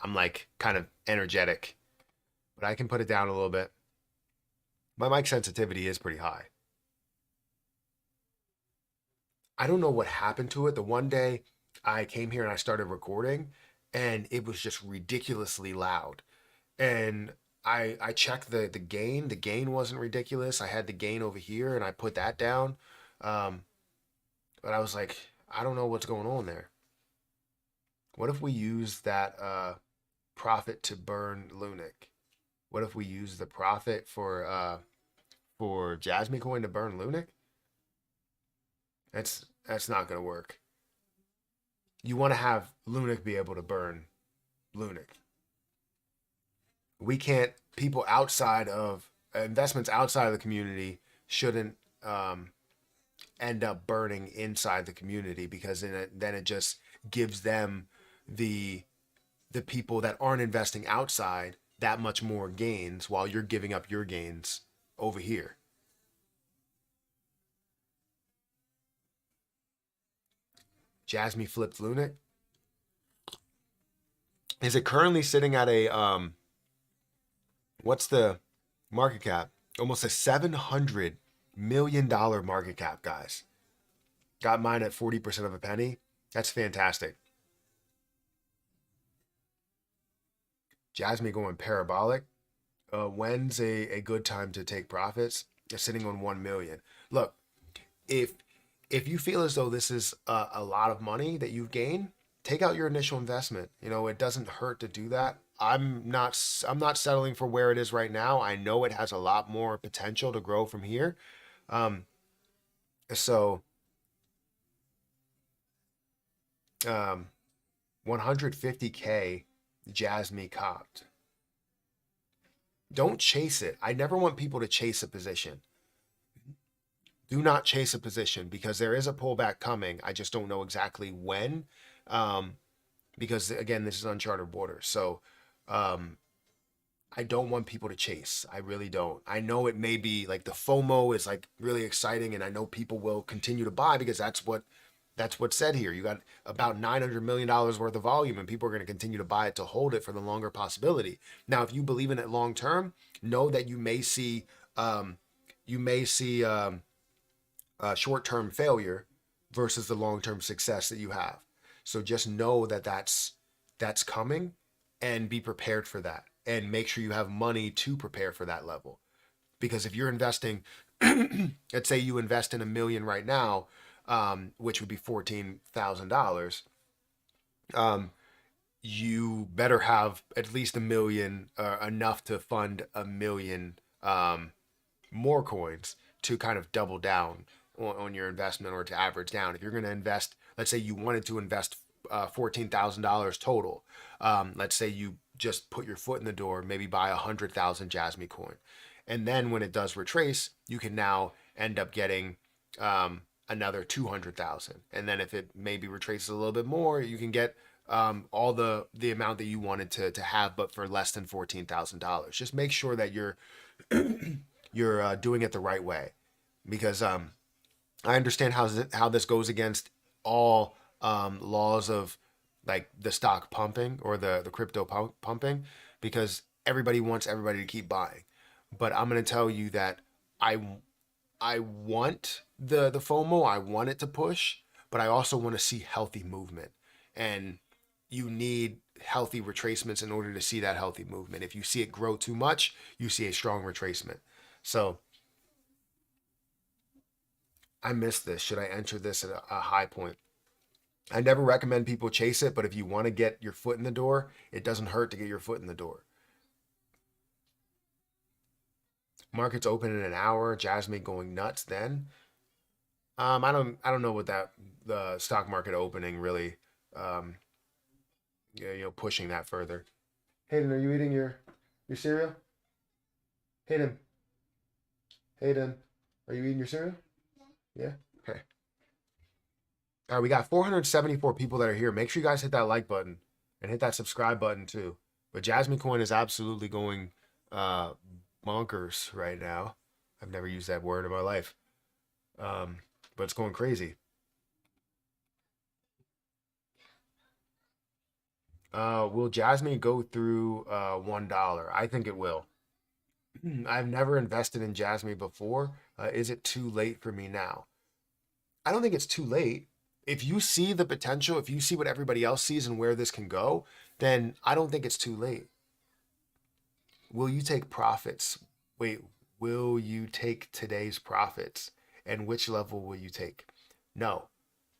like kind of energetic, but I can put it down a little bit. My mic sensitivity is pretty high. I don't know what happened to it. The one day I came here and I started recording and it was just ridiculously loud. And I checked the gain. The gain wasn't ridiculous. I had the gain over here and I put that down. Um, but I was like, I don't know what's going on there. What if we use that profit to burn Lunic? What if we use the profit for Jasmine Coin to burn Lunic? That's not gonna work. You want to have Lunic be able to burn Lunic. We can't. People outside of investments outside of the community shouldn't um, end up burning inside the community because then it just gives them the the people that aren't investing outside that much more gains while you're giving up your gains over here. Jasmine flipped Lunic. Is it currently sitting at a what's the market cap? Almost a $700 million market cap, guys. Got mine at 40% of a penny. That's fantastic. Jasmine going parabolic. When's a good time to take profits? They're sitting on 1 million. Look, if you feel as though this is a lot of money that you've gained, take out your initial investment. You know, it doesn't hurt to do that. I'm not settling for where it is right now. I know it has a lot more potential to grow from here. Um, so 150K Jasmine copped. Don't chase it. I never want people to chase a position. Do not chase a position because there is a pullback coming. I just don't know exactly when. Um, because again, this is uncharted waters. So um, I don't want people to chase. I really don't. I know it may be like the FOMO is like really exciting, and I know people will continue to buy because that's what's said here. You got about $900 million worth of volume, and people are going to continue to buy it to hold it for the longer possibility. Now, if you believe in it long term, know that you may see short term failure versus the long term success that you have. So just know that that's coming, and be prepared for that, and make sure you have money to prepare for that level. Because if you're investing, let's say you invest in a million right now, which would be $14,000, um, you better have at least a million, enough to fund a million more coins to kind of double down on your investment or to average down. If you're going to invest, let's say you wanted to invest $14,000 total. Let's say you just put your foot in the door, maybe buy 100,000 Jasmine coin. And then when it does retrace, you can now end up getting another 200,000. And then if it maybe retraces a little bit more, you can get all the amount that you wanted to have, but for less than $14,000. Just make sure that you're you're doing it the right way. Because I understand how this goes against all laws of like the stock pumping or the crypto pumping, because everybody wants everybody to keep buying. But I'm going to tell you that I I want the FOMO, I want it to push, but I also want to see healthy movement. And you need healthy retracements in order to see that healthy movement. If you see it grow too much, you see a strong retracement. So I missed this. Should I enter this at a high point? I never recommend people chase it, but if you want to get your foot in the door, it doesn't hurt to get your foot in the door. Markets open in an hour. Jasmine going nuts then. I don't know what that the stock market opening really, um, pushing that further. Hayden, are you eating your cereal? Hayden, Hayden, are you eating your cereal? Yeah. Okay. All right, we got 474 people that are here. Make sure you guys hit that like button and hit that subscribe button too. But Jasmine Coin is absolutely going uh, bonkers right now. I've never used that word in my life, um, but it's going crazy. Will Jasmine go through $1? I think it will. I've never invested in Jasmine before. Is it too late for me now? I don't think it's too late. If you see the potential, if you see what everybody else sees and where this can go, then I don't think it's too late. Will you take profits? Wait, will you take today's profits? And which level will you take? No,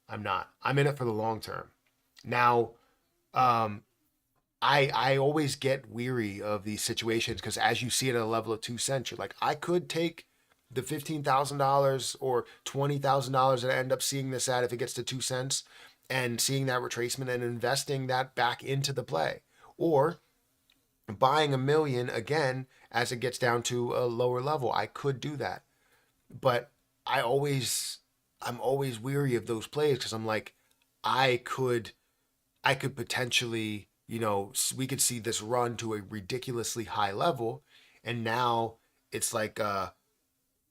I'm not. I'm in it for the long term. Now, um, I always get weary of these situations because as you see it at a level of 2 cents, you're like, I could take the $15,000 or $20,000 that I end up seeing this at if it gets to 2 cents and seeing that retracement and investing that back into the play. Or buying a million again as it gets down to a lower level. I could do that. But I always I'm always weary of those plays because I'm like, I could I could potentially, we could see this run to a ridiculously high level, and now it's like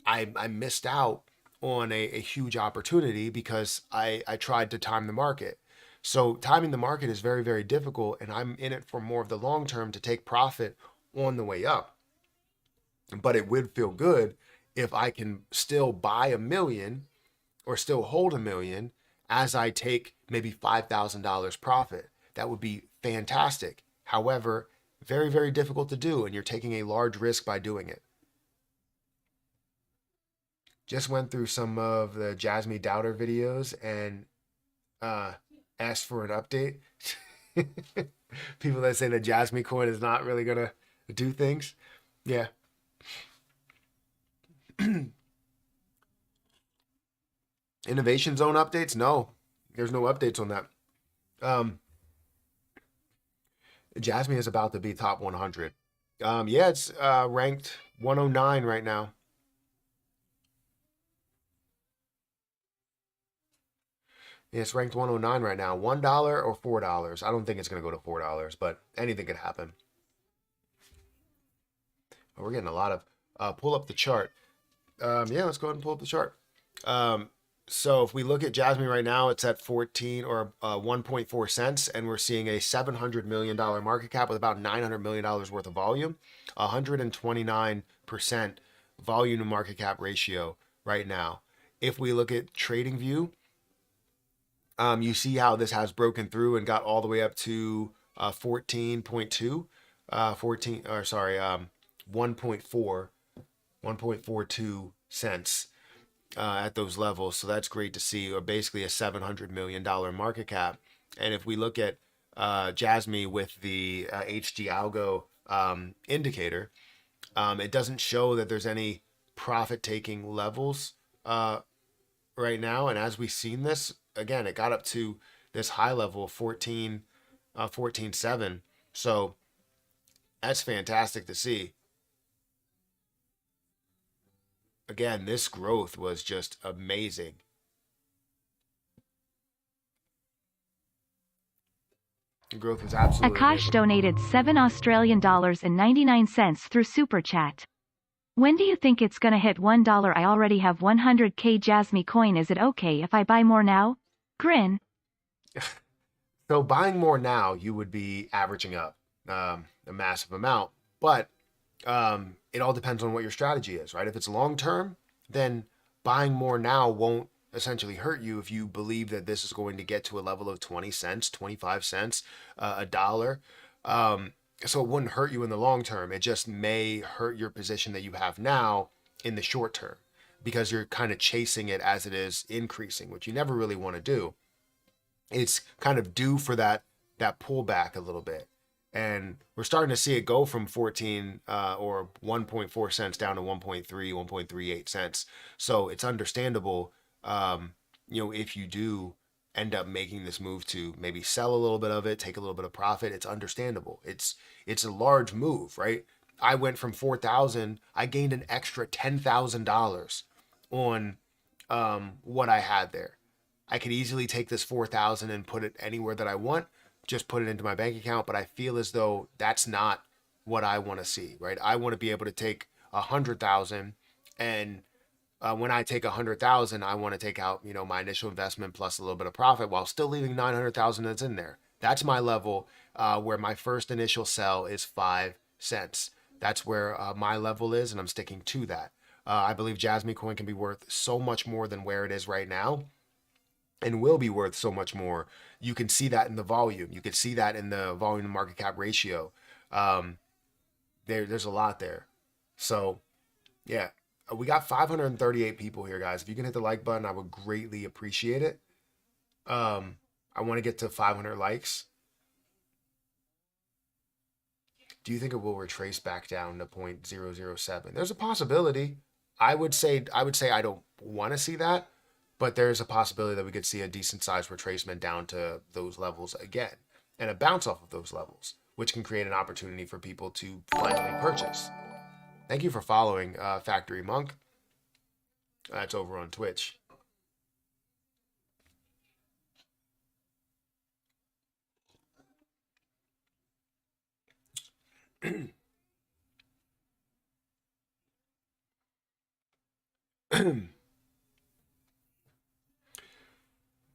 I missed out on a huge opportunity because I tried to time the market. So timing the market is very, very difficult, and I'm in it for more of the long term to take profit on the way up. But it would feel good if I can still buy a million or still hold a million as I take maybe $5,000 profit. That would be fantastic. However, very, very difficult to do, and you're taking a large risk by doing it. Just went through some of the Jasmine Doubter videos and uh, asked for an update. People that say that Jasmine coin is not really gonna do things. Yeah. Innovation Zone updates? No, there's no updates on that. Um, Jasmine is about to be top 100. Yeah, it's ranked 109 right now. Yeah, it's ranked 109 right now. $1 or $4. I don't think it's gonna go to $4, but anything could happen. Oh, we're getting a lot of pull up the chart. Yeah, let's go ahead and pull up the chart. Um, so if we look at Jasmine right now, it's at 14 or 1.4 cents, and we're seeing a $700 million market cap with about $900 million worth of volume, 129% volume to market cap ratio right now. If we look at TradingView, you see how this has broken through and got all the way up to 14.2, 14, or sorry, 1.4, 1.42 cents at those levels. So that's great to see, or basically a $700 million market cap. And if we look at Jasmine with the HG Algo indicator, it doesn't show that there's any profit taking levels right now. And as we've seen this, again, it got up to this high level of 14.7. So that's fantastic to see. Again, this growth was just amazing. The growth was absolutely Akash amazing. donated $7 Australian dollars and 99 cents through Super Chat. When do you think it's gonna hit $1? I already have 100k Jasmy coin. Is it okay if I buy more now? Grin. So buying more now, you would be averaging up a massive amount, but it all depends on what your strategy is, right? If it's long term, then buying more now won't essentially hurt you if you believe that this is going to get to a level of 20 cents, 25 cents, a dollar. So it wouldn't hurt you in the long term. It just may hurt your position that you have now in the short term because you're kind of chasing it as it is increasing, which you never really want to do. It's kind of due for that pullback a little bit. And we're starting to see it go from 14 or 1.4 cents down to 1.3, 1.38 cents. So it's understandable, if you do end up making this move to maybe sell a little bit of it, take a little bit of profit, it's understandable. It's a large move, right? I went from 4,000, I gained an extra $10,000 on what I had there. I could easily take this 4,000 and put it anywhere that I want, just put it into my bank account, but I feel as though that's not what I want to see, right? I want to be able to take 100,000 and when I take 100,000, I want to take out, my initial investment plus a little bit of profit while still leaving 900,000 that's in there. That's my level where my first initial sell is 5 cents. That's where my level is, and I'm sticking to that. I believe Jasmy coin can be worth so much more than where it is right now and will be worth so much more. You can see that in the volume. You can see that in the volume to market cap ratio. There's a lot there. So, yeah. We got 538 people here, guys. If you can hit the like button, I would greatly appreciate it. I want to get to 500 likes. Do you think it will retrace back down to 0.007? There's a possibility. I would say I don't want to see that, but there's a possibility that we could see a decent sized retracement down to those levels again and a bounce off of those levels, which can create an opportunity for people to finally purchase. Thank you for following Factory Monk. That's over on Twitch. All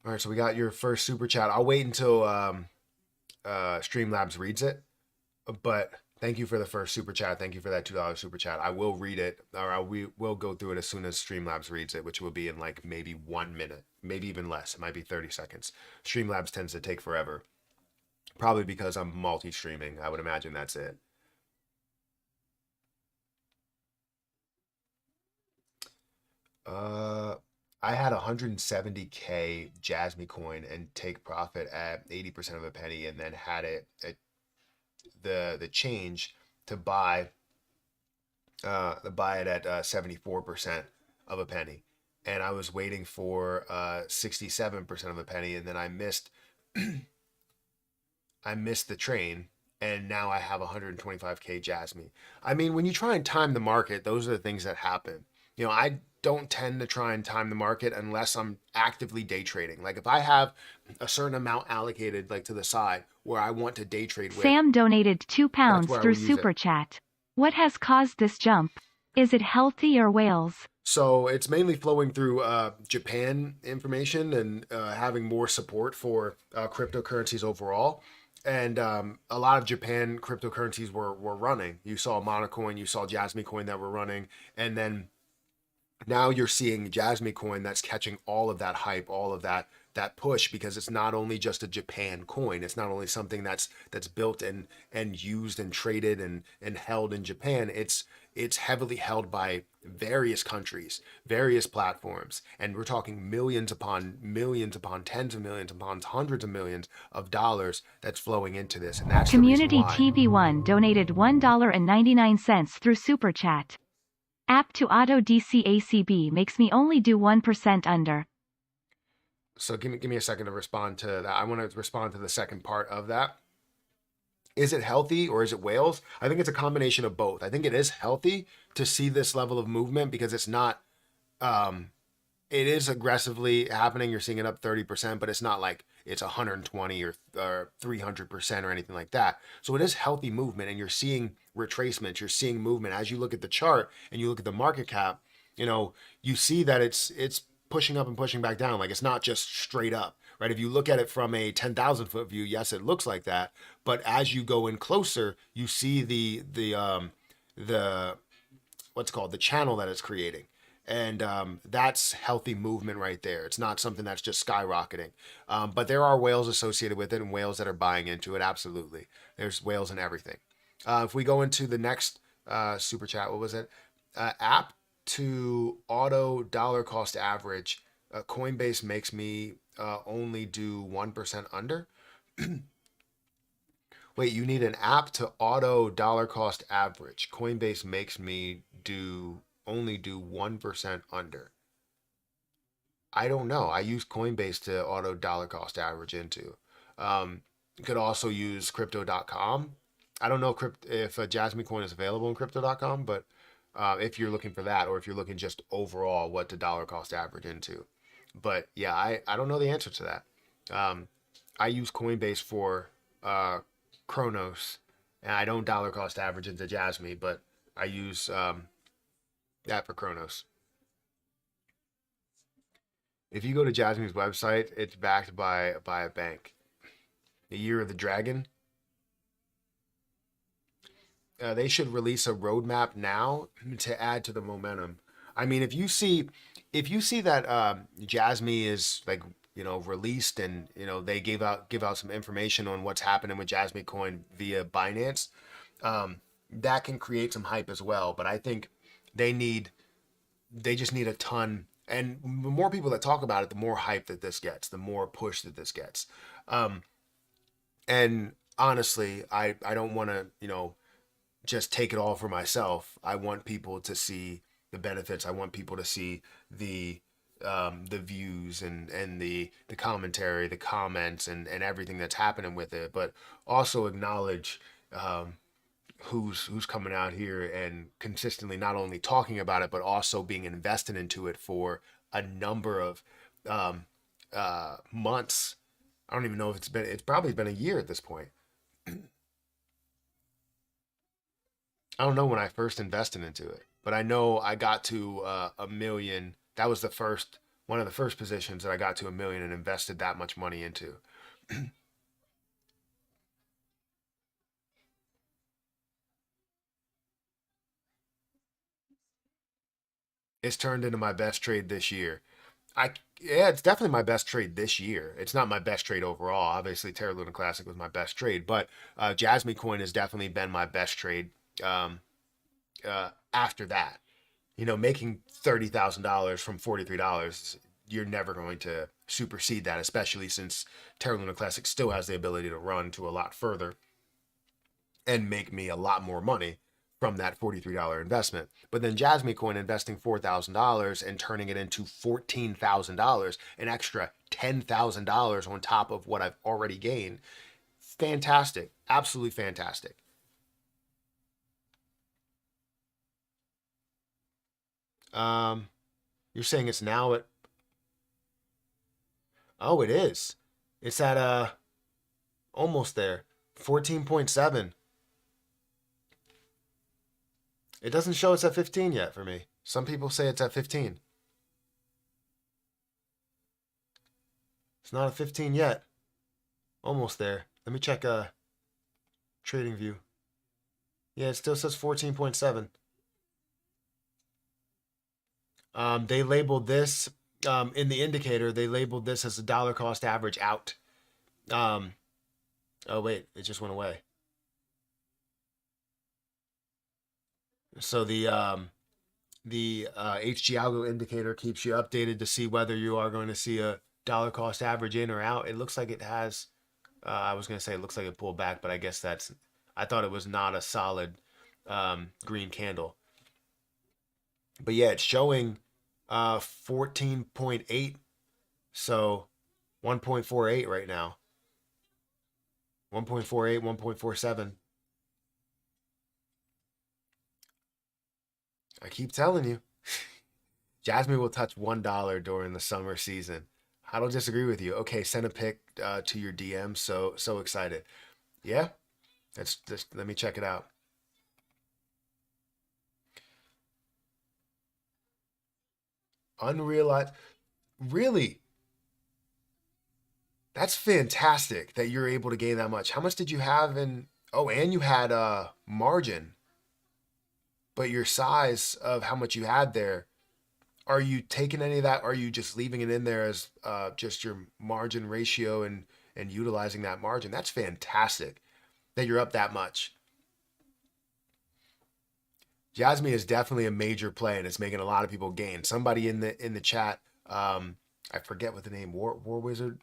right, so we got your first super chat. I'll wait until Streamlabs reads it, but thank you for the first super chat. Thank you for that $2 super chat. I will read it, or we will go through it as soon as Streamlabs reads it, which will be in like maybe 1 minute, maybe even less. It might be 30 seconds. Streamlabs tends to take forever, probably because I'm multi-streaming. I would imagine that's it. I had 170k Jasmy coin and take profit at 80% of a penny, and then had it at the change to buy it at 74% of a penny, and I was waiting for 67% of a penny, and then I missed the train, and now I have 125k Jasmy. I mean, when you try and time the market, those are the things that happen. I don't tend to try and time the market unless I'm actively day trading. Like if I have a certain amount allocated like to the side where I want to day trade with. Sam donated £2 through Super Chat. What has caused this jump? Is it healthy or whales? So it's mainly flowing through Japan information and having more support for cryptocurrencies overall. And a lot of Japan cryptocurrencies were running. You saw Monocoin, you saw Jasmy coin that were running, and then now you're seeing Jasmy coin that's catching all of that hype, all of that push, because it's not only just a Japan coin. It's not only something that's built and used and traded and held in Japan. It's heavily held by various countries, various platforms, and we're talking millions upon tens of millions upon hundreds of millions of dollars that's flowing into this. And that's Community TV1 donated $1.99 through Super Chat. App to auto DCACB makes me only do 1% under. So give me a second to respond to that. I want to respond to the second part of that. Is it healthy or is it whales? I think it's a combination of both. I think it is healthy to see this level of movement because it's not, it is aggressively happening. You're seeing it up 30%, but it's not like it's 120 or 300% or anything like that. So it is healthy movement, and you're seeing retracements, you're seeing movement as you look at the chart and you look at the market cap. You know, you see that it's pushing up and pushing back down. Like, it's not just straight up, right? If you look at it from a 10,000 foot view, yes, it looks like that. But as you go in closer, you see the what's called the channel that it's creating. And that's healthy movement right there. It's not something that's just skyrocketing. But there are whales associated with it and whales that are buying into it. Absolutely. There's whales in everything. If we go into the next super chat, what was it? App to auto dollar cost average. Coinbase makes me only do 1% under. Wait, you need an app to auto dollar cost average. Coinbase makes me only do 1% under. I don't know. I use Coinbase to auto dollar cost average into. You could also use crypto.com. I don't know if Jasmine coin is available in crypto.com, but if you're looking for that, or if you're looking just overall what to dollar cost average into. But yeah, I don't know the answer to that. I use Coinbase for Chronos, and I don't dollar cost average into Jasmine, but I use that for Chronos. If you go to Jasmine's website, it's backed by a bank. The Year of the Dragon. They should release a roadmap now to add to the momentum. I mean, if you see that Jasmine is like, released, and they give out some information on what's happening with Jasmine Coin via Binance, that can create some hype as well. But I think they need they just need a ton. And the more people that talk about it, the more hype that this gets, the more push that this gets. And honestly, I don't want to, just take it all for myself. I want people to see the benefits. I want people to see the views and the commentary, the comments, and everything that's happening with it, but also acknowledge who's coming out here and consistently not only talking about it, but also being invested into it for a number of months. I don't even know if it's probably been a year at this point. I don't know when I first invested into it, but I know I got to a million. That was one of the first positions that I got to a million and invested that much money into. It's turned into my best trade this year. Yeah, it's definitely my best trade this year. It's not my best trade overall. Obviously, Terra Luna Classic was my best trade, but Jasmine Coin has definitely been my best trade after that. Making $30,000 from $43, you're never going to supersede that, especially since Terra Luna Classic still has the ability to run to a lot further and make me a lot more money from that $43 investment. But then Jasmine Coin investing $4,000 and turning it into $14,000, an extra $10,000 on top of what I've already gained. Fantastic. Absolutely fantastic. You're saying it's now at, oh, it is. It's at almost there. 14.7. It doesn't show it's at 15 yet for me. Some people say it's at 15. It's not at 15 yet. Almost there. Let me check trading view. Yeah, it still says 14.7. They labeled this in the indicator. They labeled this as a dollar cost average out. Um, oh wait, it just went away. So the HG algo indicator keeps you updated to see whether you are going to see a dollar cost average in or out. It looks like it has. I was going to say it looks like it pulled back, but I guess that's. I thought it was not a solid green candle. But yeah, it's showing 14.8, so 1.48 right now. 1.48, 1.47. I keep telling you. Jasmine will touch $1 during the summer season. I don't disagree with you. Okay, send a pic to your DM. So excited. Yeah, that's just let me check it out. Unrealized. Really? That's fantastic that you're able to gain that much. How much did you have in? Oh, and you had margin, but your size of how much you had there. Are you taking any of that? Or are you just leaving it in there as just your margin ratio and utilizing that margin? That's fantastic that you're up that much. Jasmine is definitely a major play, and it's making a lot of people gain. Somebody in the chat, I forget what the name War Wizard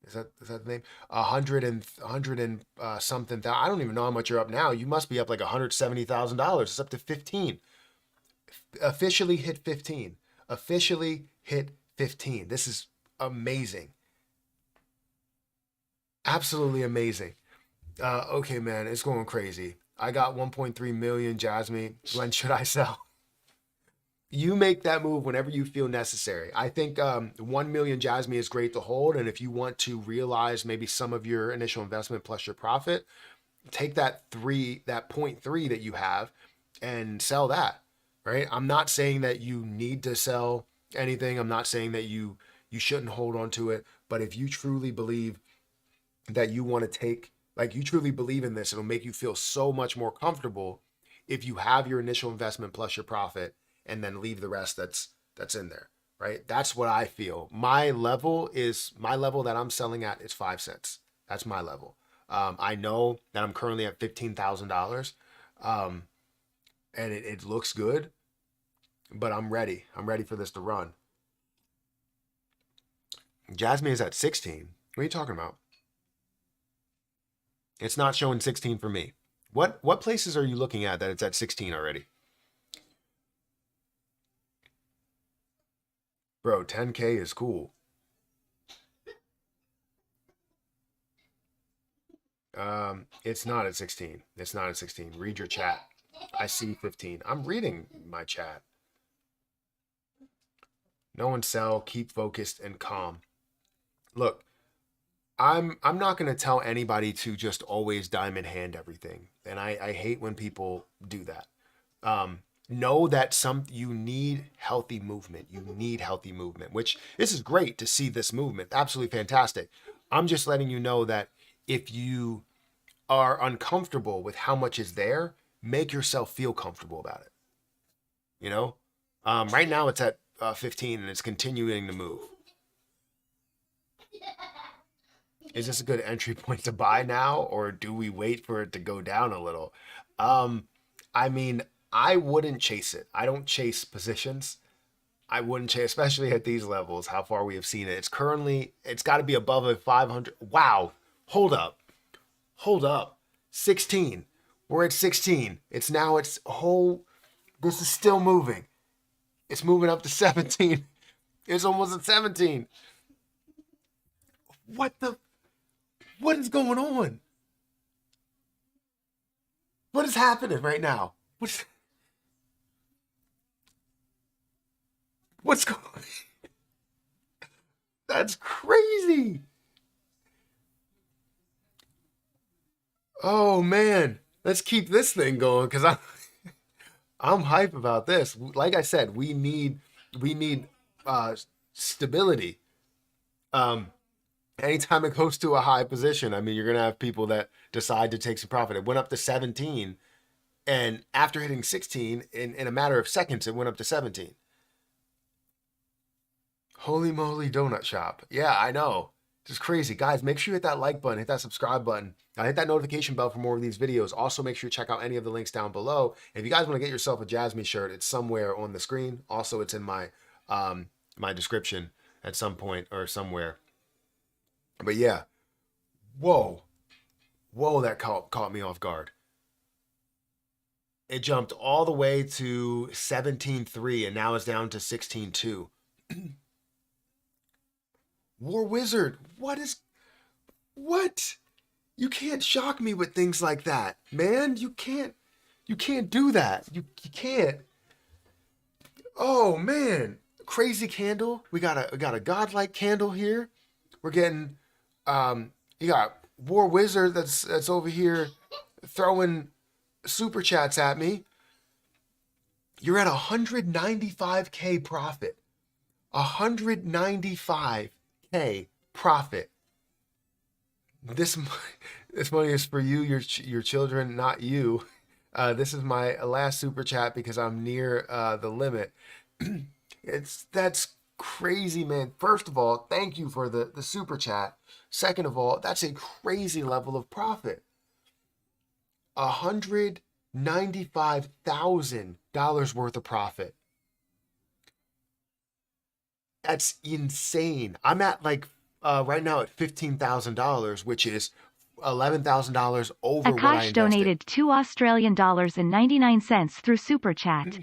is that the name? 100 and something. I don't even know how much you're up now. You must be up like $170,000. It's up to 15. Officially hit 15. Officially hit 15. This is amazing. Absolutely amazing. Okay, man, it's going crazy. I got 1.3 million, Jasmine. When should I sell? You make that move whenever you feel necessary. I think 1 million, Jasmine, is great to hold. And if you want to realize maybe some of your initial investment plus your profit, take that point three that you have and sell that, right? I'm not saying that you need to sell anything. I'm not saying that you shouldn't hold on to it. But if you truly believe that you want to take, like you truly believe in this, it'll make you feel so much more comfortable if you have your initial investment plus your profit and then leave the rest that's in there, right? That's what I feel. My level that I'm selling at is 5 cents. That's my level. I know that I'm currently at $15,000, and it looks good, but I'm ready. I'm ready for this to run. Jasmine is at 16. What are you talking about? It's not showing 16 for me. What places are you looking at that it's at 16 already? Bro, 10K is cool. It's not at 16. It's not at 16. Read your chat. I see 15. I'm reading my chat. No one sell, keep focused and calm. Look, I'm not going to tell anybody to just always diamond hand everything. And I hate when people do that. Know that you need healthy movement. You need healthy movement, which this is great to see this movement. Absolutely fantastic. I'm just letting you know that if you are uncomfortable with how much is there, make yourself feel comfortable about it. You know, right now it's at 15 and it's continuing to move. Is this a good entry point to buy now, or do we wait for it to go down a little? Um, I mean, I wouldn't chase it. I don't chase positions. I wouldn't chase, especially at these levels, how far we have seen it. It's got to be above a 500. Wow. Hold up. Hold up. 16. We're at 16. This is still moving. It's moving up to 17. It's almost at 17. What is going on? What is happening right now? What's going on? That's crazy. Oh man. Let's keep this thing going because I'm hype about this. Like I said, we need uh stability. Um Anytime it goes to a high position, I mean you're gonna have people that decide to take some profit. It went up to 17, and after hitting 16, in a matter of seconds, it went up to 17. Holy moly donut shop. Yeah, I know. This is crazy. Guys, make sure you hit that like button, hit that subscribe button, hit that notification bell for more of these videos. Also, make sure you check out any of the links down below. If you guys want to get yourself a Jasmine shirt, it's somewhere on the screen. Also, it's in my description at some point or somewhere. But yeah, whoa, whoa, that caught me off guard. It jumped all the way to 17.3 and now it's down to 16.2. War Wizard, what? You can't shock me with things like that, man. You can't do that. You can't. Oh man. crazy candle. We got a godlike candle here. We're getting you got War Wizard that's over here throwing super chats at me. You're at 195K profit. 195K profit. This this money is for you, your children, not you. This is my last super chat because I'm near the limit. That's crazy, man. First of all, thank you for the super chat. Second of all, that's a crazy level of profit. $195,000 worth of profit. That's insane. I'm at like right now at $15,000, which is $11,000 over what I Akash invested. donated $2.99 through Super Chat.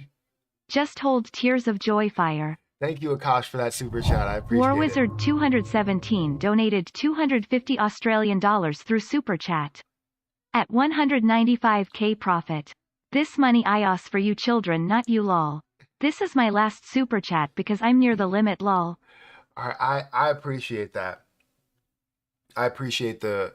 Just hold tears of joy fire. Thank you, Akash, for that super chat. I appreciate War it. Wizard 217 donated $250 through Super Chat. At 195K profit. This money IOS for you children, not you lol. This is my last Super Chat because I'm near the limit lol. All right, I appreciate that. I appreciate the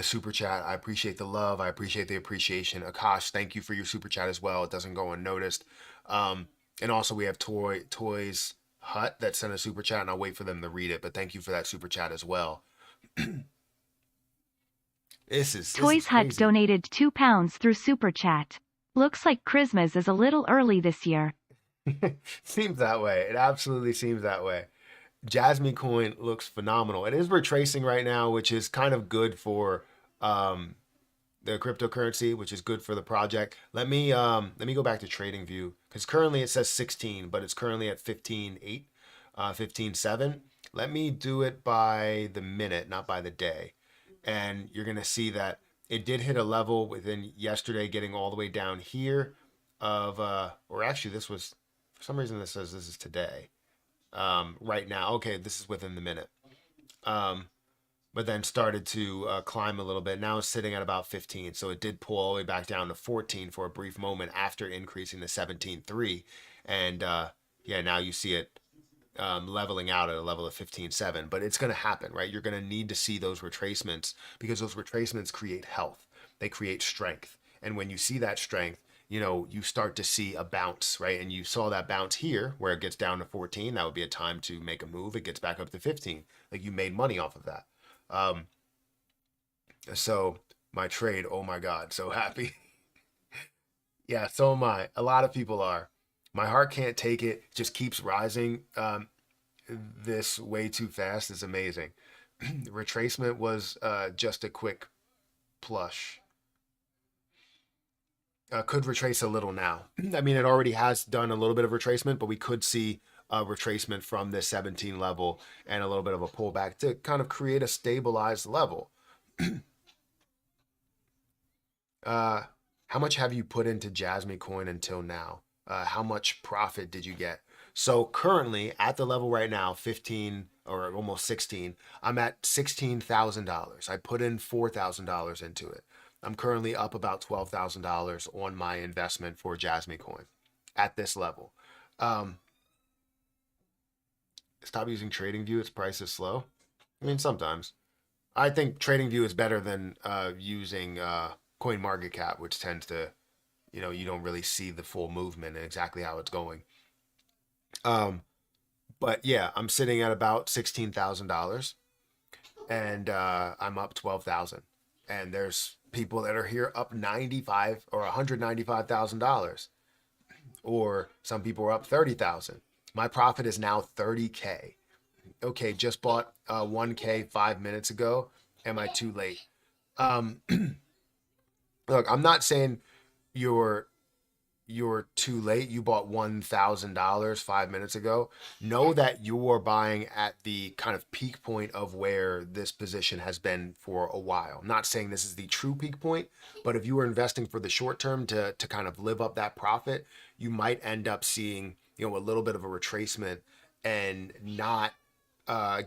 super chat. I appreciate the love. I appreciate the appreciation. Akash, thank you for your super chat as well. It doesn't go unnoticed. And also we have Toys Hut that sent a super chat, and I'll wait for them to read it. But thank you for that super chat as well. Toys Hut donated £2 through Super Chat. Looks like Christmas is a little early this year. Seems that way. It absolutely seems that way. Jasmine coin looks phenomenal. It is retracing right now, which is kind of good for the cryptocurrency, which is good for the project. Let me go back to TradingView because currently it says 16, but it's currently at 15.8, 15.7. Let me do it by the minute, not by the day, and you're gonna see that it did hit a level within yesterday, getting all the way down here of or actually this was, for some reason this says this is today. Right now, okay, this is within the minute. But then started to climb a little bit. Now it's sitting at about 15. So it did pull all the way back down to 14 for a brief moment after increasing to 17.3. And yeah, now you see it leveling out at a level of 15.7. But it's going to happen, right? You're going to need to see those retracements because those retracements create health. They create strength. And when you see that strength, you start to see a bounce, right? And you saw that bounce here where it gets down to 14. That would be a time to make a move. It gets back up to 15. Like you made money off of that. So my trade, oh my God, so happy. Yeah, so am I. A lot of people are. My heart can't take it. Just keeps rising. This way too fast is amazing. Retracement was just a quick plush. Could retrace a little now. I mean, it already has done a little bit of retracement, but we could see a retracement from this 17 level and a little bit of a pullback to kind of create a stabilized level. How much have you put into Jasmine coin until now? How much profit did you get? So currently at the level right now, 15 or almost 16, I'm at $16,000. I put in $4,000 into it. I'm currently up about $12,000 on my investment for Jasmine coin at this level. Stop using TradingView. Its price is slow. I mean, sometimes. I think TradingView is better than using CoinMarketCap, which tends to, you don't really see the full movement and exactly how it's going. But yeah, I'm sitting at about $16,000, and I'm up 12,000. And there's people that are here up 95 or $195,000, or some people are up 30,000. My profit is now 30K. Okay, just bought 1K 5 minutes ago. Am I too late? Look, I'm not saying you're too late. You bought $1,000 5 minutes ago. Know that you're buying at the kind of peak point of where this position has been for a while. I'm not saying this is the true peak point, but if you were investing for the short term to kind of live up that profit, you might end up seeing, a little bit of a retracement and not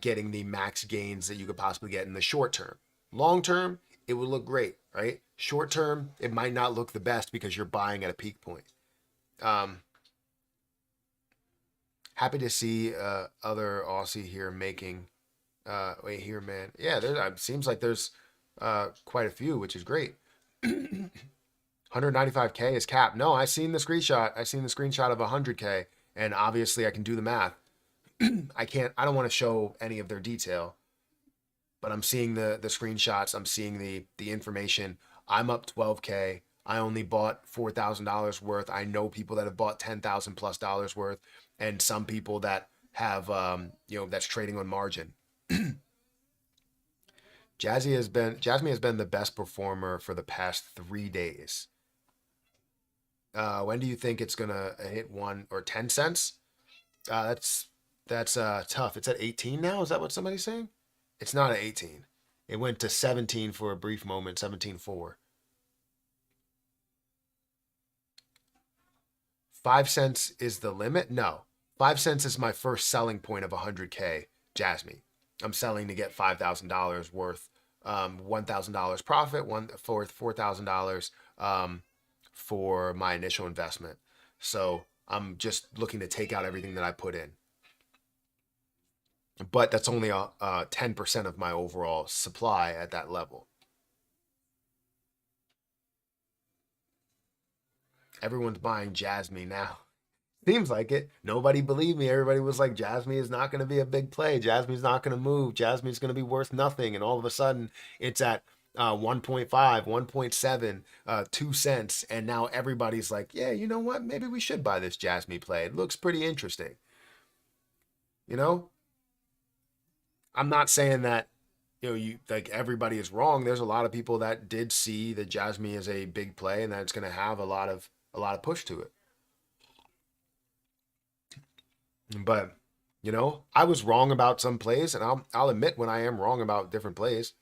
getting the max gains that you could possibly get in the short term. Long term, it would look great, right? Short term, it might not look the best because you're buying at a peak point. Happy to see other Aussie here making. Wait here, man. Yeah, there seems like there's quite a few, which is great. 195K is capped. No, I seen the screenshot. I seen the screenshot of 100K, and obviously I can do the math. I can't. I don't want to show any of their detail, but I'm seeing the screenshots. I'm seeing the information. I'm up 12K. I only bought $4,000 worth. I know people that have bought 10,000 plus dollars worth, and some people that have that's trading on margin. Jasmine has been the best performer for the past 3 days. When do you think it's gonna hit 1 or 10 cents? That's tough. It's at 18 now. Is that what somebody's saying? It's not at 18. It went to 17 for a brief moment. 17.4. 5 cents is the limit? No. 5 cents is my first selling point of 100K Jasmine. I'm selling to get $5,000 worth, $1,000 profit, $4,000 for my initial investment. So I'm just looking to take out everything that I put in. But that's only 10% of my overall supply at that level. Everyone's buying Jasmine now. Seems like it. Nobody believed me. Everybody was like, Jasmine is not going to be a big play. Jasmine's not going to move. Jasmine's going to be worth nothing. And all of a sudden, it's at 1.5, 1.7, 2 cents. And now everybody's like, yeah, you know what? Maybe we should buy this Jasmine play. It looks pretty interesting. You know, I'm not saying that, you like everybody is wrong. There's a lot of people that did see that Jasmine is a big play and that it's going to have a lot of push to it. But I was wrong about some plays, and I'll admit when I am wrong about different plays.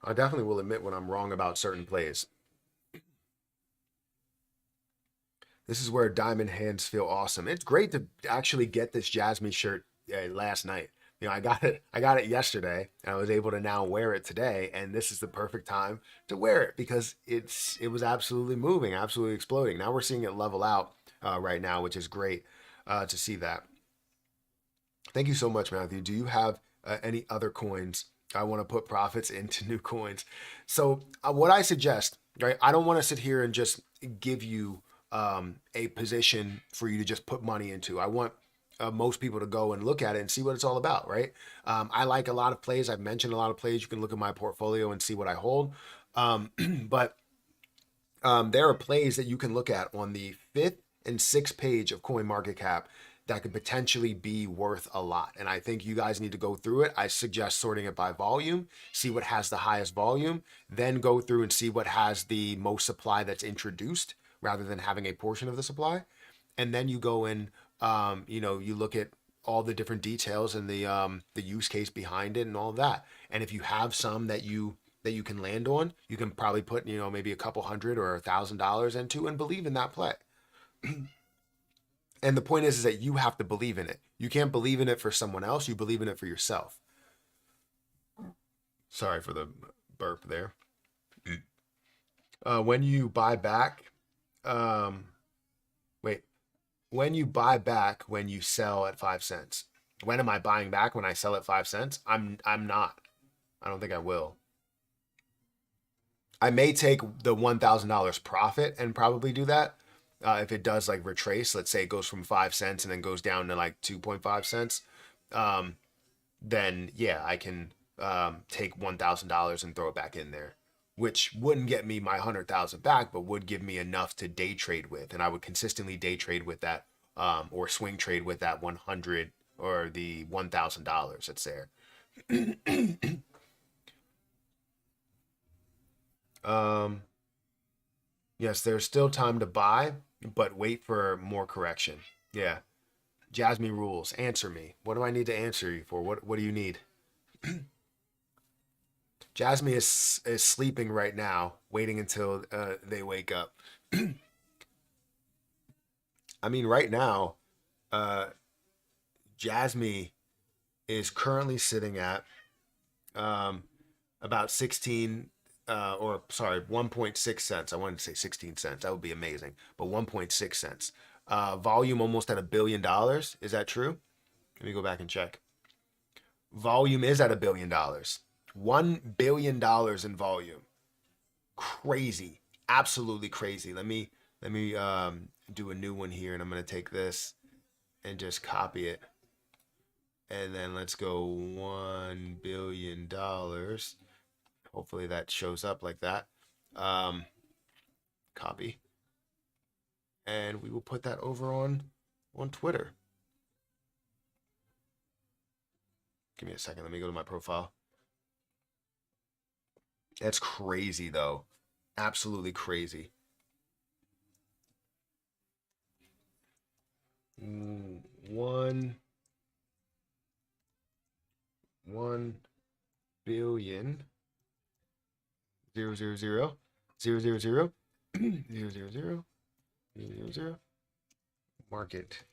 I definitely will admit when I'm wrong about certain plays. This is where diamond hands feel awesome. It's great to actually get this Jasmine shirt last night. I got it yesterday, and I was able to now wear it today, and this is the perfect time to wear it because it was absolutely moving, absolutely exploding. Now we're seeing it level out right now, which is great to see that. Thank you so much, Matthew. Do you have any other coins? I want to put profits into new coins. So what I suggest, right? I don't want to sit here and just give you a position for you to just put money into. I want most people to go and look at it and see what it's all about, right? I like a lot of plays. I've mentioned a lot of plays. You can look at my portfolio and see what I hold. But there are plays that you can look at on the 5th and 6th page of CoinMarketCap that could potentially be worth a lot. And I think you guys need to go through it. I suggest sorting it by volume, see what has the highest volume, then go through and see what has the most supply that's introduced rather than having a portion of the supply. And then you go in, you look at all the different details and the use case behind it and all of that. And if you have some that you can land on, you can probably put, maybe a couple hundred or $1,000 into and believe in that play. And the point is that you have to believe in it. You can't believe in it for someone else. You believe in it for yourself. Sorry for the burp there. When you buy back, wait, when you buy back, when you sell at 5 cents. When am I buying back when I sell at 5 cents? I'm not. I don't think I will. I may take the $1,000 profit and probably do that. If it does like retrace, let's say it goes from 5 cents and then goes down to like 2.5 cents, then yeah, I can take $1,000 and throw it back in there, which wouldn't get me my 100,000 back, but would give me enough to day trade with, and I would consistently day trade with that, or swing trade with that 100 or the $1,000 that's there. Yes, there's still time to buy, but wait for more correction. Yeah. Jasmine rules. Answer me. What do I need to answer you for? What do you need? Jasmine is sleeping right now, waiting until they wake up. I mean, right now, Jasmine is currently sitting at about 16 or sorry, 1.6 cents. I wanted to say 16 cents. That would be amazing. But 1.6 cents. Volume almost at $1 billion. Is that true? Let me go back and check. Volume is at $1 billion. $1 billion in volume. Crazy. Absolutely crazy. Let me do a new one here, and I'm gonna take this and just copy it. And then let's go $1 billion. Hopefully that shows up like that. Copy. And we will put that over on Twitter. Give me a second. Let me go to my profile. That's crazy though. Absolutely crazy. One billion 000 market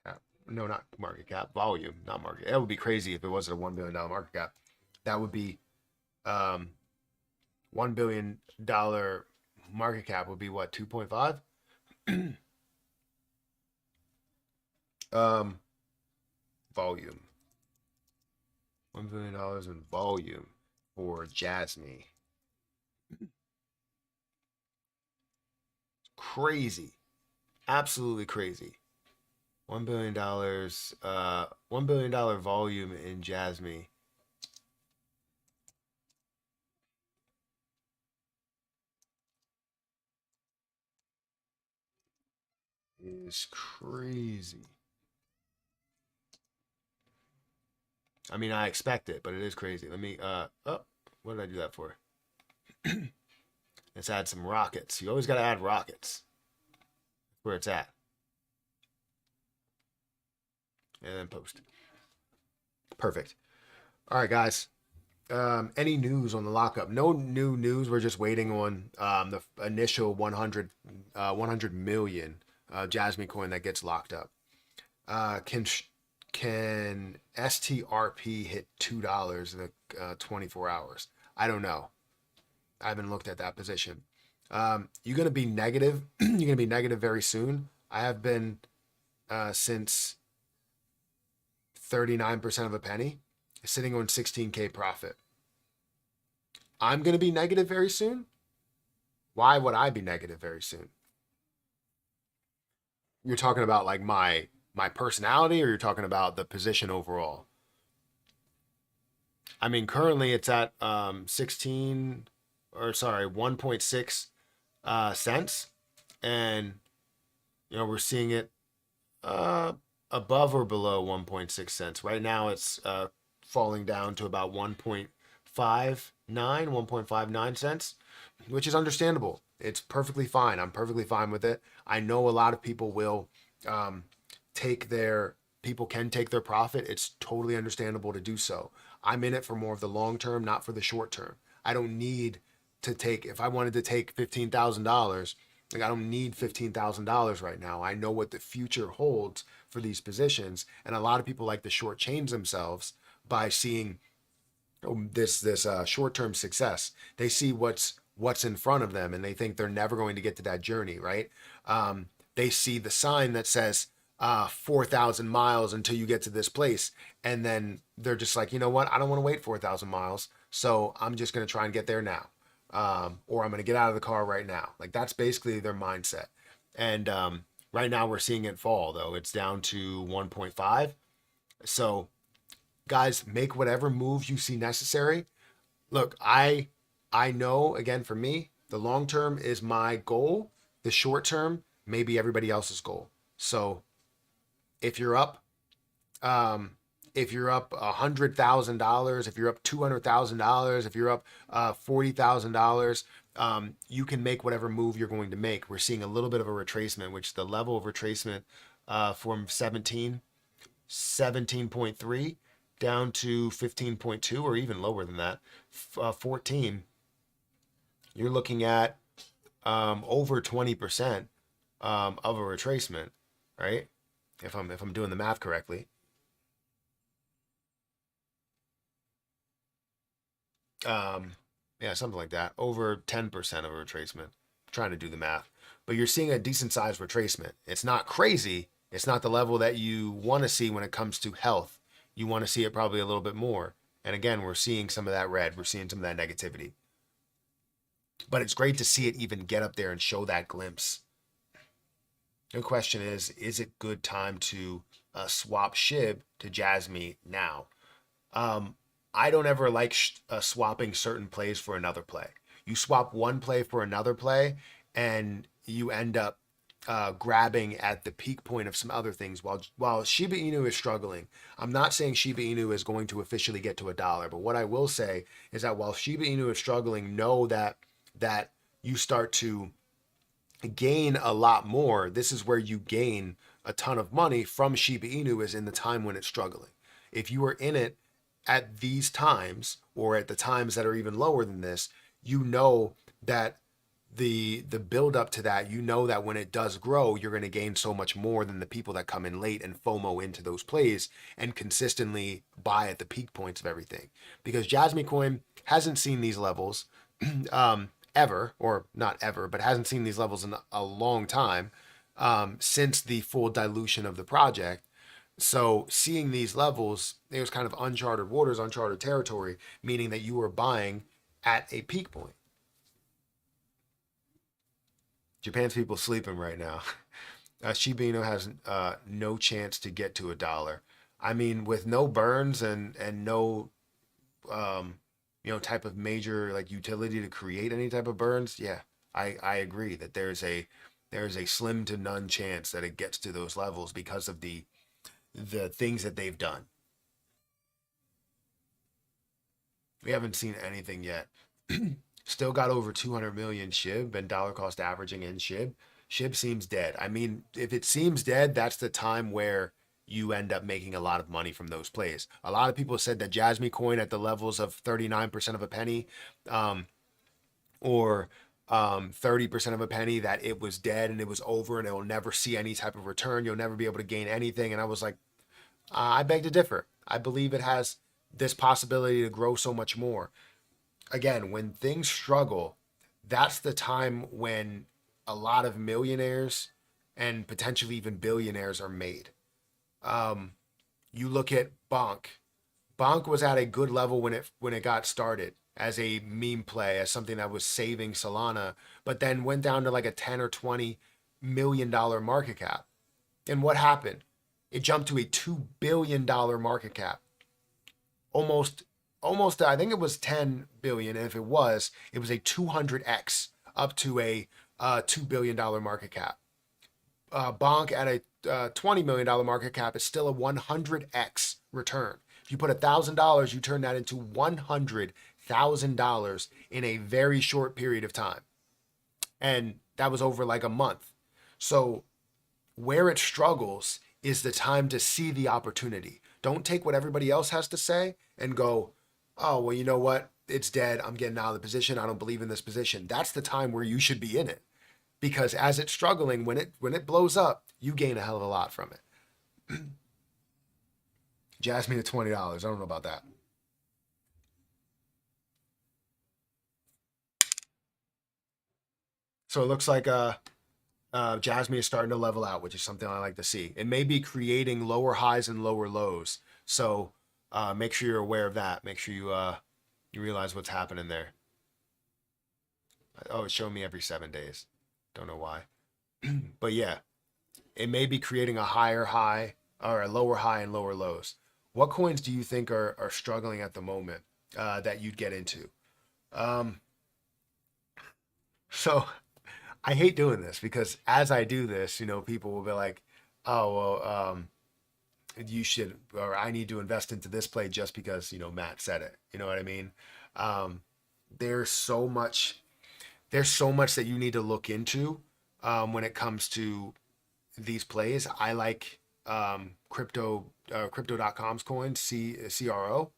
cap. No, not market cap. Volume, not market. That would be crazy if it wasn't a $1 billion market cap. That would be $1 billion market cap would be what, 2.5? Volume. $1 billion in volume for Jasmine. Crazy. Absolutely crazy. $1 billion, $1 billion volume in Jasmine. Is crazy. I mean, I expect it, but it is crazy. Let me, oh, what did I do that for? Let's add some rockets. You always got to add rockets. That's where it's at. And then post. Perfect. All right, guys. Any news on the lockup? No new news. We're just waiting on the initial 100 million Jasmine coin that gets locked up. Can STRP hit $2 in the 24 hours? I don't know. I haven't looked at that position. You're gonna be negative. You're gonna be negative very soon. I have been since 39% of a penny, sitting on 16K profit. I'm gonna be negative very soon. Why would I be negative very soon? You're talking about like my personality, or you're talking about the position overall? I mean, currently it's at 16, or sorry, 1.6 cents, and we're seeing it above or below 1.6 cents. Right now it's falling down to about 1.59 cents, which is understandable. It's perfectly fine. I'm perfectly fine with it. I know a lot of people will people can take their profit. It's totally understandable to do so. I'm in it for more of the long term, not for the short term. I don't need to take, if I wanted to take $15,000, like I don't need $15,000 right now. I know what the future holds for these positions. And a lot of people like to shortchange themselves by seeing this short-term success. They see what's in front of them, and they think they're never going to get to that journey, right? They see the sign that says 4,000 miles until you get to this place, and then they're just like, you know what? I don't want to wait 4,000 miles, so I'm just going to try and get there now, or I'm going to get out of the car right now. Like that's basically their mindset. And right now we're seeing it fall, though. It's down to 1.5. So guys, make whatever moves you see necessary. Look, I know, again, for me, the long term is my goal. The short term may be everybody else's goal. So if you're up $100,000, if you're up $200,000, if you're up $40,000, you can make whatever move you're going to make. We're seeing a little bit of a retracement, which the level of retracement from 17.3 down to 15.2, or even lower than that, 14. You're looking at over 20% of a retracement, right? If I'm doing the math correctly. Yeah, something like that. Over 10% of a retracement. I'm trying to do the math. But you're seeing a decent sized retracement. It's not crazy. It's not the level that you want to see when it comes to health. You want to see it probably a little bit more. And again, we're seeing some of that red. We're seeing some of that negativity. But it's great to see it even get up there and show that glimpse. The question is it good time to swap SHIB to Jasmine now? Um, I don't ever like swapping certain plays for another play. You swap one play for another play, and you end up grabbing at the peak point of some other things. While Shiba Inu is struggling, I'm not saying Shiba Inu is going to officially get to $1, but what I will say is that while Shiba Inu is struggling, know that you start to gain a lot more. This is where you gain a ton of money from Shiba Inu is in the time when it's struggling. If you are in it at these times or at the times that are even lower than this, you know that the build up to that, you know that when it does grow, you're going to gain so much more than the people that come in late and FOMO into those plays and consistently buy at the peak points of everything. Because Jasmine Coin hasn't seen these levels ever, or not ever, but hasn't seen these levels in a long time since the full dilution of the project. So seeing these levels, it was kind of uncharted waters, uncharted territory, meaning that you were buying at a peak point. Japan's people sleeping right now. Shiba Inu has no chance to get to $1. I mean, with no burns and no type of major like utility to create any type of burns, yeah, I agree that there's a slim to none chance that it gets to those levels because of the things that they've done. We haven't seen anything yet. Still got over 200 million SHIB and dollar cost averaging in SHIB. SHIB seems dead. I mean, if it seems dead, that's the time where you end up making a lot of money from those plays. A lot of people said that Jasmine coin at the levels of 39% of a penny um, or 30% of a penny, that it was dead and it was over and it will never see any type of return. You'll never be able to gain anything. And I was like, I beg to differ. I believe it has this possibility to grow so much more. Again, when things struggle, that's the time when a lot of millionaires and potentially even billionaires are made. Um, you look at Bonk. Bonk was at a good level when it got started as a meme play, as something that was saving Solana, but then went down to like a 10 or 20 million dollar market cap. And what happened? It jumped to a $2 billion market cap. Almost I think it was 10 billion, and if it was a 200x up to a $2 billion market cap. Bonk at a $20 million market cap is still a 100x return. If you put $1,000, you turn that into $100,000 in a very short period of time. And that was over like a month. So where it struggles is the time to see the opportunity. Don't take what everybody else has to say and go, oh, well, you know what? It's dead. I'm getting out of the position. I don't believe in this position. That's the time where you should be in it. Because as it's struggling, when it blows up, you gain a hell of a lot from it. Jasmine at $20. I don't know about that. So it looks like Jasmine is starting to level out, which is something I like to see. It may be creating lower highs and lower lows. So make sure you're aware of that. Make sure you realize what's happening there. Oh, it's showing me every 7 days. Don't know why. But yeah, it may be creating a higher high or a lower high and lower lows. What coins do you think are struggling at the moment that you'd get into? Um, so I hate doing this because as I do this, people will be like, "Oh, well, you should," or "I need to invest into this play just because Matt said it." You know what I mean? Um, there's so much. There's so much that you need to look into when it comes to these plays. I like crypto.com's coin CRO.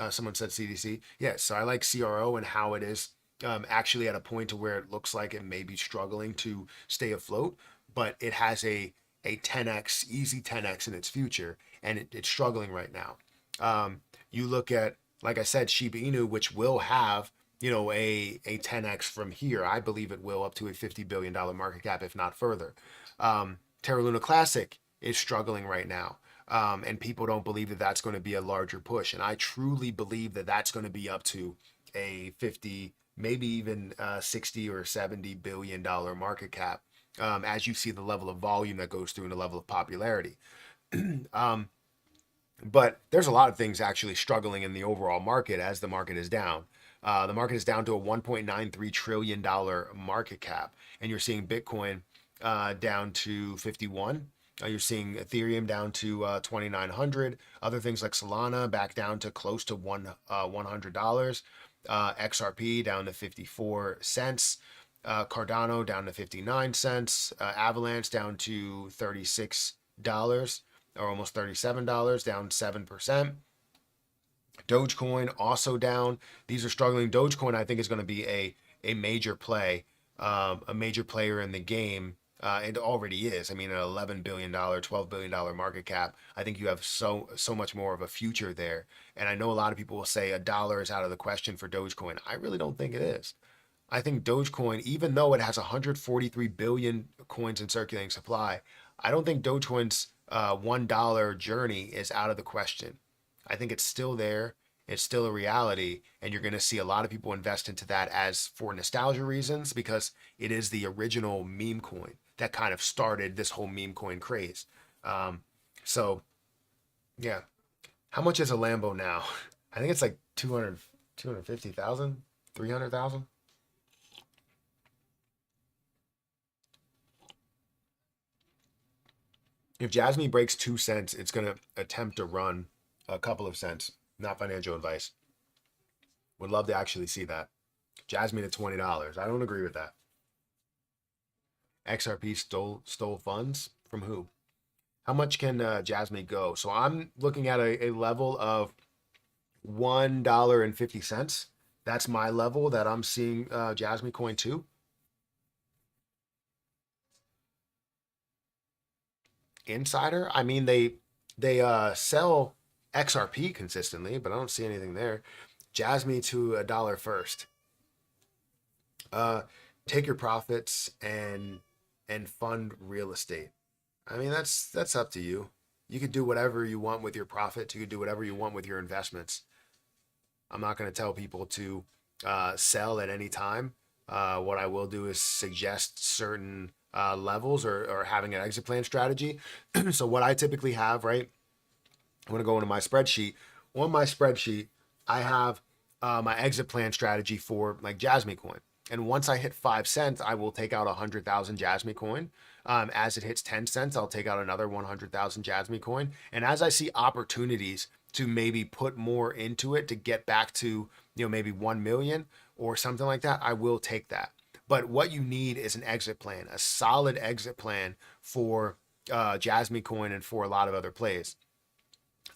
Someone said CDC. Yes, so I like CRO and how it is actually at a point to where it looks like it may be struggling to stay afloat, but it has a 10x, easy 10x in its future, and it's struggling right now. You look at, like I said, Shiba Inu, which will have a 10x from here. I believe it will up to a $50 billion market cap, if not further. Terra Luna Classic is struggling right now. And people don't believe that that's going to be a larger push. And I truly believe that that's going to be up to a 50, maybe even 60 or $70 billion market cap, as you see the level of volume that goes through and the level of popularity. um, but there's a lot of things actually struggling in the overall market as the market is down. The market is down to a $1.93 trillion market cap, and you're seeing Bitcoin down to 51. You're seeing Ethereum down to 2,900. Other things like Solana back down to close to $100. XRP down to 54 cents. Cardano down to 59 cents. Avalanche down to $36 or almost $37, down 7%. Dogecoin also down. These are struggling. Dogecoin, I think, is going to be a major play, a major player in the game. It already is. I mean, an $11 billion, $12 billion market cap. I think you have so much more of a future there. And I know a lot of people will say a dollar is out of the question for Dogecoin. I really don't think it is. I think Dogecoin, even though it has 143 billion coins in circulating supply, I don't think Dogecoin's $1 journey is out of the question. I think it's still there. It's still a reality, and you're going to see a lot of people invest into that as for nostalgia reasons because it is the original meme coin that kind of started this whole meme coin craze. Um, so, yeah. How much is a Lambo now? I think it's like 200, 250,000, 300,000. If Jasmine breaks 2 cents, it's going to attempt to run a couple of cents. Not financial advice. Would love to actually see that. Jasmine at $20. I don't agree with that. XRP stole funds from who? How much can Jasmine go? So I'm looking at a level of $1.50. That's my level that I'm seeing Jasmine coin to. Insider. I mean, they sell XRP consistently, but I don't see anything there. Jasmine to a dollar first. Uh, Take your profits and fund real estate. I mean, that's up to you. You could do whatever you want with your profits. You could do whatever you want with your investments. I'm not going to tell people to sell at any time. What I will do is suggest certain levels or having an exit plan strategy. So what I typically have, right? I'm going to go into my spreadsheet. On my spreadsheet, I have my exit plan strategy for like Jasmine coin. And once I hit 5 cents, I will take out 100,000 Jasmine coin. As it hits 10 cents, I'll take out another 100,000 Jasmine coin. And as I see opportunities to maybe put more into it to get back to, maybe 1 million or something like that, I will take that. But what you need is an exit plan, a solid exit plan for Jasmine coin and for a lot of other plays.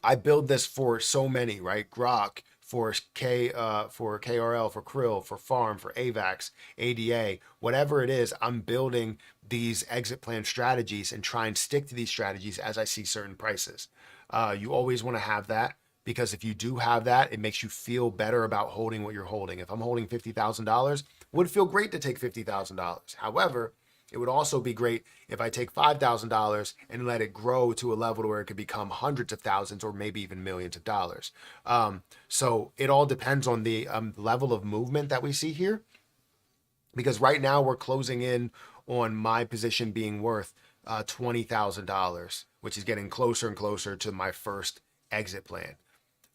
I build this for so many, right? Grok, for for KRL, for Krill, for Farm, for AVAX, ADA, whatever it is, I'm building these exit plan strategies and try and stick to these strategies as I see certain prices. You always want to have that because if you do have that, it makes you feel better about holding what you're holding. If I'm holding $50,000, it would feel great to take $50,000. However, it would also be great if I take $5,000 and let it grow to a level where it could become hundreds of thousands or maybe even millions of dollars. So it all depends on the level of movement that we see here. Because right now we're closing in on my position being worth $20,000, which is getting closer and closer to my first exit plan.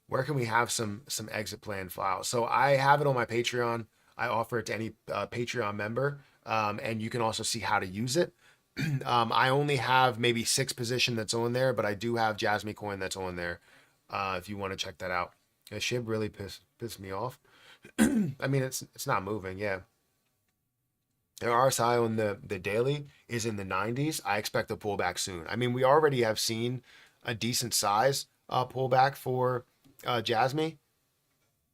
Where can we have some exit plan files? So I have it on my Patreon. I offer it to any Patreon member, and you can also see how to use it. I only have maybe 6 position that's on there, but I do have Jasmine coin that's on there. If you want to check that out, yeah, Shib really pissed me off. I mean, it's not moving. Yeah, the RSI on the daily is in the 90s. I expect a pullback soon. I mean, we already have seen a decent size pullback for Jasmine.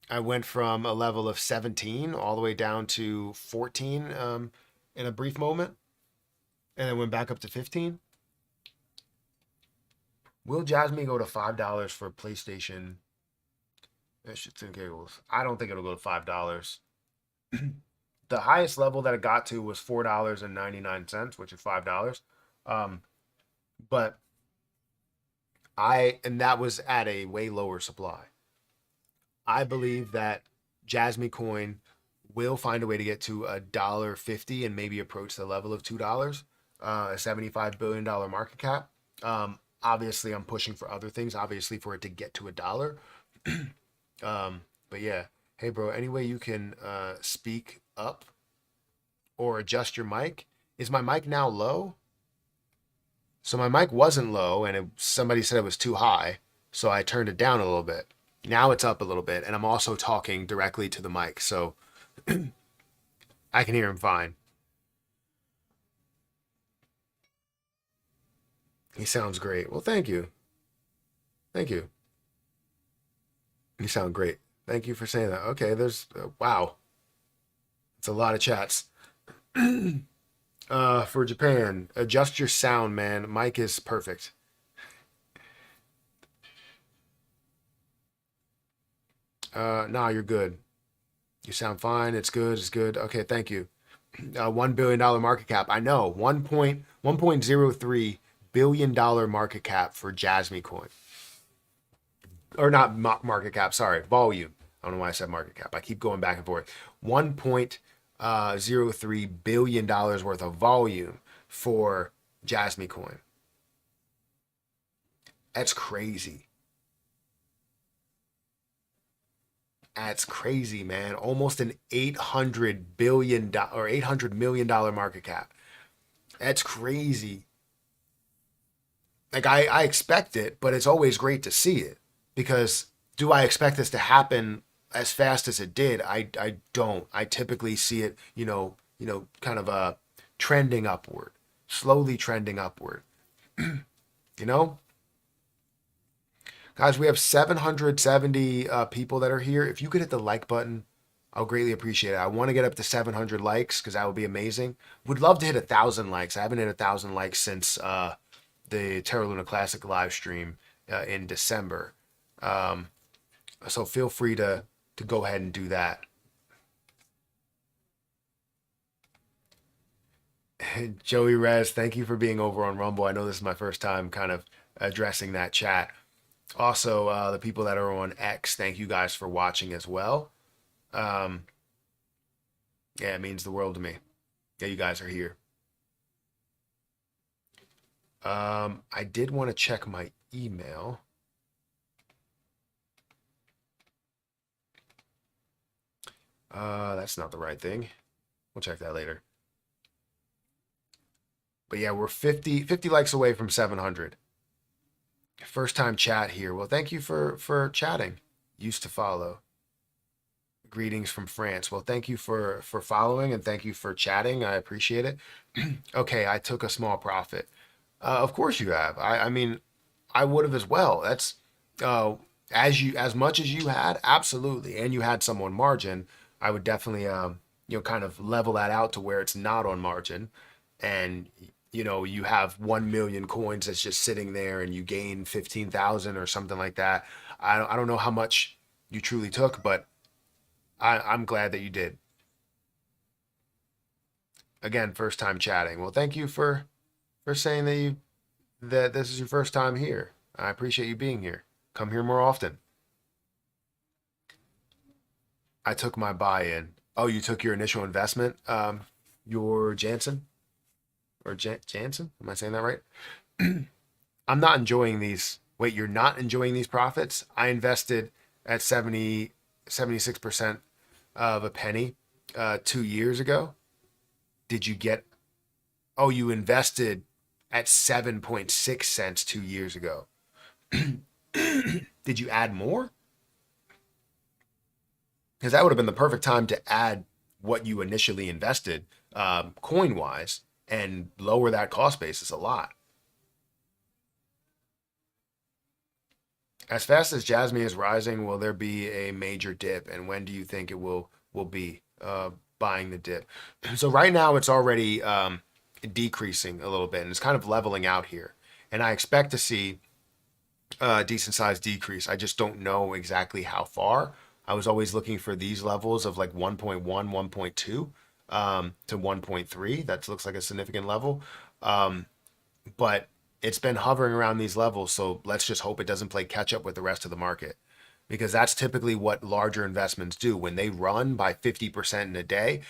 I went from a level of 17 all the way down to 14 in a brief moment, and then went back up to 15. Will Jasmine go to $5 for PlayStation? I should think it will. I don't think it'll go to $5. The highest level that it got to was $4.99, which is $5. Um, but and that was at a way lower supply. I believe that Jasmine Coin will find a way to get to $1.50 and maybe approach the level of $2, a $75 billion market cap. Obviously, I'm pushing for other things, obviously, for it to get to $1. But yeah, hey, bro, any way you can speak up or adjust your mic? Is my mic now low? So my mic wasn't low, and somebody said it was too high, so I turned it down a little bit. Now it's up a little bit, and I'm also talking directly to the mic, so I can hear him fine. He sounds great. Well, thank you. Thank you. You sound great. Thank you for saying that. Okay, there's wow. It's a lot of chats. For Japan, adjust your sound, man. Mic is perfect. Nah, you're good. You sound fine. It's good. It's good. Okay, thank you. $1 billion market cap. I know. 1.03 billion dollar market cap for Jasmine Coin. Or not market cap, sorry, volume. I don't know why I said market cap. I keep going back and forth. $1.03 billion worth of volume for Jasmine Coin. That's crazy. That's crazy, man. Almost an $800 billion or $800 million market cap. That's crazy. Like I expect it, but it's always great to see it because do I expect this to happen as fast as it did? I don't. I typically see it, kind of trending upward, slowly trending upward. You know, guys, we have 770 people that are here. If you could hit the like button, I'll greatly appreciate it. I want to get up to 700 likes because that would be amazing. Would love to hit 1,000 likes. I haven't hit 1,000 likes since the Terra Luna Classic live stream in December. So feel free to go ahead and do that. Joey Rez, thank you for being over on Rumble. I know this is my first time kind of addressing that chat. Also, the people that are on X, thank you guys for watching as well. Yeah, it means the world to me. Yeah, you guys are here. I did want to check my email. That's not the right thing. We'll check that later. But yeah, we're 50 likes away from 700. First time chat here. Well, thank you for chatting. Used to follow. Greetings from France. Well, thank you for following and thank you for chatting. I appreciate it. Okay, I took a small profit. Of course you have. I mean, I would have as well. That's as much as you had, absolutely. And you had some on margin. I would definitely kind of level that out to where it's not on margin, and you have 1 million coins that's just sitting there, and you gain 15,000 or something like that. I don't know how much you truly took, but I'm glad that you did. Again, first time chatting. Well, thank you for saying that this is your first time here. I appreciate you being here. Come here more often. I took my buy-in. Oh, you took your initial investment, your Jansen or Jansen? Am I saying that right? I'm not enjoying these. Wait, you're not enjoying these profits? I invested at 76% of a penny 2 years ago. Did you get? Oh, you invested at 7.6 cents 2 years ago. Did you add more? Because that would have been the perfect time to add what you initially invested coin wise and lower that cost basis a lot. As fast as Jasmine is rising, will there be a major dip? And when do you think it will be buying the dip? So right now it's already decreasing a little bit and it's kind of leveling out here. And I expect to see a decent sized decrease. I just don't know exactly how far. I was always looking for these levels of like 1.1, 1.2 to 1.3. That looks like a significant level. But it's been hovering around these levels. So let's just hope it doesn't play catch up with the rest of the market, because that's typically what larger investments do. When they run by 50% in a day,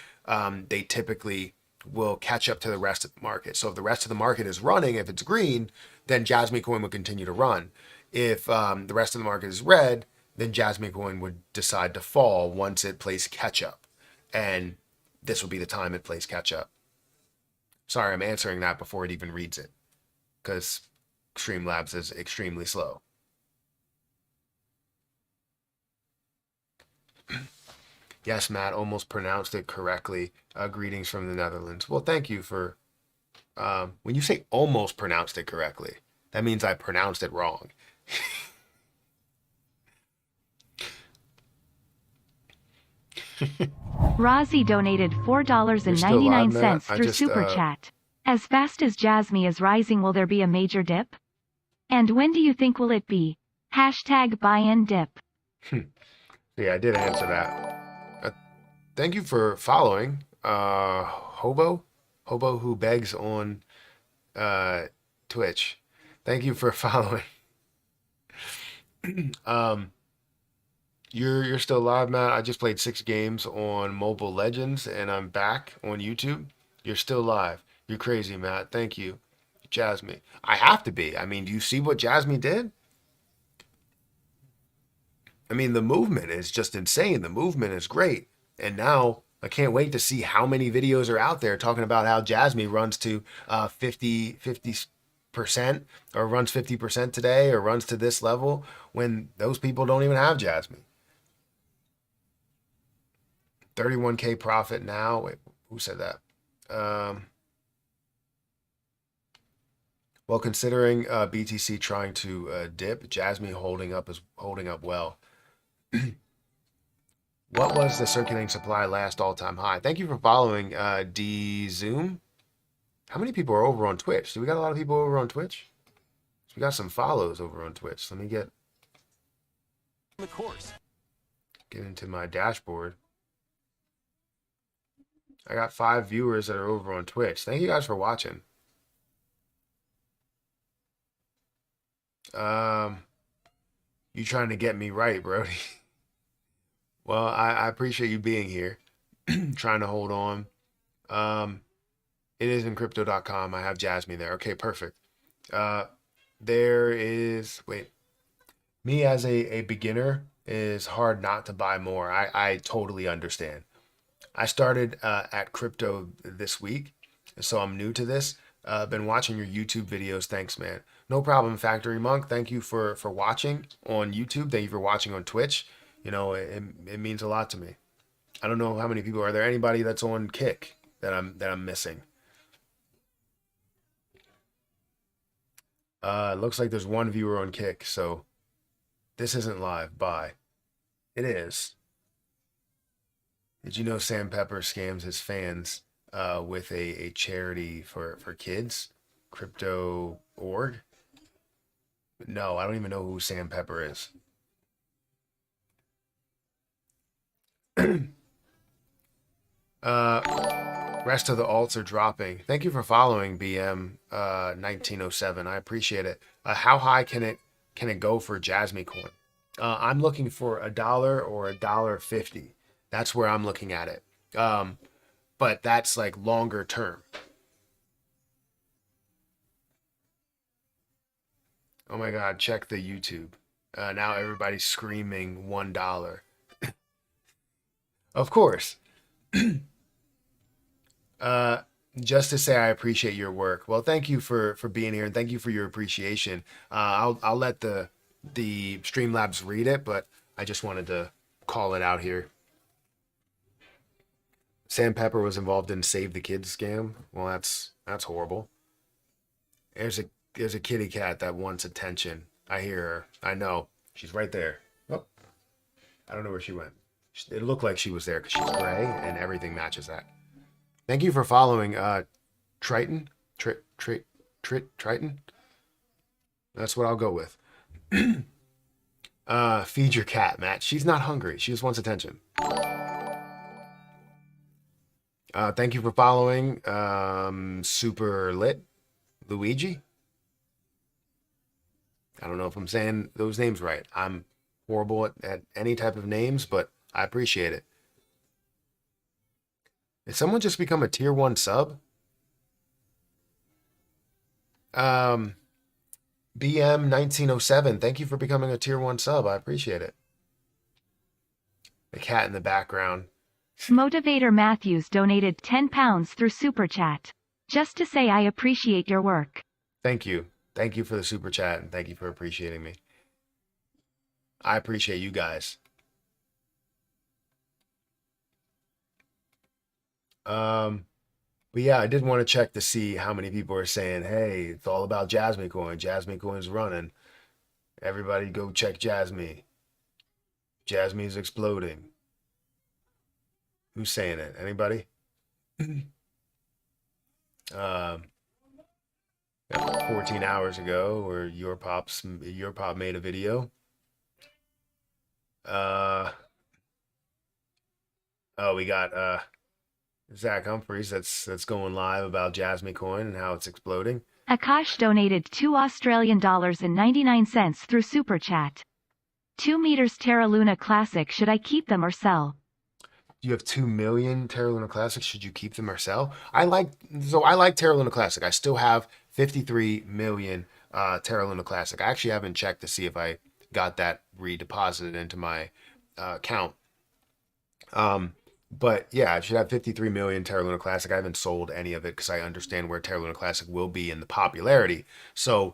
they typically will catch up to the rest of the market. So if the rest of the market is running, if it's green, then Jasmine Coin will continue to run. If the rest of the market is red, then Jasmine Coin would decide to fall once it plays catch up. And this will be the time it plays catch up. Sorry, I'm answering that before it even reads it, because Streamlabs is extremely slow. Yes, Matt, almost pronounced it correctly. Greetings from the Netherlands. Well, thank you for. When you say almost pronounced it correctly, that means I pronounced it wrong. Rozzy donated You're still live, Matt. $4.99 through Super Chat. As fast as Jasmine is rising, will there be a major dip? And when do you think will it be? Hashtag buy and dip. Yeah, I did answer that. Thank you for following. Hobo who begs on Twitch. Thank you for following. You're still live, Matt. I just played 6 games on Mobile Legends and I'm back on YouTube. You're still live. You're crazy, Matt. Thank you. Jasmine. I have to be. I mean, do you see what Jasmine did? I mean, the movement is just insane. The movement is great. And now I can't wait to see how many videos are out there talking about how Jasmine runs to 50% or runs 50% today or runs to this level when those people don't even have Jasmine. 31K profit now. Wait, who said that? Well, considering BTC trying to dip, Jasmine holding up well. What was the circulating supply last all-time high? Thank you for following D Zoom. How many people are over on Twitch? Do we got a lot of people over on Twitch? So we got some follows over on Twitch. Let me get into my dashboard. I got 5 viewers that are over on Twitch. Thank you guys for watching. You trying to get me right, Brody? Well, I appreciate you being here. Trying to hold on. It is in crypto.com. I have Jasmine there. Okay, perfect. There is, wait, me as a beginner is hard not to buy more. I totally understand. I started at crypto this week, so I'm new to this. Been watching your YouTube videos. Thanks, man. No problem, Factory Monk. Thank you for watching on YouTube. Thank you for watching on Twitch. You know, it means a lot to me. I don't know how many people are there. Anybody that's on Kick that I'm missing? It looks like there's 1 viewer on Kick, so this isn't live. Bye. It is. Did you know Sam Pepper scams his fans with a charity for kids, crypto.org? No, I don't even know who Sam Pepper is. Rest of the alts are dropping. Thank you for following BM 1907. I appreciate it. How high can it go for Jasmine Coin? I'm looking for $1 or $1.50. That's where I'm looking at it. But that's like longer term. Oh my God, check the YouTube. Now everybody's screaming $1. Of course. Just to say I appreciate your work. Well, thank you for being here and thank you for your appreciation. I'll let the Streamlabs read it, but I just wanted to call it out here. Sam Pepper was involved in Save the Kids scam. Well, that's horrible. There's a kitty cat that wants attention. I hear her. I know. She's right there. Oh, I don't know where she went. It looked like she was there because she's gray and everything matches that. Thank you for following Triton. Triton. That's what I'll go with. Feed your cat, Matt. She's not hungry. She just wants attention. Thank you for following. Super lit Luigi. I don't know if I'm saying those names right. I'm horrible at any type of names, but I appreciate it. Did someone just become a tier one sub? Um, BM 1907. Thank you for becoming a tier one sub. I appreciate it. The cat in the background. Motivator Matthews donated £10 through Super Chat. Just to say I appreciate your work. Thank you. Thank you for the super chat and thank you for appreciating me. I appreciate you guys. But yeah, I did want to check to see how many people are saying, hey, it's all about Jasmine Coin. Jasmine Coin's running. Everybody go check Jasmine. Jasmine's exploding. Who's saying it? Anybody? um, 14 hours ago, where your pop made a video. Oh, we got Zach Humphreys that's going live about Jasmine Coin and how it's exploding. Akash donated $2.99 through Super Chat. 2 meters Terra Luna Classic. Should I keep them or sell? You have 2 million Terra Luna Classics. Should you keep them or sell? I like Terra Luna Classic. I still have 53 million Terra Luna Classic. I actually haven't checked to see if I got that redeposited into my account. But yeah, I should have 53 million Terra Luna Classic. I haven't sold any of it because I understand where Terra Luna Classic will be in the popularity. So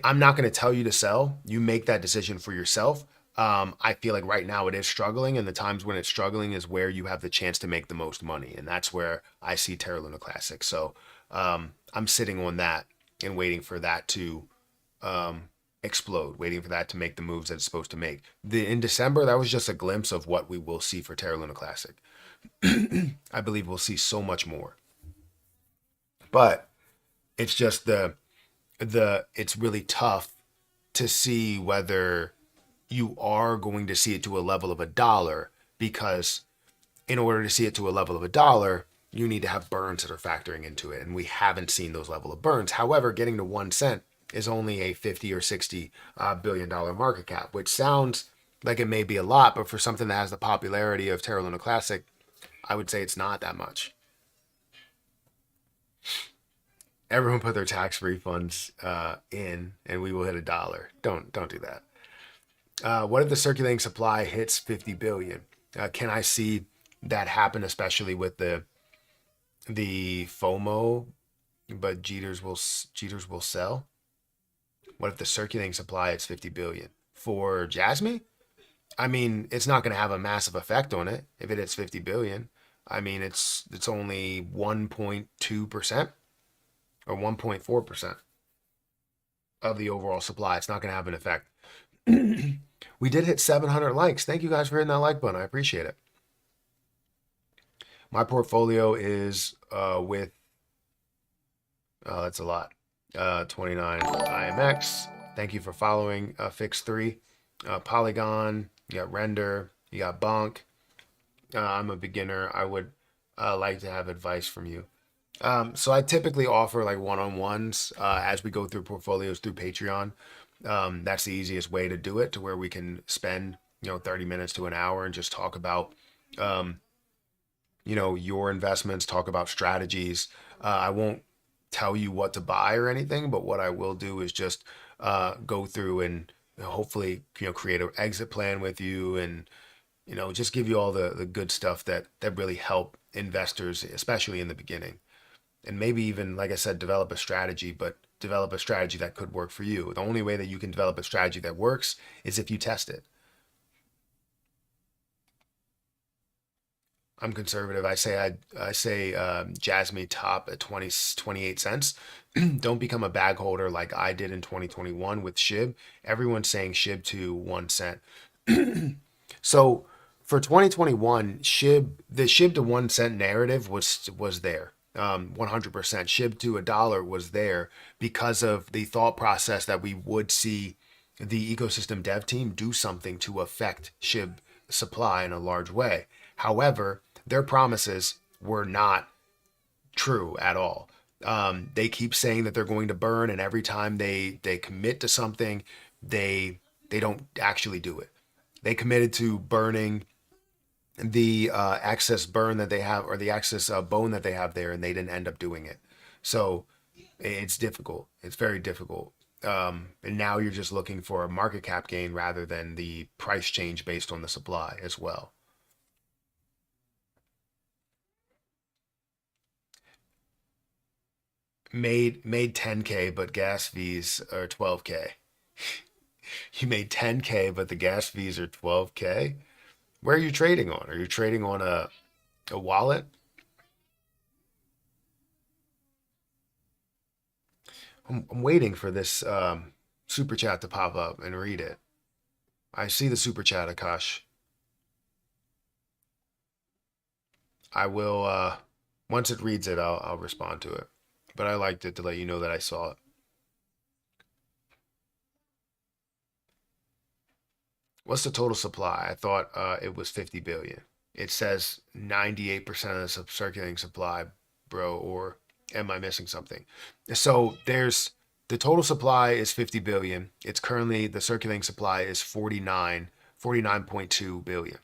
I'm not going to tell you to sell. You make that decision for yourself. I feel like right now it is struggling, and the times when it's struggling is where you have the chance to make the most money, and that's where I see Terra Luna Classic. So I'm sitting on that and waiting for that to explode, waiting for that to make the moves that it's supposed to make. In December, that was just a glimpse of what we will see for Terra Luna Classic. I believe we'll see so much more, but it's just it's really tough to see whether you are going to see it to a level of $1, because in order to see it to a level of $1, you need to have burns that are factoring into it, and we haven't seen those level of burns. However, getting to 1 cent is only a 50 or 60 billion dollar market cap, which sounds like it may be a lot, but for something that has the popularity of Terra Luna Classic, I would say it's not that much. Everyone put their tax refunds in, and we will hit $1. Don't do that. What if the circulating supply hits 50 billion? Can I see that happen, especially with the FOMO? But Jeters will sell. What if the circulating supply is 50 billion for Jasmine? I mean, it's not going to have a massive effect on it if it hits 50 billion. I mean, it's only 1.2% or 1.4% of the overall supply. It's not going to have an effect. We did hit 700 likes. Thank you guys for hitting that like button. I appreciate it. My portfolio is with that's a lot. 29 IMX. Thank you for following. Fix3, Polygon. You got Render. You got Bonk. I'm a beginner. I would like to have advice from you. So I typically offer like one-on-ones as we go through portfolios through Patreon. That's the easiest way to do it, to where we can spend 30 minutes to an hour and just talk about your investments, talk about strategies. I won't tell you what to buy or anything, but what I will do is just go through and hopefully create an exit plan with you, and just give you all the good stuff that really help investors, especially in the beginning. And maybe even, like I said, develop a strategy, but develop a strategy that could work for you. The only way that you can develop a strategy that works is if you test it. I'm conservative. I say Jasmine top at 28 cents. Don't become a bag holder like I did in 2021 with SHIB. Everyone's saying SHIB to 1 cent. So for 2021, the SHIB to 1 cent narrative was there. 100% SHIB to $1 was there because of the thought process that we would see the ecosystem dev team do something to affect SHIB supply in a large way. However, their promises were not true at all. They keep saying that they're going to burn, and every time they commit to something, they don't actually do it. They committed to burning the excess burn that they have, or the excess bone that they have there, and they didn't end up doing it. So it's difficult. It's very difficult. And now you're just looking for a market cap gain rather than the price change based on the supply as well. Made 10K, but gas fees are 12K. You made 10K, but the gas fees are 12K. Where are you trading on? Are you trading on a wallet? I'm waiting for this super chat to pop up and read it. I see the super chat, Akash. I will once it reads it, I'll respond to it. But I liked it to let you know that I saw it. What's the total supply? I thought it was 50 billion. It says 98% of the circulating supply, bro, or am I missing something? So there's the total supply is 50 billion. It's currently the circulating supply is 49.2 billion.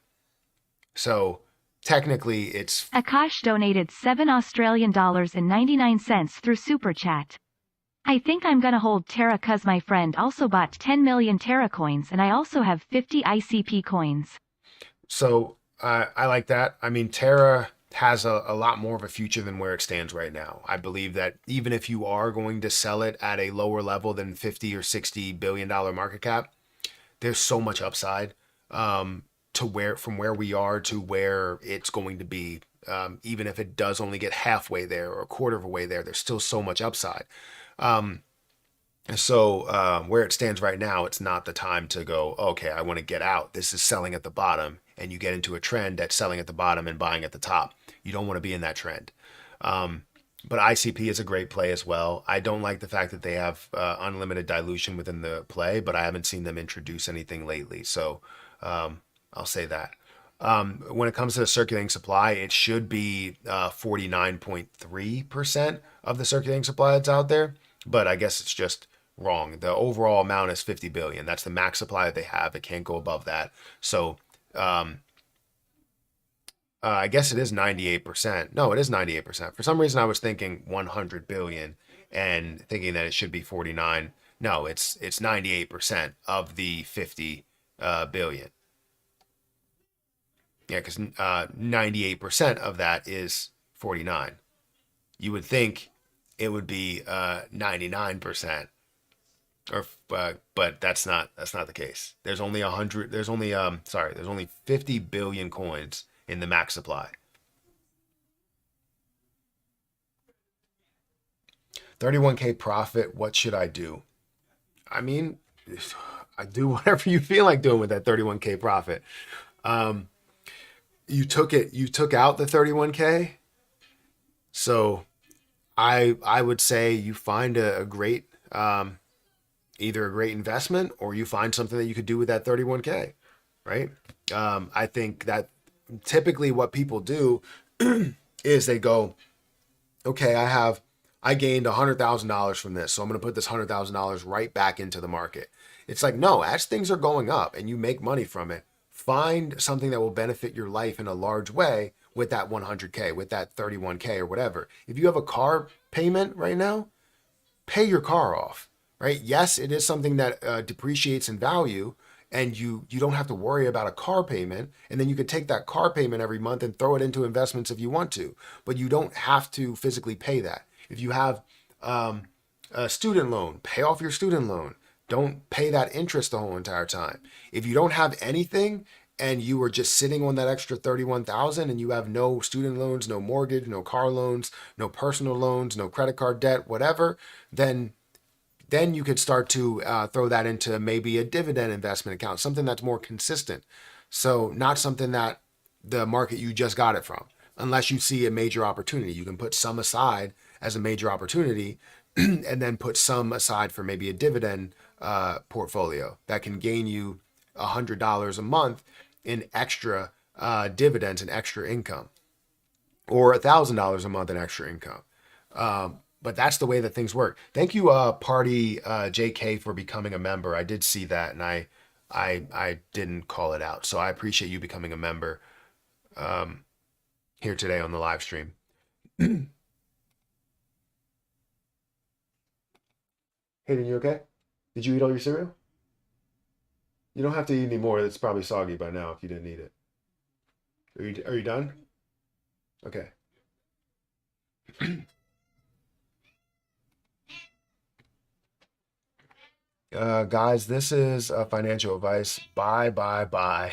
So technically it's Akash donated $7 Australian 99 through Super Chat. I think I'm gonna hold Terra cause my friend also bought 10 million Terra coins and I also have 50 ICP coins. so I like that. I mean, Terra has a lot more of a future than where it stands right now. I believe that even if you are going to sell it at a lower level than 50 or 60 billion dollar market cap, there's so much upside to where we are to where it's going to be. Even if it does only get halfway there or a quarter of a way there, there's still so much upside. Um, so where it stands right now, it's not the time to go, okay, I want to get out. This is selling at the bottom, and you get into a trend that's selling at the bottom and buying at the top. You don't want to be in that trend. But ICP is a great play as well. I don't like the fact that they have unlimited dilution within the play, but I haven't seen them introduce anything lately. So I'll say that. When it comes to the circulating supply, it should be 49.3% of the circulating supply that's out there, but I guess it's just wrong. The overall amount is 50 billion. That's the max supply that they have. It can't go above that. So um, I guess it is 98%. No, it is 98%. For some reason, I was thinking 100 billion and thinking that it should be 49. No, it's 98% of the 50 billion. Yeah, because 98% of that is 49. You would think it would be 99%, or but that's not the case. There's only 100. There's only 50 billion coins in the max supply. 31K profit. What should I do? I mean, I do whatever you feel like doing with that 31K profit. Um, you took out the 31K. So I would say you find a great either a great investment or you find something that you could do with that 31K, right? I think that typically what people do is they go, okay, I gained $100,000 from this, so I'm going to put this $100,000 right back into the market. It's like, no, as things are going up and you make money from it, find something that will benefit your life in a large way with that 100K, with that 31K or whatever. If you have a car payment right now, pay your car off, right? Yes, it is something that depreciates in value, and you don't have to worry about a car payment, and then you could take that car payment every month and throw it into investments if you want to, but you don't have to physically pay that. If you have a student loan, pay off your student loan. Don't pay that interest the whole entire time. If you don't have anything and you are just sitting on that extra 31,000 and you have no student loans, no mortgage, no car loans, no personal loans, no credit card debt, whatever, then you could start to throw that into maybe a dividend investment account, something that's more consistent. So not something that the market you just got it from, unless you see a major opportunity. You can put some aside as a major opportunity and then put some aside for maybe a dividend portfolio that can gain you $100 a month in extra dividends and extra income, or $1,000 a month in extra income. But that's the way that things work. Thank you, Party JK, for becoming a member. I did see that, and I didn't call it out, so I appreciate you becoming a member here today on the live stream. Hayden, you okay? Did you eat all your cereal? You don't have to eat any more. It's probably soggy by now if you didn't eat it. Are you done? Okay. Guys, this is financial advice. Buy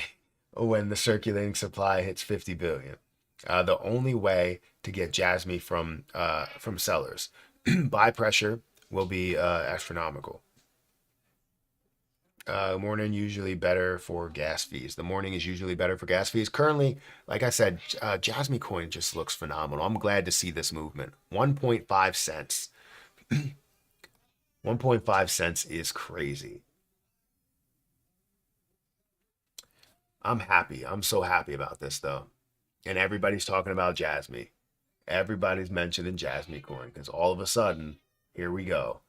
when the circulating supply hits 50 billion. The only way to get Jasmine from sellers. Buy pressure will be astronomical. Morning usually better for gas fees. The morning is usually better for gas fees. Currently, like I said, Jasmine coin just looks phenomenal. I'm glad to see this movement. 1.5 cents. 1.5 cents is crazy. I'm happy. I'm so happy about this though. And everybody's talking about Jasmine. Everybody's mentioning Jasmine coin because all of a sudden, here we go.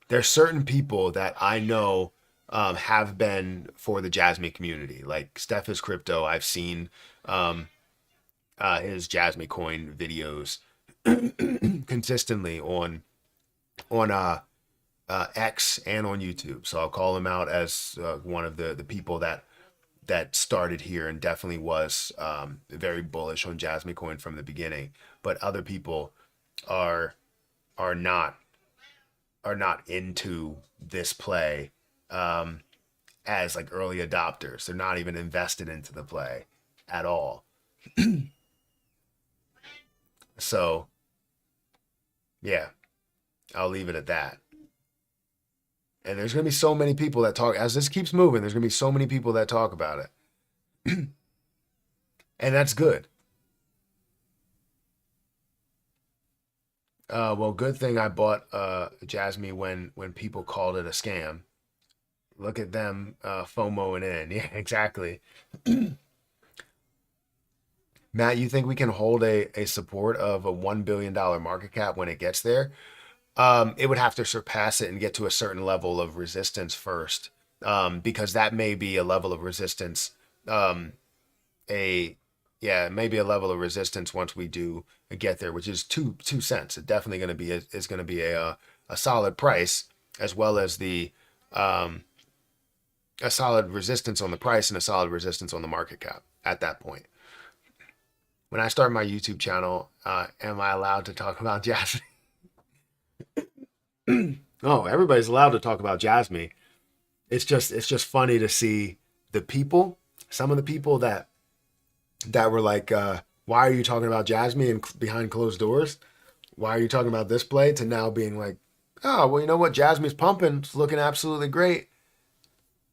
There's certain people that I know have been for the Jasmine community, like Steph is crypto. I've seen his Jasmine coin videos consistently on X and on YouTube. So I'll call him out as one of the people that started here and definitely was very bullish on Jasmine coin from the beginning. But other people are are not are not into this play as like early adopters. They're not even invested into the play at all. So yeah, I'll leave it at that. And there's gonna be so many people that talk as this keeps moving. There's gonna be so many people that talk about it, and that's good. Well, good thing I bought Jasmine when people called it a scam. Look at them FOMOing in. Yeah, exactly. Matt, you think we can hold a support of a $1 billion market cap when it gets there? It would have to surpass it and get to a certain level of resistance first, because that may be a level of resistance. A Yeah, maybe a level of resistance once we do get there, which is 2 cents. It definitely going to be is going to be a solid price, as well as the a solid resistance on the price and a solid resistance on the market cap at that point. When I start my YouTube channel, am I allowed to talk about Jasmine? Oh, everybody's allowed to talk about Jasmine. It's just funny to see the people, some of the people that were like, why are you talking about Jasmine behind closed doors? Why are you talking about this play? To now being like, oh, well, you know what? Jasmine's pumping. It's looking absolutely great.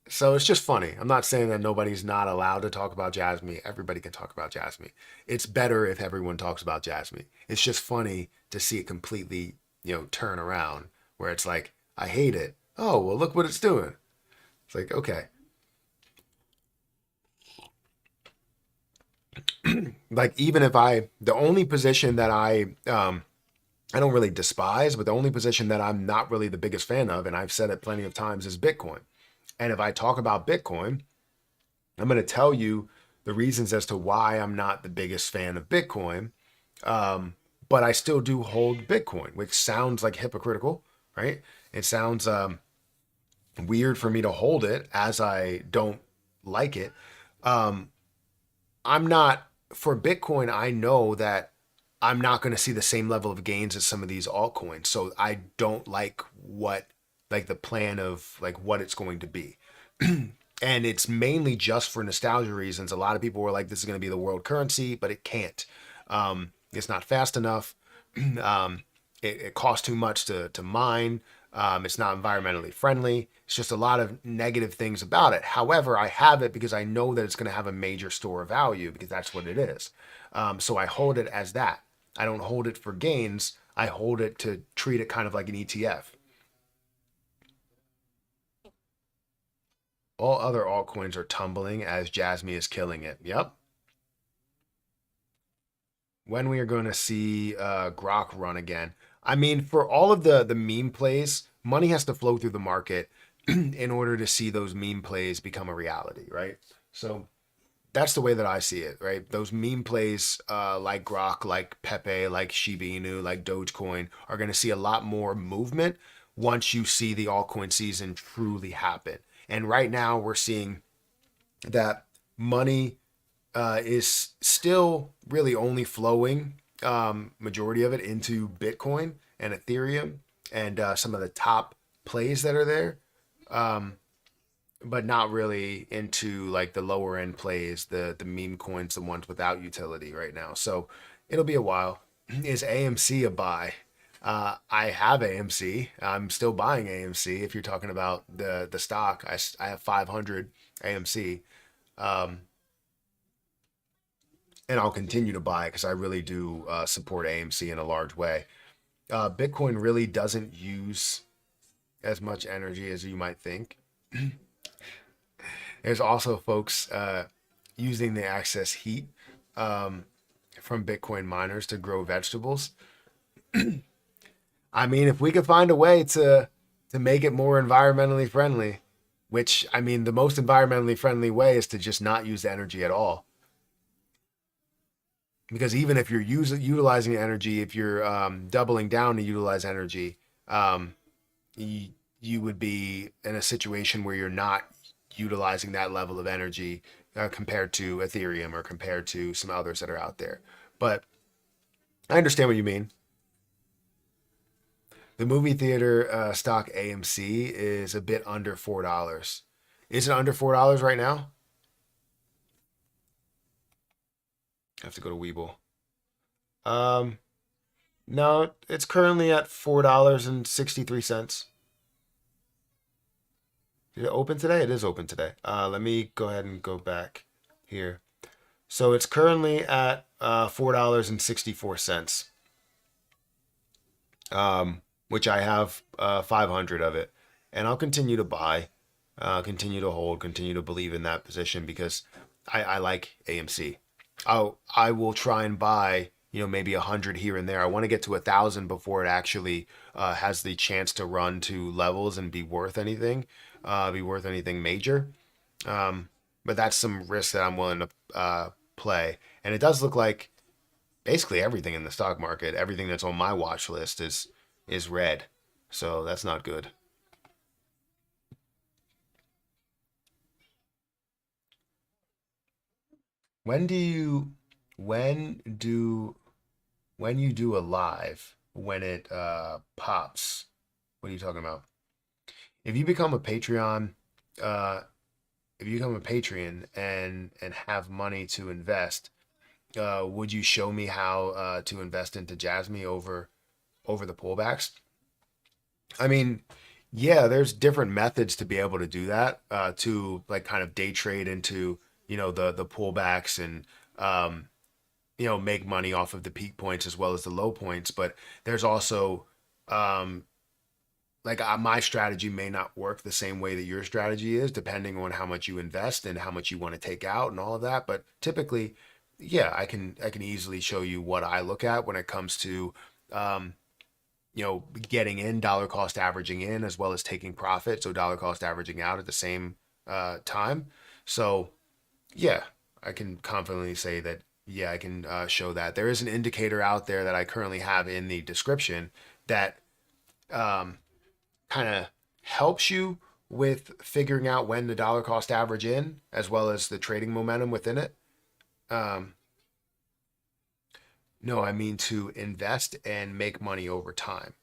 So it's just funny. I'm not saying that nobody's not allowed to talk about Jasmine. Everybody can talk about Jasmine. It's better if everyone talks about Jasmine. It's just funny to see it completely, turn around where it's like, I hate it. Oh, well, look what it's doing. It's like, okay. Like, even if the only position that I don't really despise, but the only position that I'm not really the biggest fan of, and I've said it plenty of times, is Bitcoin. And if I talk about Bitcoin, I'm going to tell you the reasons as to why I'm not the biggest fan of Bitcoin. But I still do hold Bitcoin, which sounds like hypocritical, right? It sounds weird for me to hold it as I don't like it. I'm not for Bitcoin. I know that I'm not going to see the same level of gains as some of these altcoins. So I don't like the plan of like what it's going to be. And it's mainly just for nostalgia reasons. A lot of people were like, this is going to be the world currency, but it can't. It's not fast enough. It costs too much to mine. It's not environmentally friendly. It's just a lot of negative things about it. However, I have it because I know that it's going to have a major store of value because that's what it is. So I hold it as that. I don't hold it for gains. I hold it to treat it kind of like an ETF. All other altcoins are tumbling as Jasmy is killing it. Yep. When we are going to see Grok run again. I mean, for all of the meme plays, money has to flow through the market in order to see those meme plays become a reality, right? So that's the way that I see it, right? Those meme plays like Grok, like Pepe, like Shiba Inu, like Dogecoin are going to see a lot more movement once you see the altcoin season truly happen. And right now we're seeing that money is still really only flowing, majority of it into Bitcoin and Ethereum and some of the top plays that are there, but not really into like the lower end plays, the meme coins, the ones without utility right now. So it'll be a while. Is AMC a buy? I have AMC. I'm still buying AMC. If you're talking about the stock, I have 500 AMC. Um, and I'll continue to buy it because I really do support AMC in a large way. Bitcoin really doesn't use as much energy as you might think. There's also folks using the excess heat um, from Bitcoin miners to grow vegetables. I mean, if we could find a way to make it more environmentally friendly, which I mean, the most environmentally friendly way is to just not use energy at all. Because even if you're utilizing energy, if you're doubling down to utilize energy, um, you would be in a situation where you're not utilizing that level of energy compared to Ethereum or compared to some others that are out there. But I understand what you mean. The movie theater stock AMC is a bit under $4. Is it under $4 right now? I have to go to Weeble. Um, no, it's currently at $4.63. Did it open today? It is open today. Let me go ahead and go back here. So it's currently at $4.64, which I have 500 of it, and I'll continue to buy, continue to hold, continue to believe in that position because I like AMC. I will try and buy maybe 100 here and there. I want to get to 1,000 before it actually has the chance to run to levels and be worth anything major. But that's some risk that I'm willing to play. And it does look like basically everything in the stock market, everything that's on my watch list is red. So that's not good. When do you when do when you do a live when it pops? What are you talking about? If you become a Patreon, uh, if you become a Patreon and have money to invest, would you show me how to invest into Jasmy over the pullbacks? I mean, yeah, there's different methods to be able to do that, to like kind of day trade into, the pullbacks and make money off of the peak points as well as the low points. But there's also um, like my strategy may not work the same way that your strategy is, depending on how much you invest and how much you want to take out and all of that. But typically, yeah, I can easily show you what I look at when it comes to um, getting in, dollar cost averaging in, as well as taking profit, so dollar cost averaging out at the same time. So yeah, I can confidently say that yeah, I can show that. There is an indicator out there that I currently have in the description that um, kind of helps you with figuring out when the dollar cost average in, as well as the trading momentum within it. Um, no, I mean to invest and make money over time.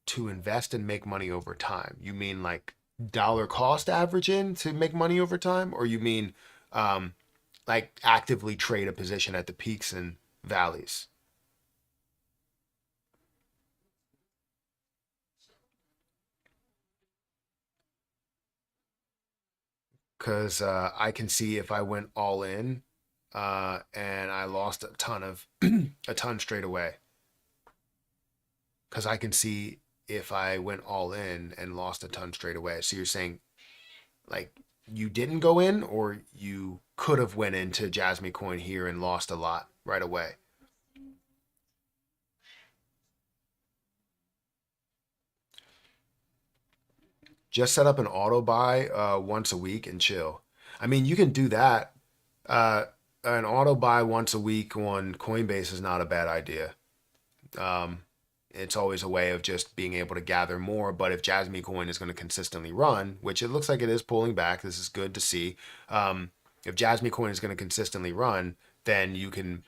To invest and make money over time. You mean like dollar cost average in to make money over time, or you mean um, like actively trade a position at the peaks and valleys? Because I can see if I went all in and I lost a ton straight away. Because I can see. if I went all in and lost a ton straight away. So you're saying like you didn't go in, or you could have went into Jasmy Coin here and lost a lot right away? Just set up an auto buy once a week and chill. I mean, you can do that. Uh, an auto buy once a week on Coinbase is not a bad idea. Um, it's always a way of just being able to gather more. But if Jasmy Coin is going to consistently run, which it looks like it is pulling back, this is good to see. If Jasmy Coin is going to consistently run, then you can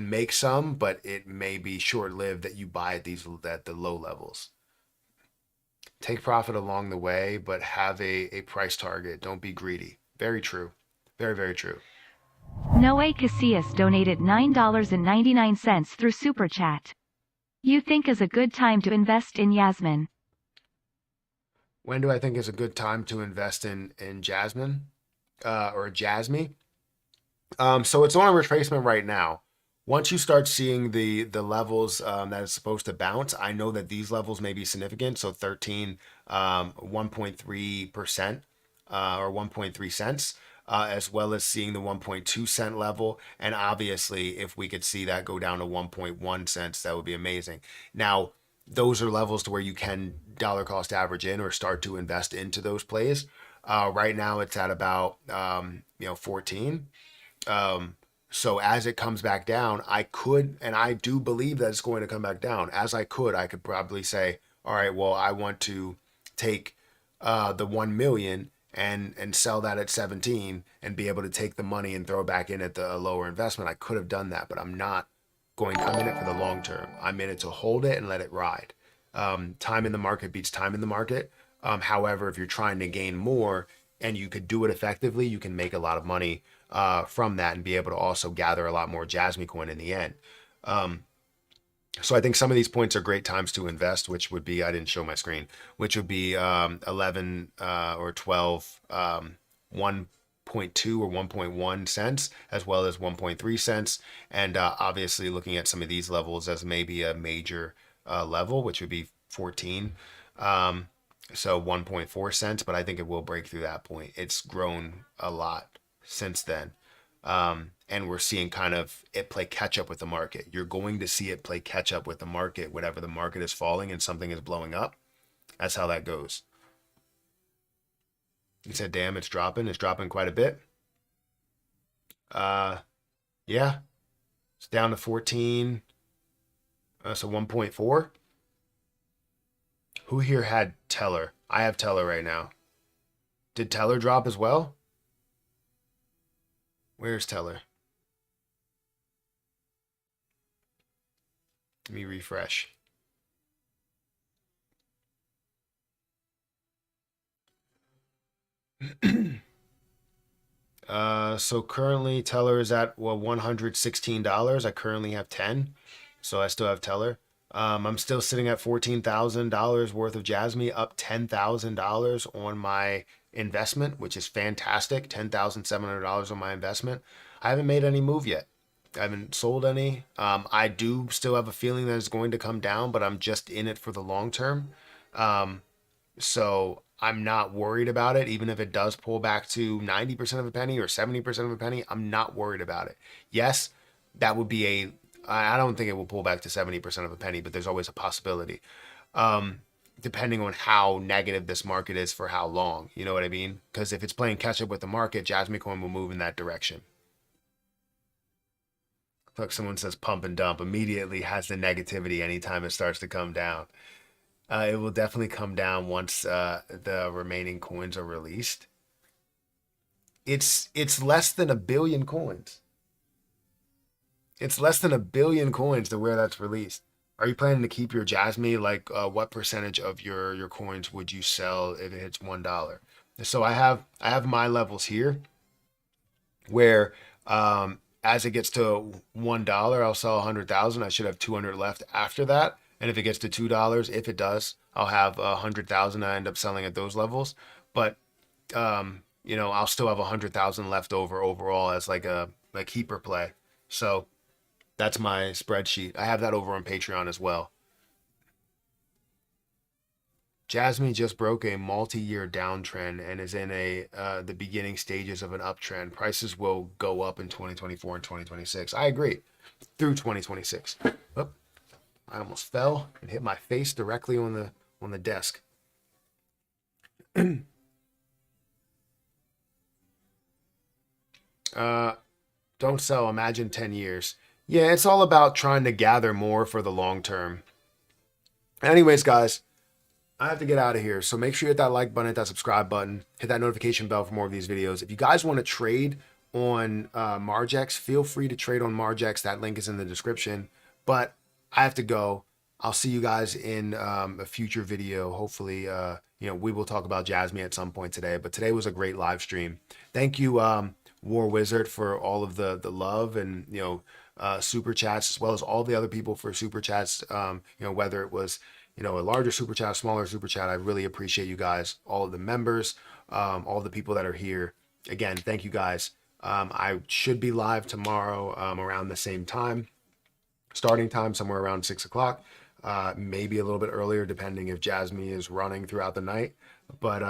make some, but it may be short lived that you buy at the low levels. Take profit along the way, but have a price target. Don't be greedy. Very true. Very, very true. Noe Casillas donated $9.99 through Super Chat. You think is a good time to invest in Yasmin? When do I think is a good time to invest in Jasmine or Jasmy? So it's on a retracement right now. Once you start seeing the levels that it's supposed to bounce, I know that these levels may be significant. So 13, 1.3% or 1.3 cents, as well as seeing the 1.2 cent level. And obviously, if we could see that go down to 1.1 cents, that would be amazing. Now, those are levels to where you can dollar cost average in or start to invest into those plays. Right now, it's at about 14. Um, so as it comes back down, I could, and I do believe that it's going to come back down. I could probably say, all right, well, I want to take the 1 million and sell that at 17 and be able to take the money and throw it back in at the lower investment. I could have done that, but I'm not going. I'm in it for the long term. I'm in it to hold it and let it ride. Time in the market beats time in the market. However, if you're trying to gain more and you could do it effectively, you can make a lot of money from that and be able to also gather a lot more Jasmy coin in the end. Um, so I think some of these points are great times to invest, which would be, I didn't show my screen, which would be 11 or 12, 1.2 or 1.1 cents, as well as 1.3 cents. And obviously looking at some of these levels as maybe a major level, which would be 14. Um, so 1.4 cents, but I think it will break through that point. It's grown a lot since then. And we're seeing kind of it play catch up with the market. You're going to see it play catch up with the market. Whatever the market is falling and something is blowing up, that's how that goes. You said, damn, it's dropping. It's dropping quite a bit. Uh, yeah, it's down to 14. So 1.4. Who here had Teller? I have Teller right now. Did Teller drop as well? Where's Teller? Let me refresh. So currently Teller is at $116. I currently have 10, so I still have Teller. I'm still sitting at $14,000 worth of Jasmy, up $10,000 on my investment, which is fantastic. $10,700 on my investment. I haven't made any move yet. I haven't sold any. I do still have a feeling that it's going to come down, but I'm just in it for the long term. Um, so I'm not worried about it, even if it does pull back to 90% of a penny or 70% of a penny. I'm not worried about it. Yes, that would be a. I don't think it will pull back to 70% of a penny, but there's always a possibility. Um, Depending on how negative this market is for how long. You know what I mean? Because if it's playing catch up with the market, Jasmine Coin will move in that direction. Look, someone says pump and dump immediately has the negativity anytime it starts to come down. It will definitely come down once the remaining coins are released. It's less than a billion coins. It's less than a billion coins to where that's released. Are you planning to keep your Jasmy? Like, what percentage of your coins would you sell if it hits $1? So I have my levels here where as it gets to $1, I'll sell 100,000. I should have 200 left after that. And if it gets to $2, if it does, I'll have 100,000. I end up selling at those levels. But I'll still have 100,000 left over overall as like a keeper play. So that's my spreadsheet. I have that over on Patreon as well. Jasmine just broke a multi-year downtrend and is in the beginning stages of an uptrend. Prices will go up in 2024 and 2026. I agree. Through 2026. Oh, I almost fell and hit my face directly on the desk. Don't sell. Imagine 10 years. Yeah, it's all about trying to gather more for the long term. Anyways, guys, I have to get out of here. So make sure you hit that like button, hit that subscribe button, hit that notification bell for more of these videos. If you guys want to trade on Margex, feel free to trade on Margex. That link is in the description. But I have to go. I'll see you guys in a future video. Hopefully, we will talk about Jasmine at some point today. But today was a great live stream. Thank you, War Wizard, for all of the love and super chats, as well as all the other people for super chats. Whether it was a larger super chat, smaller super chat. I really appreciate you guys, all of the members, all the people that are here. Again, thank you guys. I should be live tomorrow around the same time, starting time somewhere around 6 o'clock, maybe a little bit earlier, depending if Jasmine is running throughout the night. But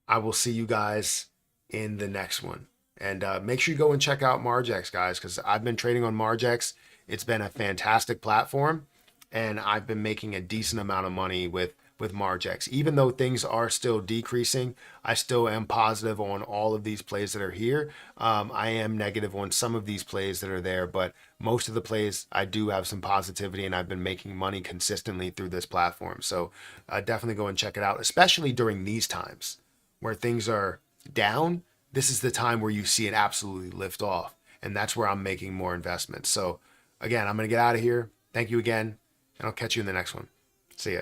I will see you guys in the next one. And make sure you go and check out Margex, guys, because I've been trading on Margex. It's been a fantastic platform, and I've been making a decent amount of money with Margex. Even though things are still decreasing, I still am positive on all of these plays that are here. I am negative on some of these plays that are there, but most of the plays I do have some positivity, and I've been making money consistently through this platform. So definitely go and check it out, especially during these times where things are down. This is the time where you see it absolutely lift off, and that's where I'm making more investments. So again, I'm going to get out of here. Thank you again, and I'll catch you in the next one. See ya.